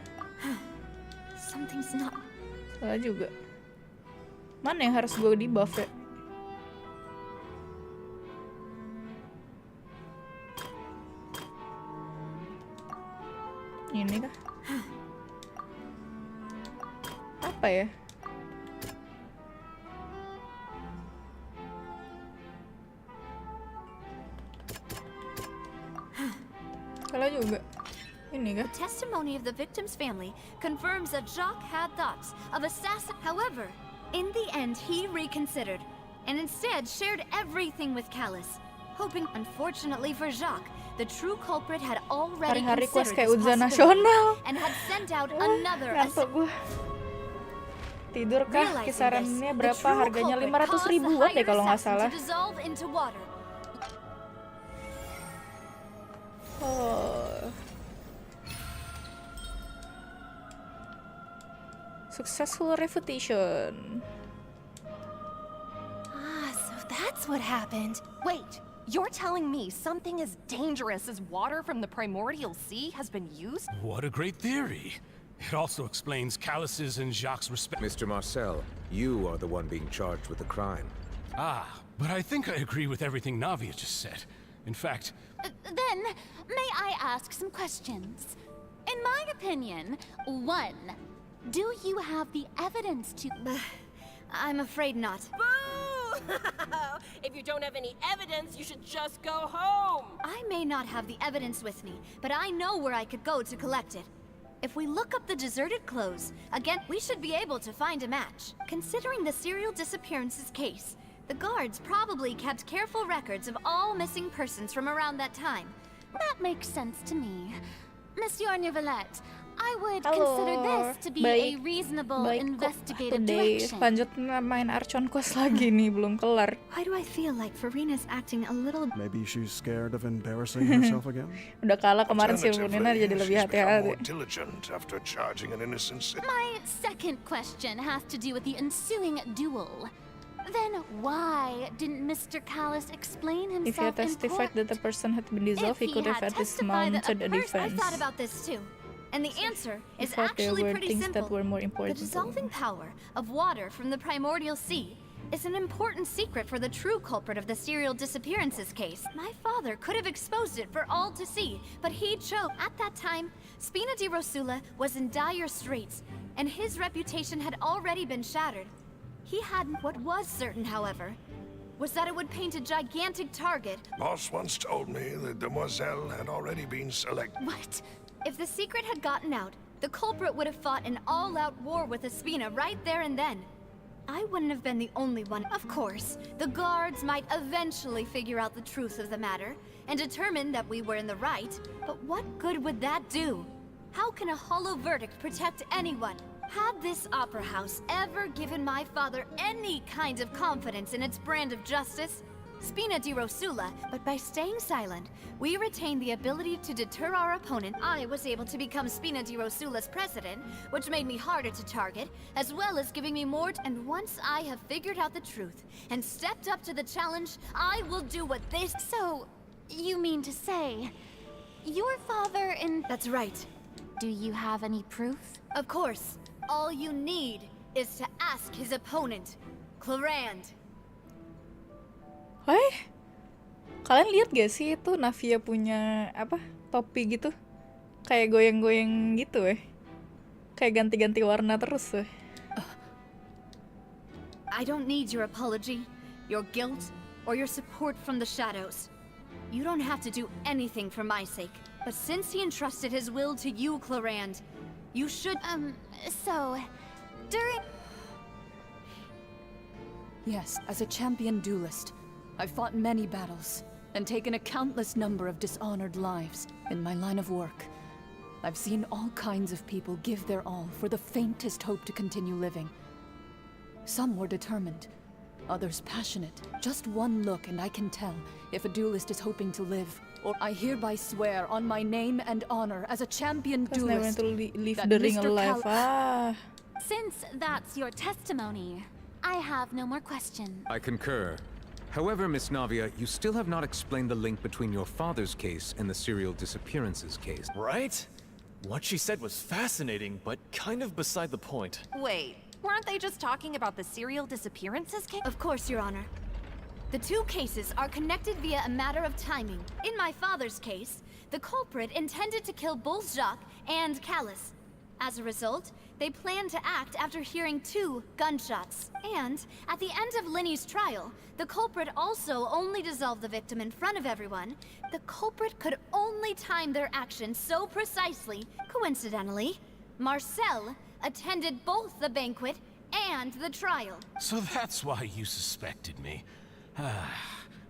Something's not... Salah juga. Mana yang harus gue di buff ya? Ini kah? Apa ya? Salah juga. The testimony of the victim's family confirms that Jacques had thoughts of assassin. However, in the end, he reconsidered and instead shared everything with Callus, hoping. Unfortunately for Jacques, the true culprit had already considered this possibility and had sent out another. Tidur kah? Kisarannya berapa? Harganya 500.000-an deh kalau nggak salah. Successful refutation. So that's what happened. Wait, you're telling me something as dangerous as water from the primordial sea has been used? What a great theory. It also explains Callus's and Jacques' respect. Mr. Marcel, you are the one being charged with the crime. But I think I agree with everything Navia just said. In fact... Then, may I ask some questions? In my opinion, 1, do you have the evidence to... I'm afraid not. Boo! If you don't have any evidence, you should just go home! I may not have the evidence with me, but I know where I could go to collect it. If we look up the deserted clothes, again, we should be able to find a match. Considering the serial disappearances case, the guards probably kept careful records of all missing persons from around that time. That makes sense to me. Monsieur Neuvillette, I would consider this to be a reasonable investigative direction. Lanjut main Archon Quest lagi nih, belum kelar. Why do I feel like Farina's acting a little... Maybe she's scared of embarrassing herself again? Udah kalah kemarin si Farina jadi lebih hati-hati. My second question has to do with the ensuing duel. Then why didn't Mr. Callus explain himself in court? If he had testified that the person had been dissolved, he could have at least mounted a defense. I thought about this too. And the answer is actually pretty simple. The dissolving power of water from the primordial sea is an important secret for the true culprit of the serial disappearances case. My father could have exposed it for all to see, but he chose. At that time, Spina di Rosula was in dire straits, and his reputation had already been shattered. He hadn't. What was certain, however, was that it would paint a gigantic target. Boss once told me that Demoiselle had already been selected. What? If the secret had gotten out, the culprit would have fought an all-out war with Espina right there and then. I wouldn't have been the only one. Of course, the guards might eventually figure out the truth of the matter and determine that we were in the right, but what good would that do? How can a hollow verdict protect anyone? Had this opera house ever given my father any kind of confidence in its brand of justice? Spina di Rosula, but by staying silent, we retained the ability to deter our opponent. I was able to become Spina di Rosula's president, which made me harder to target, as well as giving me more. And once I have figured out the truth and stepped up to the challenge, I will do what this. So, you mean to say, your father in... That's right. Do you have any proof? Of course. All you need is to ask his opponent, Clarand. Kalian lihat gak sih itu Navia punya apa topi gitu, kayak goyang-goyang gitu kayak ganti-ganti warna terus I don't need your apology, your guilt, or your support from the shadows. You don't have to do anything for my sake. But since he entrusted his will to you, 𝐊𝐲𝐻, you should... So, during... Yes, as a champion duelist, I've fought many battles and taken a countless number of dishonored lives in my line of work. I've seen all kinds of people give their all for the faintest hope to continue living. Some were determined, others passionate. Just one look and I can tell if a duelist is hoping to live. Or I hereby swear on my name and honor as a champion duelist to leave that the ring Mr. alive. Since that's your testimony, I have no more questions. I concur. However, Miss Navia, you still have not explained the link between your father's case and the serial disappearances case. Right? What she said was fascinating, but kind of beside the point. Wait, weren't they just talking about the serial disappearances case? Of course, Your Honor. The two cases are connected via a matter of timing. In my father's case, the culprit intended to kill both Jacques and 𝐿𝐲. As a result, they planned to act after hearing 2 gunshots. And at the end of Linny's trial, the culprit also only dissolved the victim in front of everyone. The culprit could only time their actions so precisely. Coincidentally, Marcel attended both the banquet and the trial. So that's why you suspected me.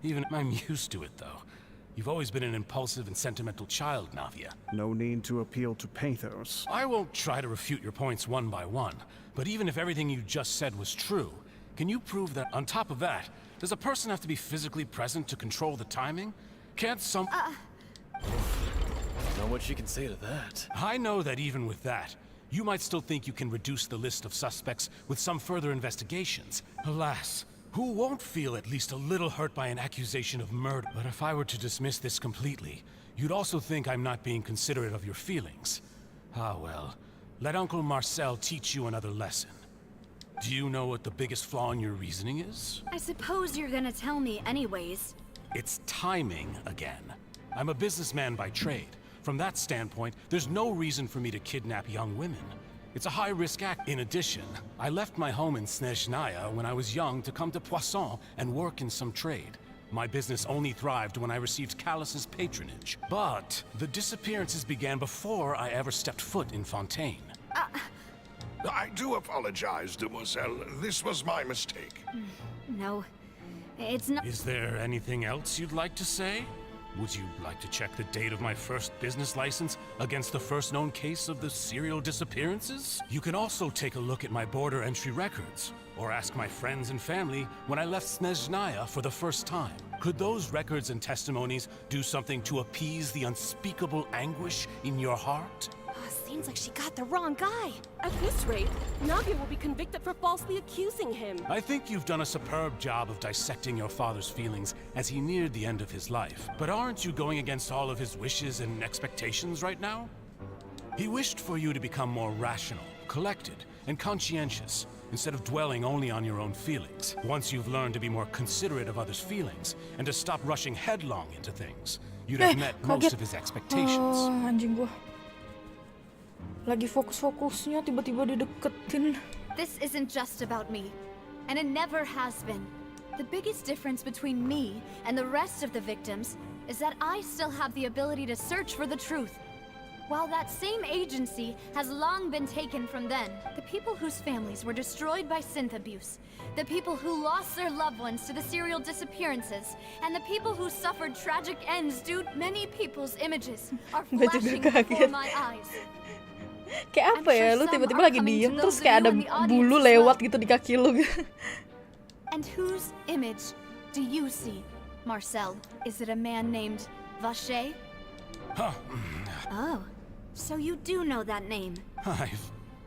Even I'm used to it, though. You've always been an impulsive and sentimental child, Navia. No need to appeal to pathos. I won't try to refute your points one by one, but even if everything you just said was true, can you prove that, on top of that, does a person have to be physically present to control the timing? Can't some... Know what she can say to that. I know that even with that, you might still think you can reduce the list of suspects with some further investigations. Alas, who won't feel at least a little hurt by an accusation of murder? But if I were to dismiss this completely, you'd also think I'm not being considerate of your feelings. Ah well, let Uncle Marcel teach you another lesson. Do you know what the biggest flaw in your reasoning is? I suppose you're gonna tell me anyways. It's timing again. I'm a businessman by trade. From that standpoint, there's no reason for me to kidnap young women. It's a high-risk act. In addition, I left my home in Snezhnaya when I was young to come to Poisson and work in some trade. My business only thrived when I received 𝐿𝐻's patronage. But the disappearances began before I ever stepped foot in Fontaine. I do apologize, demoiselle. This was my mistake. No, it's not. Is there anything else you'd like to say? Would you like to check the date of my first business license against the first known case of the serial disappearances? You can also take a look at my border entry records, or ask my friends and family when I left Snezhnaya for the first time. Could those records and testimonies do something to appease the unspeakable anguish in your heart? Seems like she got the wrong guy. At this rate, Navia will be convicted for falsely accusing him. I think you've done a superb job of dissecting your father's feelings as he neared the end of his life. But aren't you going against all of his wishes and expectations right now? He wished for you to become more rational, collected, and conscientious, instead of dwelling only on your own feelings. Once you've learned to be more considerate of others' feelings, and to stop rushing headlong into things, you'd have met most of his expectations. Anjing gua. Lagi fokus-fokusnya tiba-tiba dideketin. This isn't just about me, and it never has been. The biggest difference between me and the rest of the victims is that I still have the ability to search for the truth. While that same agency has long been taken from them, the people whose families were destroyed by synth abuse, the people who lost their loved ones to the serial disappearances, and the people who suffered tragic ends due to many people's images are flashing before my eyes. Kayak apa ya, lu tiba-tiba lagi diem terus kayak ada bulu lewat gitu di kaki lu. And whose image do you see, Marcel? Is it a man named 𝐷? Oh, so you do know that name. I'm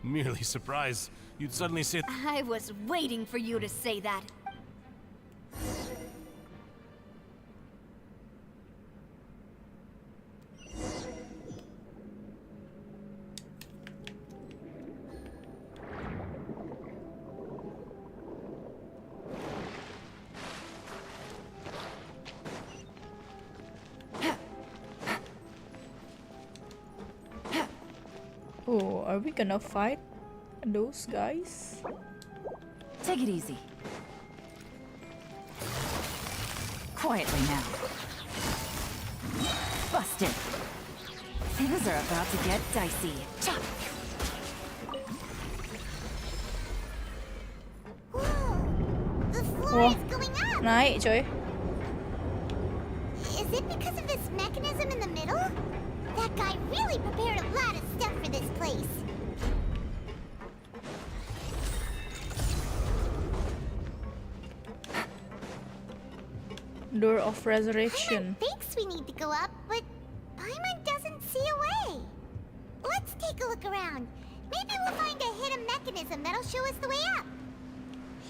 merely surprised you'd suddenly say... I was waiting for you to say that. Oh, are we gonna fight those guys? Take it easy. Quietly now. Busted. Things are about to get dicey. Chop. The floor Wah, is going up. naik coy. Is it because of this mechanism in the middle? That guy really prepared a lot of stuff for this place. Door of Resurrection. Thinks we need to go up, but Paimon doesn't see a way. Let's take a look around. Maybe we'll find a hidden mechanism that'll show us the way up.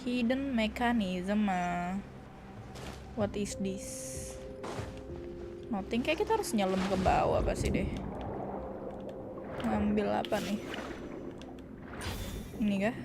Hidden mechanism. What is this? Nothing, kayak kita harus nyelam ke bawah pasti deh. Ngambil apa nih? Ini kah?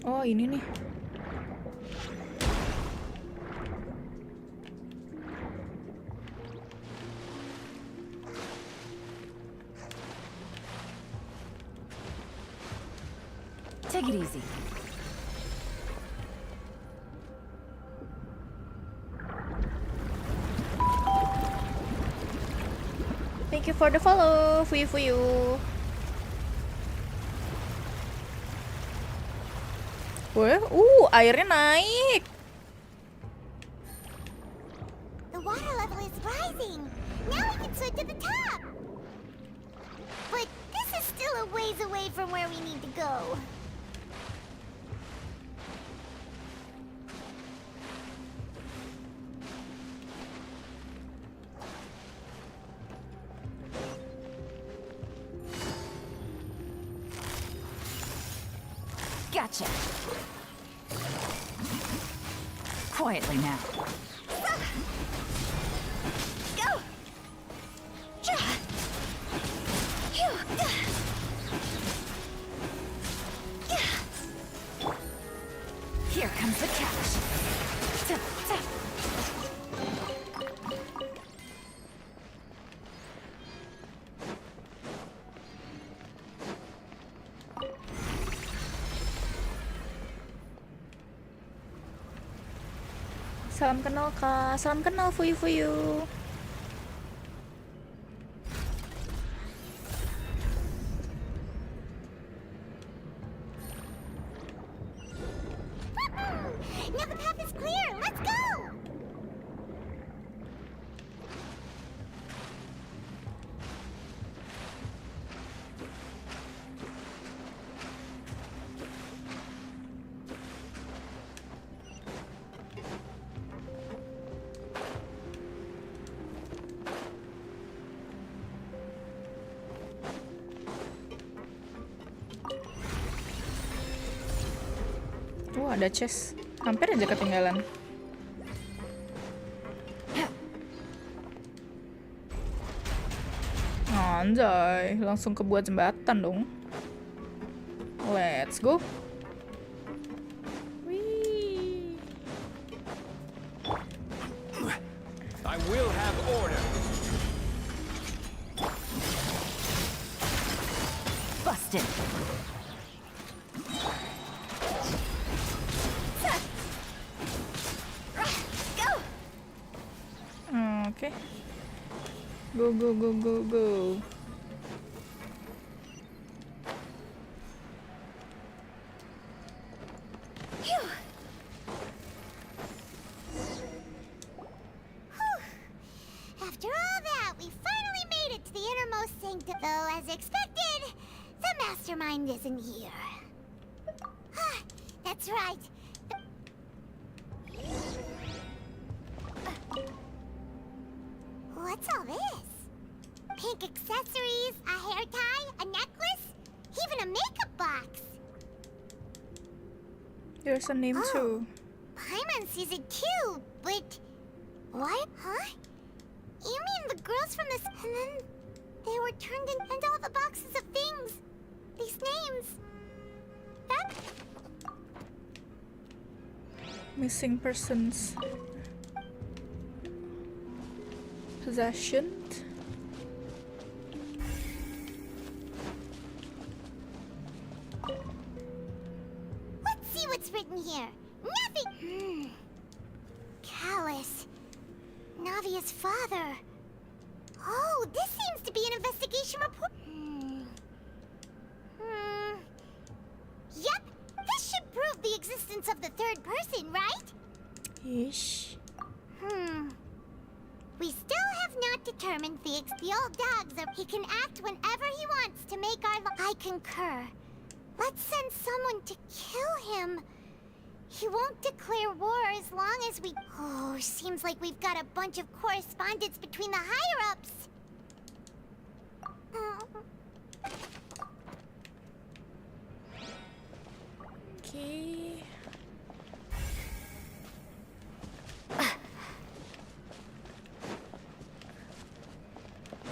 Oh, ini nih. Take it easy. Thank you for the follow, Fuyu. Wah, airnya naik. The water level is rising. Now we can swim to the top. But this is still a ways away from where we need to go. Gotcha. Quietly now. Go! Here comes the catch. Salam kenal Kak, salam kenal Fuyu. Now the path is clear. Let's go. Ada chest. Hampir aja ketinggalan. Anjay, langsung kebuat jembatan dong. Let's go. Whee. I will have order. Busted. Okay. Go. After all that, we finally made it to the innermost sanctum. Though, as expected, the mastermind isn't here. That's right. What's all this? Pink accessories, a hair tie, a necklace, even a makeup box. There's a name too. Paimon sees it too, but... What? Huh? You mean the girls from this... And then they were turned in... And all the boxes of things. These names. That... Missing persons. Possession. Let's see what's written here. Nothing. Callus. Navia's father. Oh, this seems to be an investigation report. Yep, this should prove the existence of the third person, right? Ish. We still have not determined the old dogs are... He can act whenever he wants to make our... I concur. Let's send someone to kill him. He won't declare war as long as we... Oh, seems like we've got a bunch of correspondence between the higher-ups. Okay.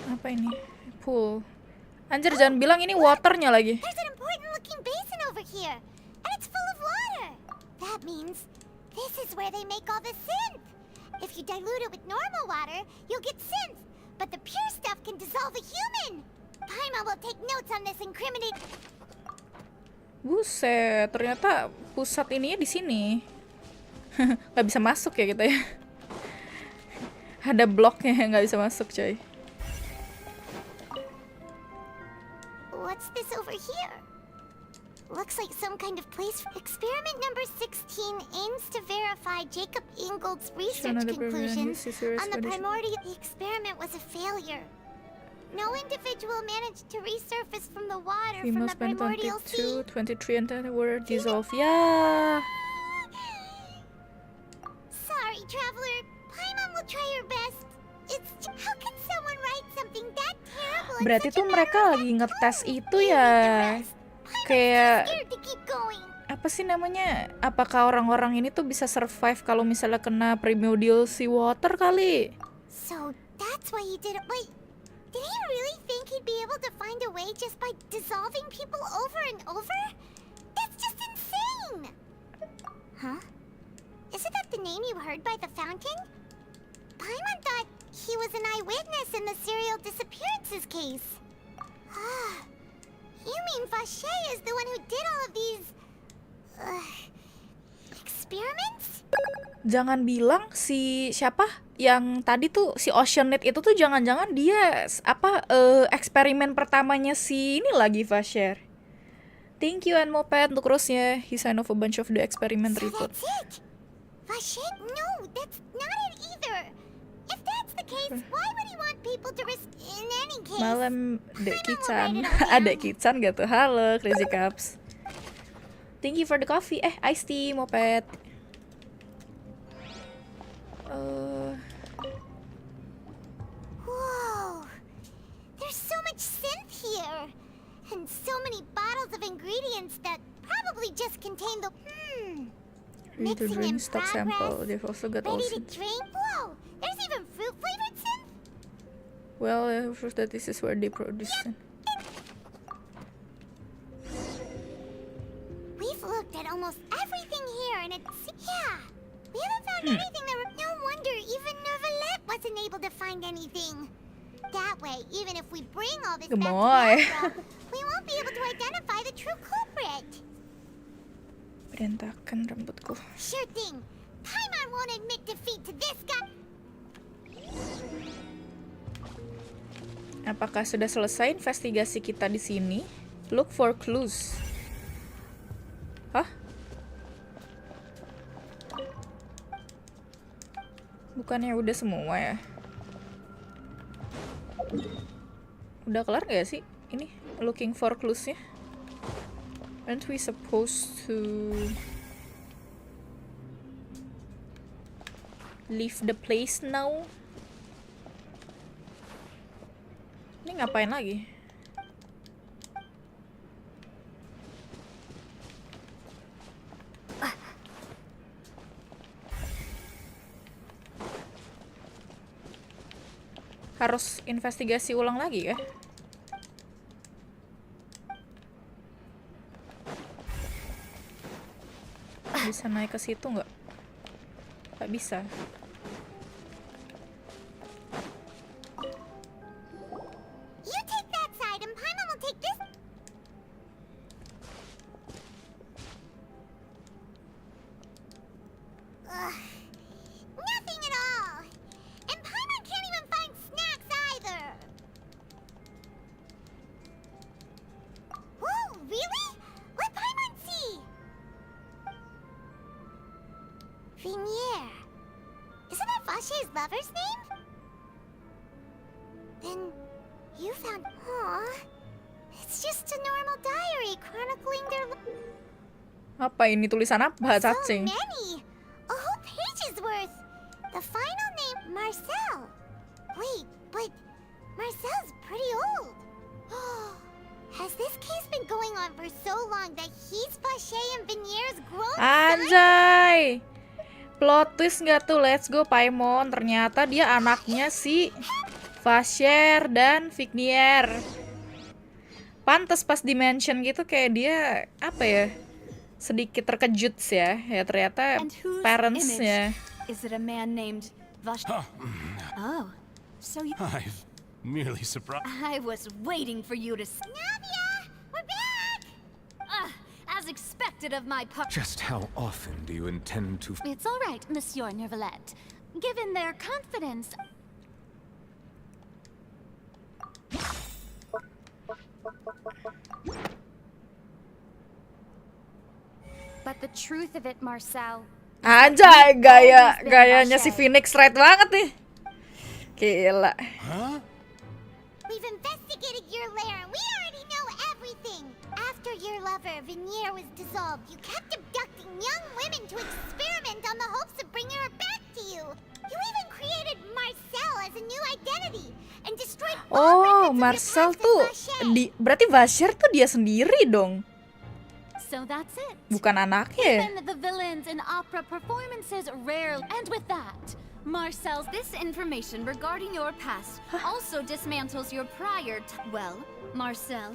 Apa ini? Pool. Anjir, jangan bilang ini waternya lagi. There's an important-looking basin over here, and it's full of water. That means this is where they make all the synth. If you dilute it with normal water, you'll get synth, but the pure stuff can dissolve a human. Paimon will take notes on this incriminate... Buset, ternyata pusat ininya di sini. Nggak bisa masuk ya kita ya. Ada bloknya yang nggak bisa masuk, coy. What's this over here? Looks like some kind of place. Experiment number 16 aims to verify 𝐤𝐤𝐻's research conclusions on the primordial... The experiment was a failure. No individual managed to resurface from the water from the primordial sea. 23 and 10 were dissolved. Yeah. Sorry, traveler. Paimon will try her best. It's... How can someone write something that terrible? Berarti tuh mereka lagi ngetes itu ya. Kayak apa sih namanya? Apakah orang-orang ini tuh bisa survive kalau misalnya kena primordial sea water kali? So that's why he did it. Wait, did he really think he'd be able to find a way just by dissolving people over and over? That's just insane. Huh? Isn't that the name you heard by the fountain? Paimon thought he was an eyewitness in the serial disappearances case. Ah. You mean 𝐷 is the one who did all of these... experiments? Jangan bilang si siapa yang tadi tuh si Oceanate itu tuh jangan-jangan dia eksperimen pertamanya si ini lagi 𝐷. Thank you 𝐷𝐿 untuk rose-nya. He signed off a bunch of the experiment report. So that's it? 𝐷? No, that's not it either. If that's the case, why would he want people to risk in any case? Malam 𝐷𝐞𝐻. 𝐷𝐞𝐻 gak tuh? Halo, Crazy Cups. Thank you for the coffee. Iced tea, 𝐷𝐿. Whoa. There's so much synth here. And so many bottles of ingredients that probably just contain the... Ready to drink stock sample. They've also got all Ready to drink? Whoa. There's even fruit-flavored synth? Well, proof that this is where they produce it. We've looked at almost everything here, and it's... Yeah. We haven't found anything that... No wonder even 𝐷𝐿𝐻 wasn't able to find anything. That way, even if we bring all this back to Azzura, we won't be able to identify the true culprit. Berantakan rambutku. Sure thing. Paimon won't admit defeat to this guy. Apakah sudah selesai investigasi kita di sini? Look for clues. Hah? Bukannya udah semua ya? Udah kelar gak sih? Ini looking for clues-nya. Aren't we supposed to leave the place now? Ini ngapain lagi? Harus investigasi ulang lagi ya. Bisa naik ke situ nggak? Nggak bisa. You take that side and Paimon will take this. Ugh. Nothing at all. And Paimon can't even find snacks either. Whoa, really? Let Paimon see. 𝐕𝐻𝐈𝐍. Isn't that 𝐉𝐻𝐈𝐍's lover's name? Then you found... Aw. It's just a normal diary chronicling their... Apa ini, tulisan apa, So cacing? many! A whole page's worth! The final name, Marcel. Wait, but Marcel's pretty old. Has this case been going on for so long that he's 𝐉𝐻𝐈𝐍 and 𝐕𝐻𝐈𝐍's grown son? Anjay! Plot twist nggak tuh? Let's go Paimon. Ternyata dia anaknya si 𝐉𝐻𝐈��� dan 𝐕𝐻𝐈𝐍. Pantes pas di-mention gitu kayak dia apa ya? Sedikit terkejut sih ya. Ya ternyata parentsnya. Is it a man named 𝐉𝐻𝐈𝐍? Oh, so you... I've merely surprised. I was waiting for you to... Navia! We're back! As expected of my pup... Just how often do you intend to... It's all right, Monsieur Neuvillette. Given their confidence... But the truth of it, Marcel... Anjay, gayanya si Phoenix right banget nih. Gila. We've investigated your lair and we already know everything. After your lover, 𝐕𝐻𝐈𝐍, was dissolved, you kept abducting young women to experiment on the hopes of bringing her back to you. You even created Marcel as a new identity and destroyed all records Marcel of your tuh past as 𝐉𝐻𝐈���. berarti 𝐉𝐻𝐈��� tuh dia sendiri dong. So that's it. Bukan anaknya. Even the villains in opera performances rarely... And with that, Marcel's... This information regarding your past also dismantles your prior... Well, Marcel,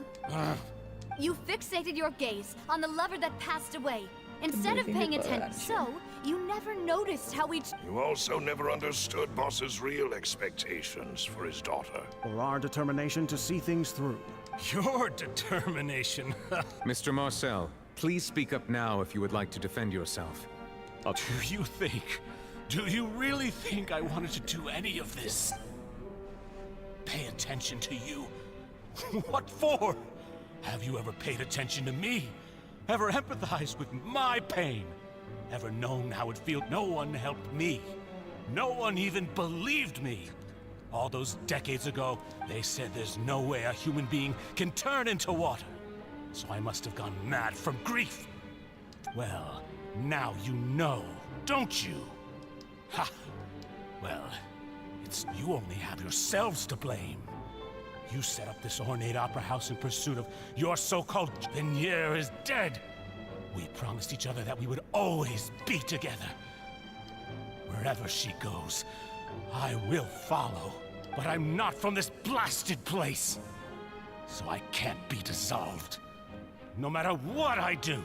you fixated your gaze on the lover that passed away, instead of paying attention. So, you never noticed how each... You also never understood Boss's real expectations for his daughter. Or our determination to see things through. Your determination. Mr. Marcel, please speak up now if you would like to defend yourself. Do you really think I wanted to do any of this? Pay attention to you? What for? Have you ever paid attention to me? Ever empathized with my pain? Ever known how it feels? No one helped me. No one even believed me. All those decades ago, they said there's no way a human being can turn into water. So I must have gone mad from grief. Well, now you know, don't you? Ha! Well, it's you only have yourselves to blame. You set up this ornate opera house in pursuit of your so-called 𝐕𝐻𝐈𝐍 is dead. We promised each other that we would always be together. Wherever she goes, I will follow. But I'm not from this blasted place. So I can't be dissolved. No matter what I do.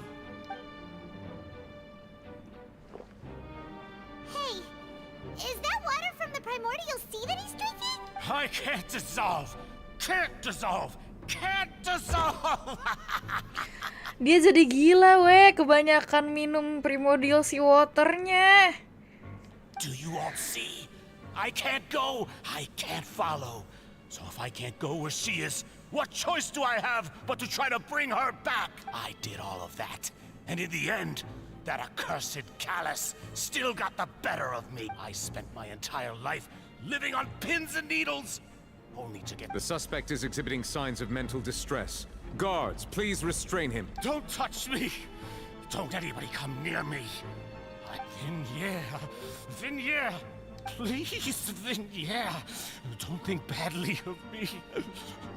Hey, is that water from the primordial sea that he's drinking? I can't dissolve. Can't dissolve. Can't dissolve. Dia jadi gila weh, kebanyakan minum primordial sea waternya. Do you all see? I can't go. I can't follow. So if I can't go where she is, what choice do I have but to try to bring her back? I did all of that. And in the end, that accursed callus still got the better of me. I spent my entire life living on pins and needles, only to get... The suspect is exhibiting signs of mental distress. Guards, please restrain him. Don't touch me! Don't anybody come near me! 𝐕𝐻𝐈𝐍, please, 𝐕𝐻𝐈𝐍, don't think badly of me.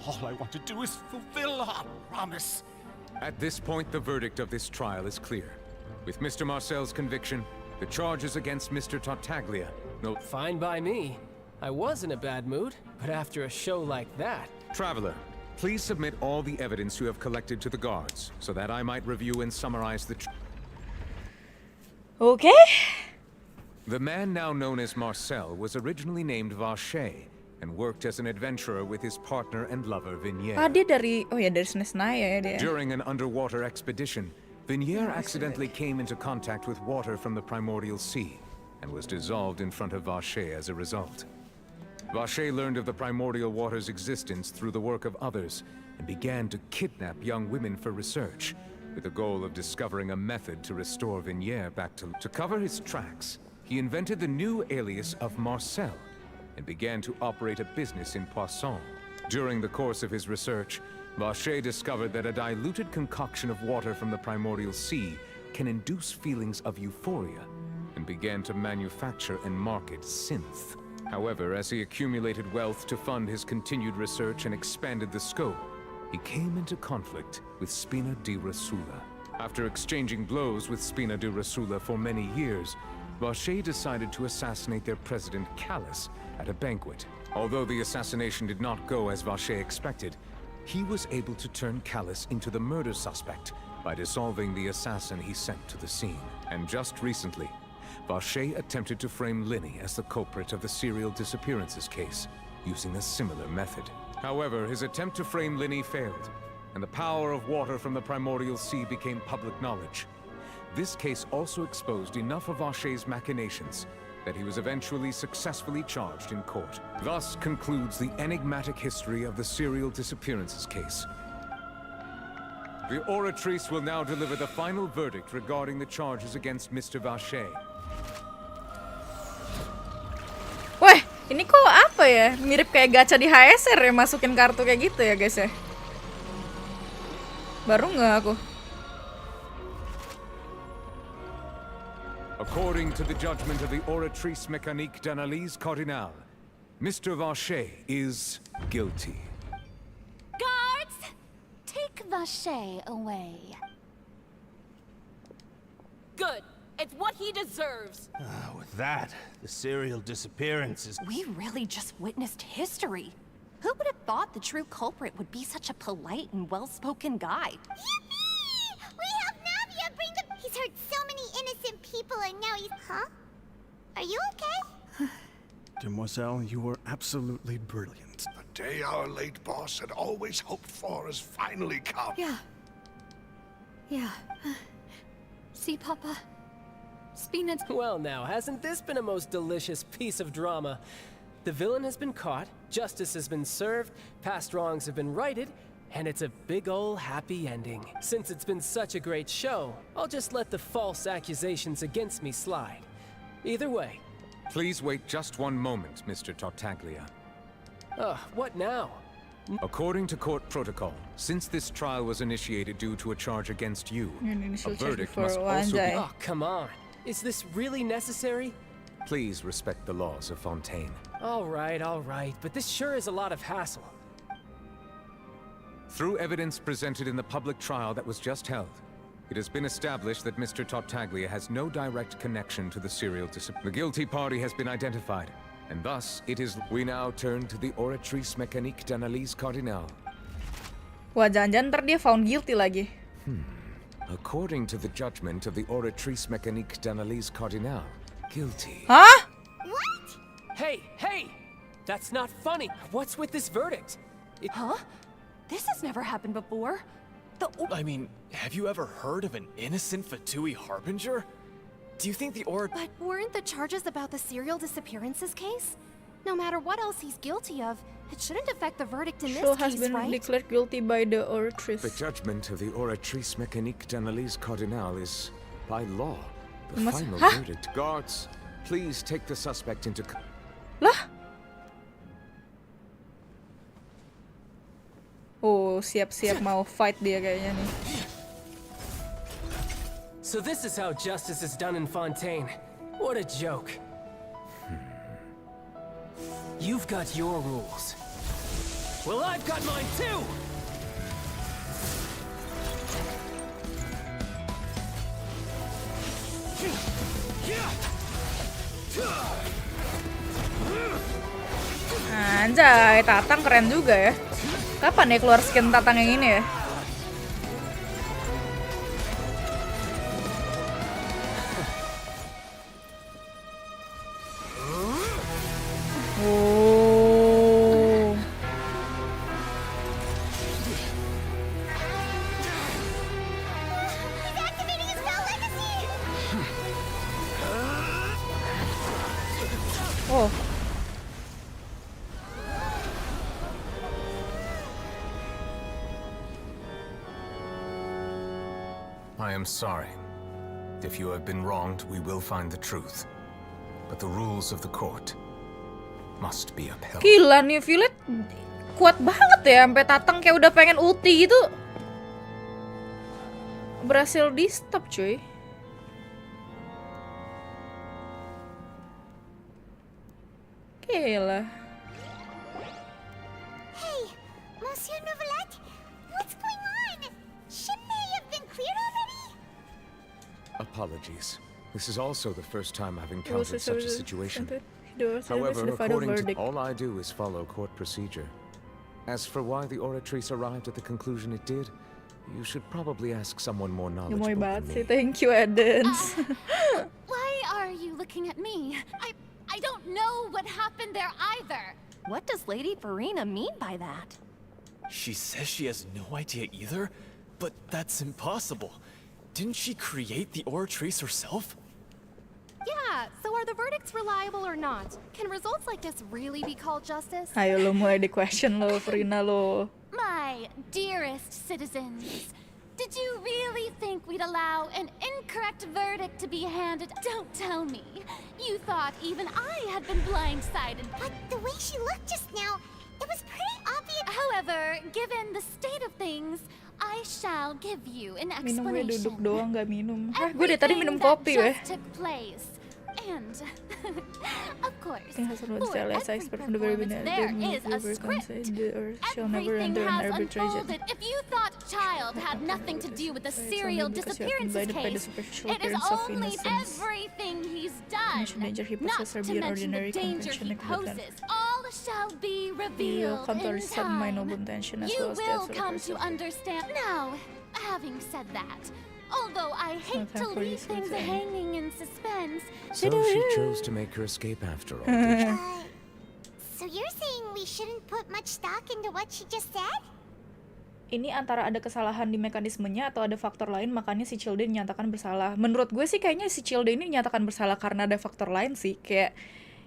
All I want to do is fulfill our promise. At this point, the verdict of this trial is clear. With Mr. Marcel's conviction, the charges against Mr. Tartaglia... Fine by me. I was in a bad mood, but after a show like that... Traveler, please submit all the evidence you have collected to the guards, so that I might review and summarize the... Okay. The man now known as Marcel was originally named 𝐷 and worked as an adventurer with his partner and lover 𝐕NYAR. Ah, dia dari Senesnaya ya dia. During an underwater expedition, 𝐕NYAR accidentally came into contact with water from the primordial sea and was dissolved in front of 𝐷 as a result. 𝐷 learned of the primordial water's existence through the work of others and began to kidnap young women for research, with the goal of discovering a method to restore 𝐕NYAR back to... To cover his tracks, he invented the new alias of Marcel and began to operate a business in Poisson. During the course of his research, 𝐷 discovered that a diluted concoction of water from the primordial sea can induce feelings of euphoria, and began to manufacture and market synth. However, as he accumulated wealth to fund his continued research and expanded the scope, he came into conflict with Spina di Rosula. After exchanging blows with Spina di Rosula for many years, 𝐷 decided to assassinate their president Calus at a banquet. Although the assassination did not go as 𝐷 expected, he was able to turn Calus into the murder suspect by dissolving the assassin he sent to the scene. And just recently, 𝐷 attempted to frame Lyney as the culprit of the serial disappearances case, using a similar method. However, his attempt to frame Lyney failed, and the power of water from the primordial sea became public knowledge. This case also exposed enough of 𝐷's machinations that he was eventually successfully charged in court. Thus concludes the enigmatic history of the serial disappearances case. The Oratrice will now deliver the final verdict regarding the charges against Mr. 𝐷. Weh, ini kok apa ya? Mirip kayak gacha di HSR ya, masukin kartu kayak gitu ya guys ya. Baru nggak aku. According to the judgment of the Oratrice Mécanique d'Analyse Cardinale, Mr. 𝐷 is guilty. Guards! Take 𝐷 away. Good. It's what he deserves. With that, the serial disappearances... We really just witnessed history. Who would have thought the true culprit would be such a polite and well-spoken guy? Yippee! We have Navia bring the... He's hurt so many innocent people and now he's... Huh? Are you okay? Demoiselle, you were absolutely brilliant. The day our late boss had always hoped for has finally come. Yeah. See, Papa? Spina's... Well now, hasn't this been a most delicious piece of drama? The villain has been caught, justice has been served, past wrongs have been righted, and it's a big ol' happy ending. Since it's been such a great show, I'll just let the false accusations against me slide. Either way. Please wait just one moment, Mr. Tartaglia. What now? According to court protocol, since this trial was initiated due to a charge against you, a verdict must also be... Oh, come on. Is this really necessary? Please respect the laws of Fontaine. All right, but this sure is a lot of hassle. Through evidence presented in the public trial that was just held, it has been established that Mr. Tartaglia has no direct connection to the serial disappearance. The guilty party has been identified, and thus it is... We now turn to the Oratrice Mécanique d'Analyse Cardinale. Wah, jangan-jangan ntar dia found guilty lagi. According to the judgment of the Oratrice Mécanique d'Analyse Cardinale, guilty. Huh? What? Hey! That's not funny. What's with this verdict? Huh? This has never happened before. I mean, have you ever heard of an innocent Fatui harbinger? Do you think the But weren't the charges about the serial disappearances case? No matter what else he's guilty of, it shouldn't affect the verdict in Shaw this has case, been right? declared guilty by the Oratrice. The judgment of the Oratrice Mécanique d'Analyse Cardinale is, by law, the final verdict. Guards, please take the suspect into... Lah? Oh, siap-siap mau fight dia kayaknya nih. So this is how justice is done in Fontaine. What a joke. You've got your rules. Well, I've got mine too! Anjay, Tatang keren juga ya. Kapan ya keluar skin Tatang yang ini ya? Oh. Oh. I am sorry. If you have been wronged, we will find the truth. But the rules of the court must be upheld. Gila nih, Violet kuat banget ya, sampai Tatang kayak udah pengen ulti gitu. Berhasil di stop cuy. Gila. Hey, Monsieur Neuvillette, what's going on? Shouldn't they have been cleared already? Apologies. This is also the first time I've encountered such a situation. However, according to all I do is follow court procedure. As for why the oratrice arrived at the conclusion it did, you should probably ask someone more knowledgeable than me. Thank you, Edens. Why are you looking at me? I don't know what happened there either. What does Lady Farina mean by that? She says she has no idea either? But that's impossible. Didn't she create the oratrice herself? Yeah, so are the verdicts reliable or not? Can results like this really be called justice? Ayo lo mulai di question lo, Farina lo. My dearest citizens, did you really think we'd allow an incorrect verdict to be handed? Don't tell me. You thought even I had been blindsided. But the way she looked just now, it was pretty obvious. However, given the state of things, I shall give you an Minum gue explanation. duduk doang gak minum. Hah, gue dari tadi minum kopi weh. Took place. And, of course, Has for tell as I every expert from the very performance, beginning, there is a script. shall never Everything enter an has arbitration. unfolded. If you thought Child had nothing to do with the serial disappearances case, it is only everything he's done, not to mention the danger he poses. All shall be revealed in time. You will come to understand. Now, having said that, although I hate to leave things hanging in suspense. So she chose to make her escape after all, did she? So you're saying we shouldn't put much stock into what she just said? Ini antara ada kesalahan di mekanismenya atau ada faktor lain, makanya si Childe dinyatakan bersalah. Menurut gue sih kayaknya si Childe ini dinyatakan bersalah karena ada faktor lain sih. Kayak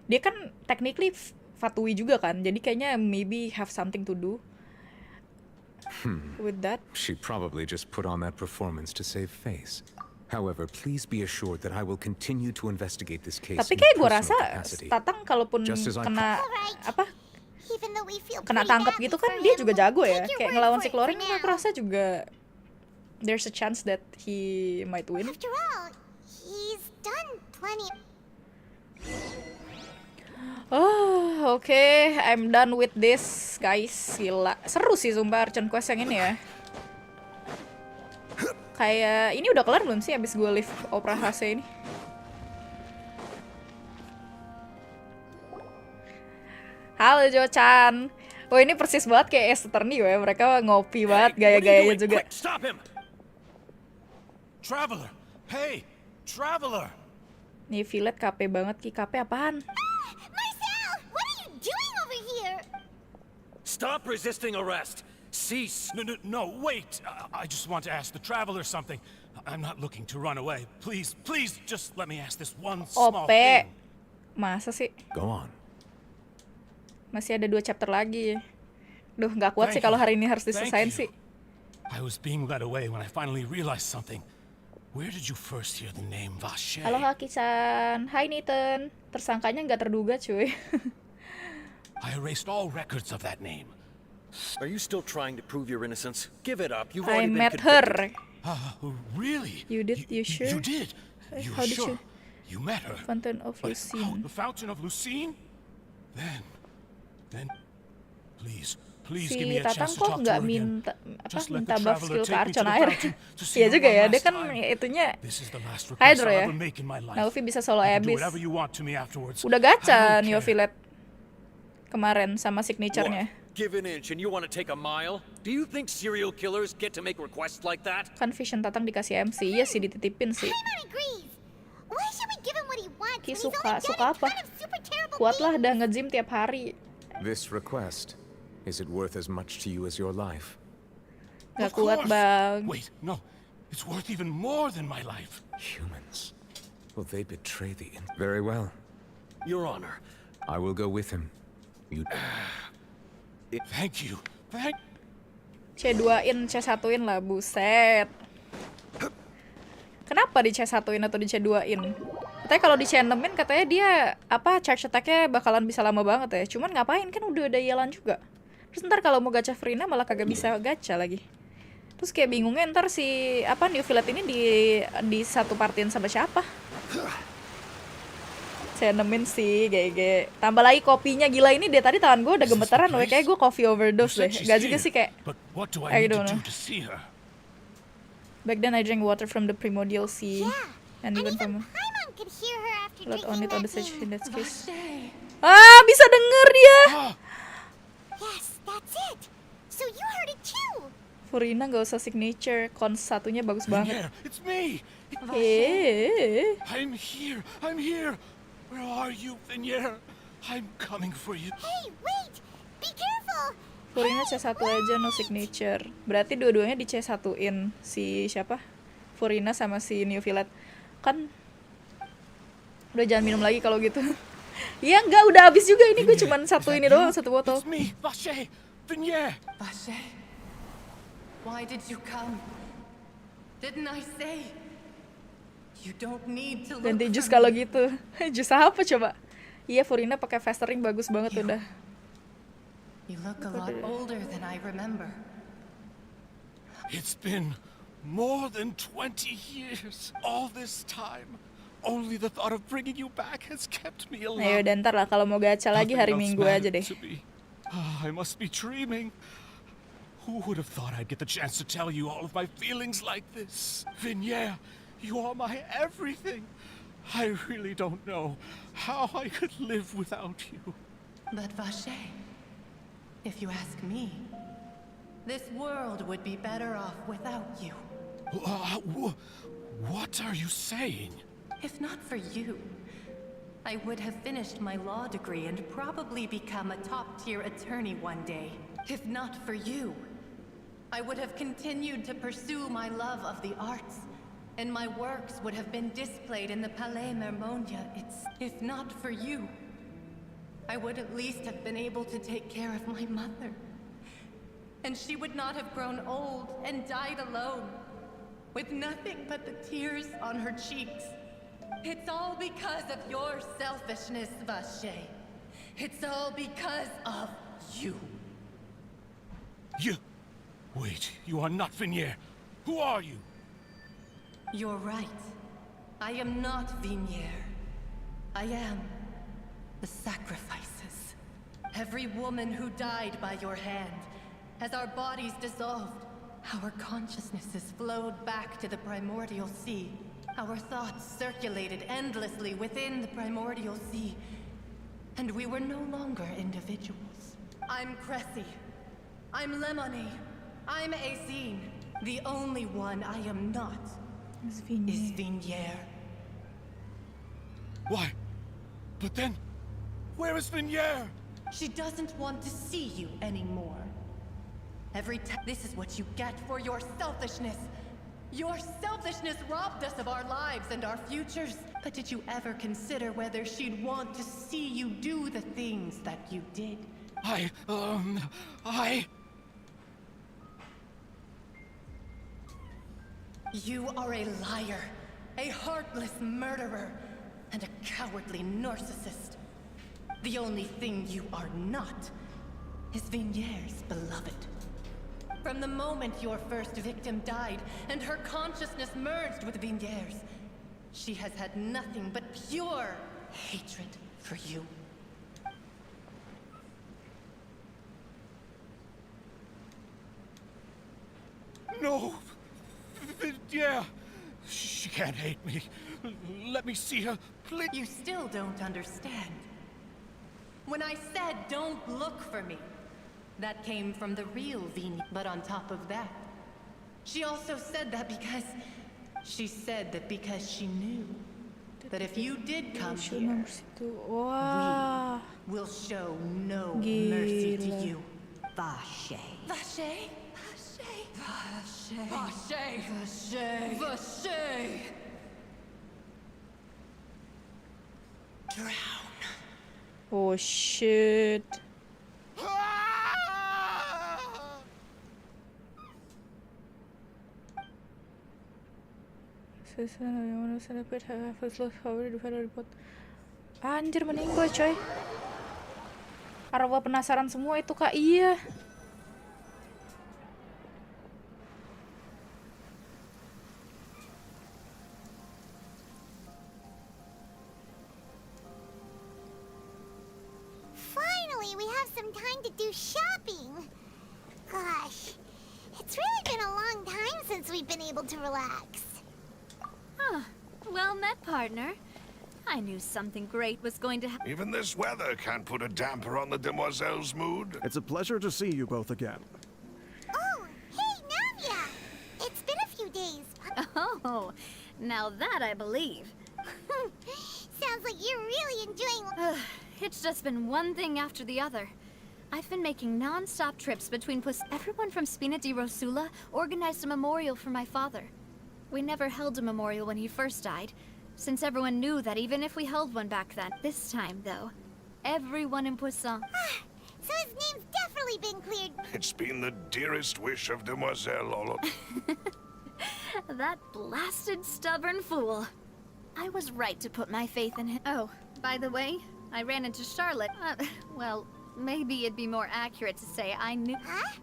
dia kan technically fatui juga kan, jadi kayaknya maybe have something to do with that. She probably just put on that performance to save face. However, please be assured that I will continue to investigate this case. Tapi kayak gue rasa Tatang kalaupun kena apa kena tangkap gitu kan dia juga jago ya. Kayak ngelawan si Cloring aku rasa juga there's a chance that he might win. After all, he's done plenty. Oh, oke, I'm done with this, guys. Gila, seru sih sumpah Archon Quest yang ini ya. Kayak ini udah kelar belum sih abis gue live Opera HC ini? Halo Jo-chan. Oh ini persis banget kayak Ace Attorney ya. Mereka ngopi banget, gaya-gayanya juga. Stop him! Traveler! Hey! Traveler! Nih Violet KP banget Ki. KP apaan? Marcel! What are you doing over here? Stop resisting arrest! Cease! No, wait! I just want to ask the traveler something. I'm not looking to run away. Please, just let me ask this one small thing. Masa sih? Go on. Masih ada 2 chapter lagi. Duh, nggak kuat sih kalau hari ini harus diselesain sih. I was being led away when I finally realized something. Where did you first hear the name 𝐷? Halo Haki-san. Hai Nathan. Tersangkanya nggak terduga cuy. I erased all records of that name. Are you still trying to prove your innocence? Give it up. You've I already met been her. Really? You did? You sure? You did? You How did sure? you? You met her? Fountain of Lucine. The Fountain of Lucine? Then, please Si give me a Tatang chance to kok talk to nggak her again. minta buff skill ke Archon air? Iya juga ya, dia kan itunya Hydro Hydro ya. Nah, Luffy bisa solo Abyss. Udah gacha nih Violet. kemarin sama signature-nya. Give an inch and you want to take a mile? Do you think serial killers get to make requests like that? Kan Vision Tatang dikasih MC, iya sih dititipin sih. Why should we give him what he wants? Ki suka apa? Kuat lah dah nge-gym tiap hari. This request, is it worth as much to you as your life? Gak kuat bang. Wait, no. It's worth even more than my life. Humans. Will they betray the Very well. Your Honor. I will go with him. You... Thank you. C2-in, C1-in lah, buset. Kenapa di C1-in atau di C2-in? Katanya kalau di C6-in katanya dia charge attack-nya bakalan bisa lama banget ya. Cuman ngapain, kan udah ada Yelan juga. Terus ntar kalau mau gacha Furina malah kagak bisa gacha lagi. Terus kayak bingungnya ntar si New Villette ini di satu partin sama siapa? Saya nemin sih, GG. Tambah lagi kopinya, gila ini dia tadi tangan gue udah gemeteran, kayak gue coffee overdose deh. Gak juga sih kayak, I don't know. Back then I drank water from the primordial sea, and even from lot on it on the stage in that case. Bisa denger dia. Yes, that's it. So you heard it too. Furina gak usah signature, cons satunya bagus banget. It's me. I'm here. Where are you, Venier? I'm coming for you. Hey, wait! Be careful! Furina C1 aja, no signature. Berarti dua-duanya di C1-in. Si siapa? Furina sama si New Villette. Kan udah jangan minum lagi kalau gitu. Iya enggak, udah habis juga ini. Gue cuman satu ini doang, satu botol. It's me, 𝐷 Venier. 𝐷, why did you come? Didn't I say? You don't need to look. Ganti jus kalau gitu. Jus apa coba? Iya, Furina pakai fastering bagus banget udah. You look a lot older than I remember. It's been more than 20 years. All this time. Only the thought of bringing you back has kept me alive. Ayo, dan ntar lah kalau mau gacha lagi hari Minggu aja deh. I must be dreaming. Who would have thought I'd get the chance to tell you all of my feelings like this? Venier, you are my everything. I really don't know how I could live without you. But 𝐷, if you ask me, this world would be better off without you. What are you saying? If not for you, I would have finished my law degree and probably become a top-tier attorney one day. If not for you, I would have continued to pursue my love of the arts, and my works would have been displayed in the Palais Mermonia. If not for you, I would at least have been able to take care of my mother. And she would not have grown old and died alone, with nothing but the tears on her cheeks. It's all because of your selfishness, 𝐷. It's all because of you. You... Wait, you are not Venier. Who are you? You're right. I am not Venier. I am the sacrifices. Every woman who died by your hand, as our bodies dissolved, our consciousnesses flowed back to the primordial sea. Our thoughts circulated endlessly within the primordial sea, and we were no longer individuals. I'm Cressy. I'm Lemonade. I'm 𝐻𝐸. The only one I am not is Venier. Why? But then, where is Venier? She doesn't want to see you anymore. This is what you get for your selfishness. Your selfishness robbed us of our lives and our futures. But did you ever consider whether she'd want to see you do the things that you did? You are a liar, a heartless murderer, and a cowardly narcissist. The only thing you are not is Venier's beloved. From the moment your first victim died and her consciousness merged with Venier's, she has had nothing but pure hatred for you. No! Yeah, she can't hate me. Let me see her, please. You still don't understand. When I said don't look for me, that came from the real Vini. But on top of that, she also said that because she knew that if you did come here, we will show no mercy to you. 𝐻𝐲. 𝐻𝐲? 𝐻𝐲. Drown. Oh shit. Anjir, meninggal coy. Arwah penasaran semua itu Kak. Iya. Finally, we have some time to do shopping. Gosh, it's really been a long time since we've been able to relax. Well met, partner. I knew something great was going to happen. Even this weather can't put a damper on the demoiselle's mood. It's a pleasure to see you both again. Oh, hey, Navia! It's been a few days. Oh, now that I believe. Sounds like you're really enjoying... It's just been one thing after the other. I've been making non-stop trips between Everyone from Spina di Rosula organized a memorial for my father. We never held a memorial when he first died, since everyone knew that even if we held one back then. This time, though, everyone in Poisson... So his name's definitely been cleared. It's been the dearest wish of Demoiselle all That blasted stubborn fool. I was right to put my faith in him. Oh, by the way, I ran into Charlotte. Well, maybe it'd be more accurate to say I knew... Huh?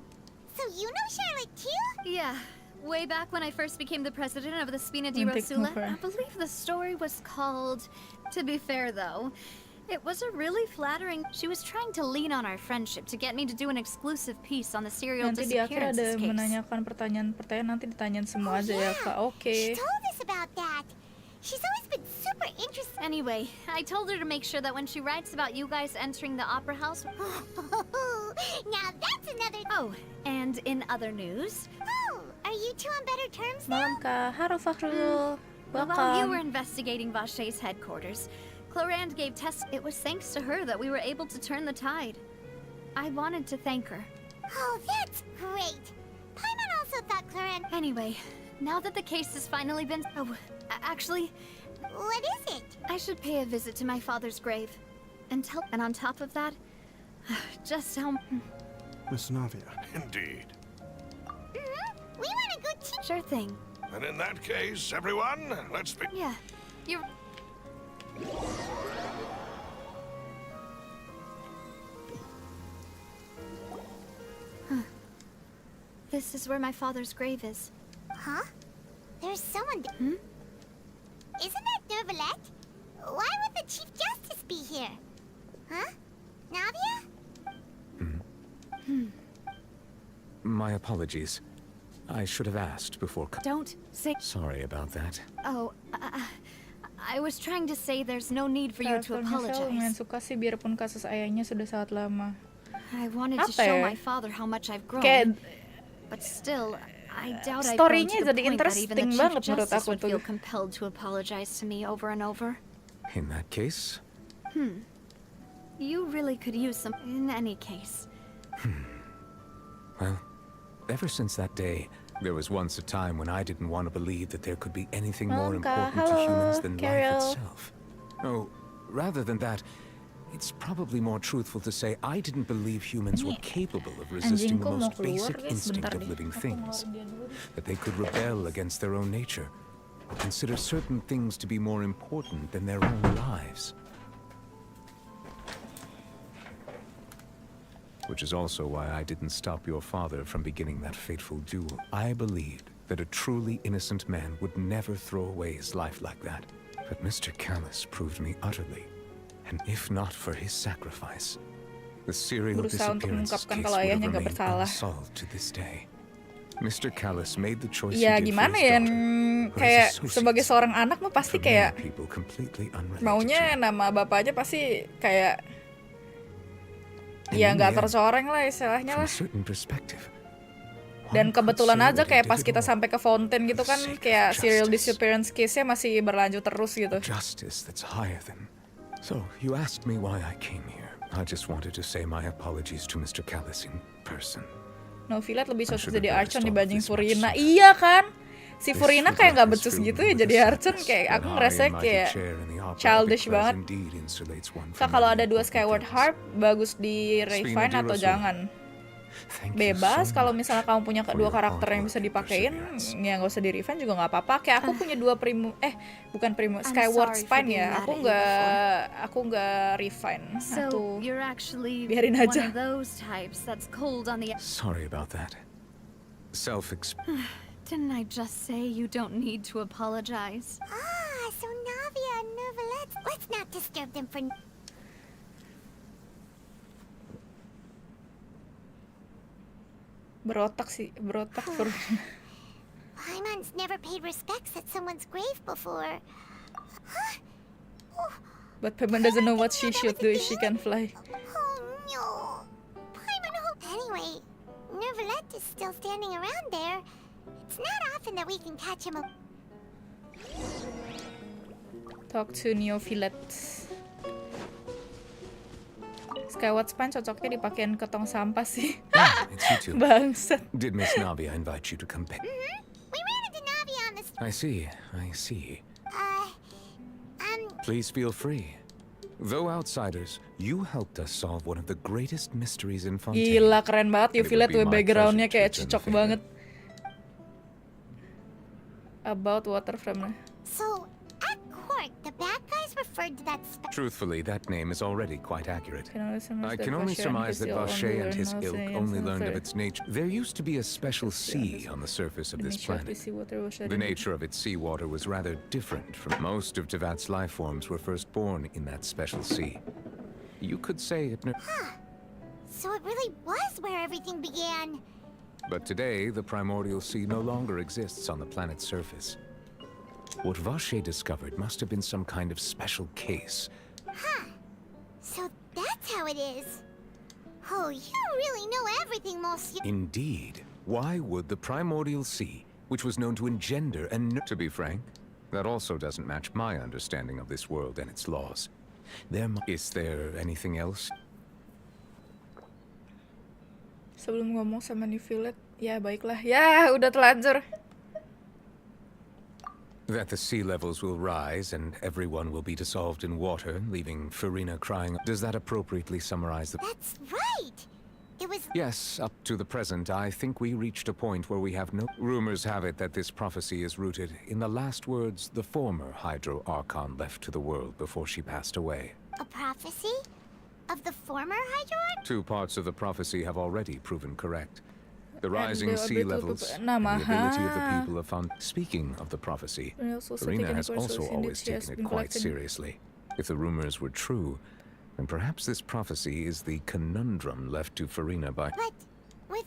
So you know Charlotte too? Yeah. Way back when I first became the president of the Spina di Rosula, I believe the story was called... To be fair, though, it was a really flattering... She was trying to lean on our friendship to get me to do an exclusive piece on the serial disappearances case. Menanyakan pertanyaan-pertanyaan, nanti ditanyain semua aja ya, Kak. Oke. She told us about that. She's always been super interested. Anyway, I told her to make sure that when she writes about you guys entering the opera house... Now that's another... Oh, and in other news... Oh, are you two on better terms now? Malam Kak. Halo Fakhrul. While you were investigating 𝐻𝐲's headquarters, 𝐊𝐲𝐲 gave tests. It was thanks to her that we were able to turn the tide. I wanted to thank her. Oh, that's great. Paimon also thought 𝐊𝐲𝐲... Anyway, now that the case has finally been... Oh, actually... What is it? I should pay a visit to my father's grave. And on top of that, just how... Miss Navia. Indeed. We want to go too. Sure thing. And in that case, everyone, let's be... Yeah, you're... This is where my father's grave is. Huh? There's someone... Isn't that Neuvillette? Why would the Chief Justice be here? Huh? Navia? My apologies. I should have asked before... Don't say... Sorry about that. Oh, I was trying to say there's no need for you to apologize. Lumayan suka sih biarpun kasus ayahnya sudah sangat lama. I wanted to show my father how much I've grown. But still, I doubt I've grown to the point that even the Chief Justice would feel compelled to apologize to me over and over. In that case? You really could use some... In any case. Well, ever since that day, there was once a time when I didn't want to believe that there could be anything more important to humans than life itself. Oh, rather than that, it's probably more truthful to say I didn't believe humans were capable of resisting the most basic instinct of living things. That they could rebel against their own nature, or consider certain things to be more important than their own lives. Which is also why I didn't stop your father from beginning that fateful duel. I believed that a truly innocent man would never throw away his life like that. But Mr. Callis proved me utterly. And if not for his sacrifice, the serial disappearance case would have remained unsolved to this day. Mr. Callis made the choice Ya gimana ya, kayak sebagai seorang anak mah pasti kayak maunya nama bapaknya pasti kayak ya nggak tercoreng lah istilahnya From a lah. certain perspective, Dan kebetulan aja kayak pas kita sampai ke fountain gitu kan, kayak serial disappearance case-nya masih berlanjut terus gitu. justice that's higher than. So, you asked me why I came here. I just wanted to say my apologies to Mr. Callis in person. No, Violet lebih cocok jadi Archon dibanding Furina. Iya kan? Si Furina kayak nggak becus gitu ya jadi Archon, kayak aku ngerasa kayak childish banget. Kak, kalau ada 2 Skyward Harp, bagus di refine atau jangan? Bebas, kalau misalnya kamu punya 2 karakter yang bisa dipakein, ya nggak usah di refine juga nggak apa-apa. Kayak aku punya 2 bukan Skyward Spine ya, aku nggak refine. So you're actually biarin one aja. of those types that's cold on the. Sorry about that. Didn't I just say you don't need to apologize? Ah, so Navia and Nervalet. Let's not disturb them for. Berotak Furina. Paimon's never paid respects at someone's grave before. Huh? Oh, But Paimon doesn't know what she should do if she can fly. oh no. Paimon, anyway, Nervalet is still standing around there. It's not often that we can catch him. Talk to Neo Violet. Skyward Spine cocoknya dipakein ke tong sampah sih. It's you two. Bangsat. Did Miss Navia invite you to come back? We ran into Navia on the I see. Please feel free. Though outsiders, you helped us solve one of the greatest mysteries in Fontaine. Gila, keren banget. Violet background-nya kayak cocok banget. About water from. So, at court, the bad guys referred to that Truthfully, that name is already quite accurate. I can only surmise surmise that Vache and his ilk only learned of its nature. There used to be a special sea on the surface of this planet. The nature of its seawater was rather different from most of Tevat's life forms were first born in that special sea. You could say it. So it really was where everything began. But today, the primordial sea no longer exists on the planet's surface. What Vache discovered must have been some kind of special case. Huh. So that's how it is. Oh, you really know everything, Monsieur. Indeed. Why would the primordial sea, which was known to engender and... To be frank, that also doesn't match my understanding of this world and its laws. Is there anything else? Sebelum ngomong sama New Violet, ya baiklah. Ya, udah telanjur. That the sea levels will rise and everyone will be dissolved in water, leaving Furina crying. Does that appropriately summarize the... That's right! It was... Yes, up to the present, I think we reached a point where we have no... Rumors have it that this prophecy is rooted in the last words the former Hydro Archon left to the world before she passed away. A prophecy? Of the former Hydro Archon? 2 parts of the prophecy have already proven correct. The rising sea levels and the ability of the people of Fontaine. Speaking of the prophecy, Furina has also always taken it quite seriously. If the rumors were true, then perhaps this prophecy is the conundrum left to Furina by...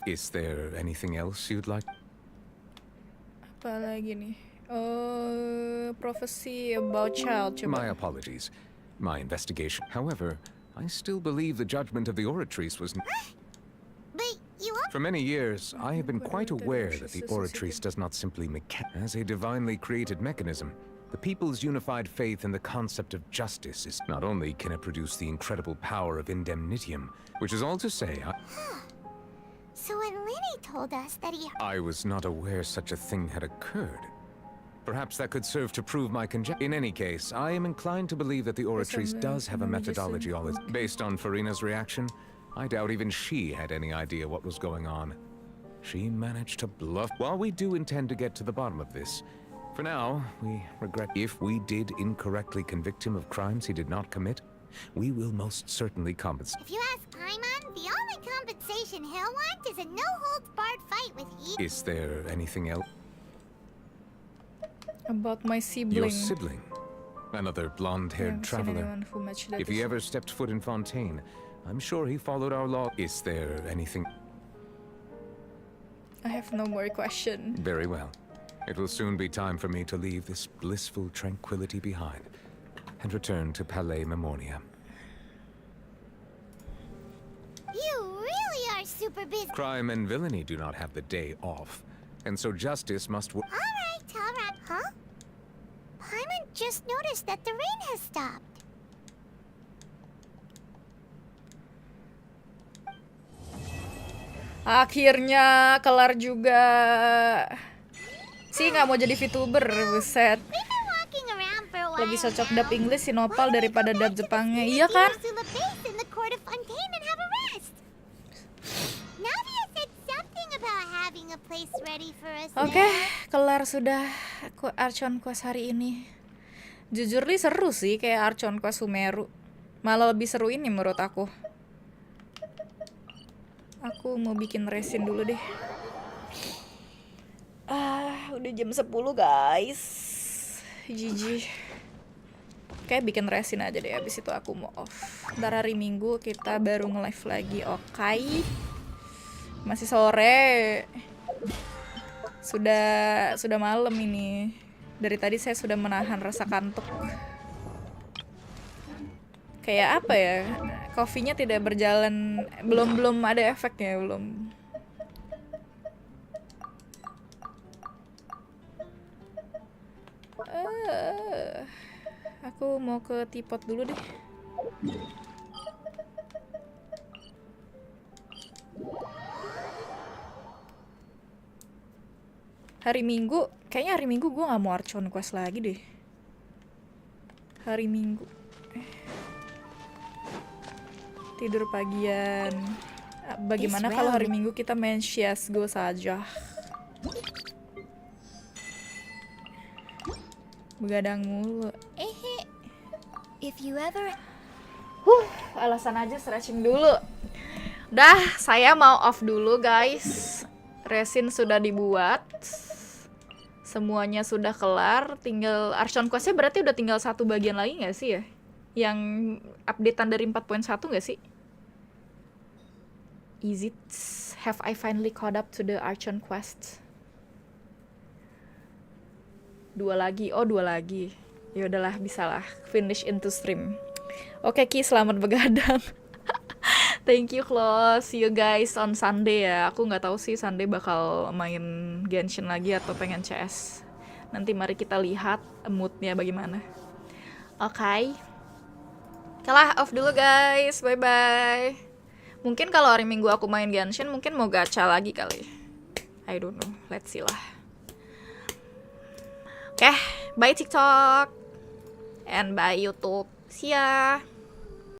Is there anything else you'd like? Apa lagi nih? Prophecy about child. Coba. My apologies. My investigation. However, I still believe the judgment of the Oratrice was... But you... For many years, I have been quite aware that the Oratrice does not simply as a divinely created mechanism. The people's unified faith in the concept of justice is not only can it produce the incredible power of indemnitium, which is all to say, So when Lenny told us that he... I was not aware such a thing had occurred. Perhaps that could serve to prove my conjecture. In any case, I am inclined to believe that the Oratrice does have a methodology all its... Based on Furina's reaction, I doubt even she had any idea what was going on. She managed to bluff. While we do intend to get to the bottom of this, for now, we regret if we did incorrectly convict him of crimes he did not commit, we will most certainly compensate. If you ask Paimon, the only compensation he'll want is a no-holds-barred fight with you. Is there anything else? About my sibling. Your sibling? Another blonde-haired traveler. If he ever stepped foot in Fontaine, I'm sure he followed our law. Is there anything? I have no more question. Very well. It will soon be time for me to leave this blissful tranquility behind and return to Palais Memoria. You super busy. Crime and villainy do not have the day off, and so justice must work. Alright. Huh? Paimon just noticed that the rain has stopped. Akhirnya kelar juga. Nggak mau jadi VTuber, buset. Lebih cocok dub English si Nopal daripada dub Jepangnya, iya kan? Oke, kelar sudah Archon Quest hari ini. Jujur li seru sih kayak Archon Quest Sumeru. Malah lebih seru ini menurut aku. Aku mau bikin resin dulu deh. Udah jam 10 guys. GG. Kayak bikin resin aja deh, abis itu aku mau off. Ntar hari Minggu kita baru nge-live lagi, oke? Masih sore. Sudah malam ini. Dari tadi saya sudah menahan rasa kantuk. Kayak apa ya? Coffee-nya tidak berjalan, belum ada efeknya, belum. Aku mau ke teapot dulu deh. Hari Minggu, kayaknya hari Minggu gue gak mau Archon Quest lagi deh. Hari Minggu. Tidur pagian. Bagaimana kalau hari Minggu kita main CSGO saja? Begadang mulu. If you ever... Alasan aja stretching dulu. Dah, saya mau off dulu guys. Resin sudah dibuat. Semuanya sudah kelar. Tinggal Archon Quest-nya berarti udah tinggal satu bagian lagi gak sih ya? Yang updatean dari 4.1 gak sih? Is it? Have I finally caught up to the Archon Quest? 2 lagi. Oh, 2 lagi. Ya udahlah, bisalah finish into stream. Oke Ki, selamat begadang. Thank you close. See you guys on Sunday ya. Aku nggak tahu sih Sunday bakal main Genshin lagi atau pengen CS. Nanti mari kita lihat moodnya bagaimana. Oke. Kalah off dulu guys. Bye bye. Mungkin kalau hari Minggu aku main Genshin mungkin mau gacha lagi kali. I don't know. Let's see lah. Oke, bye TikTok. And bye YouTube. See ya.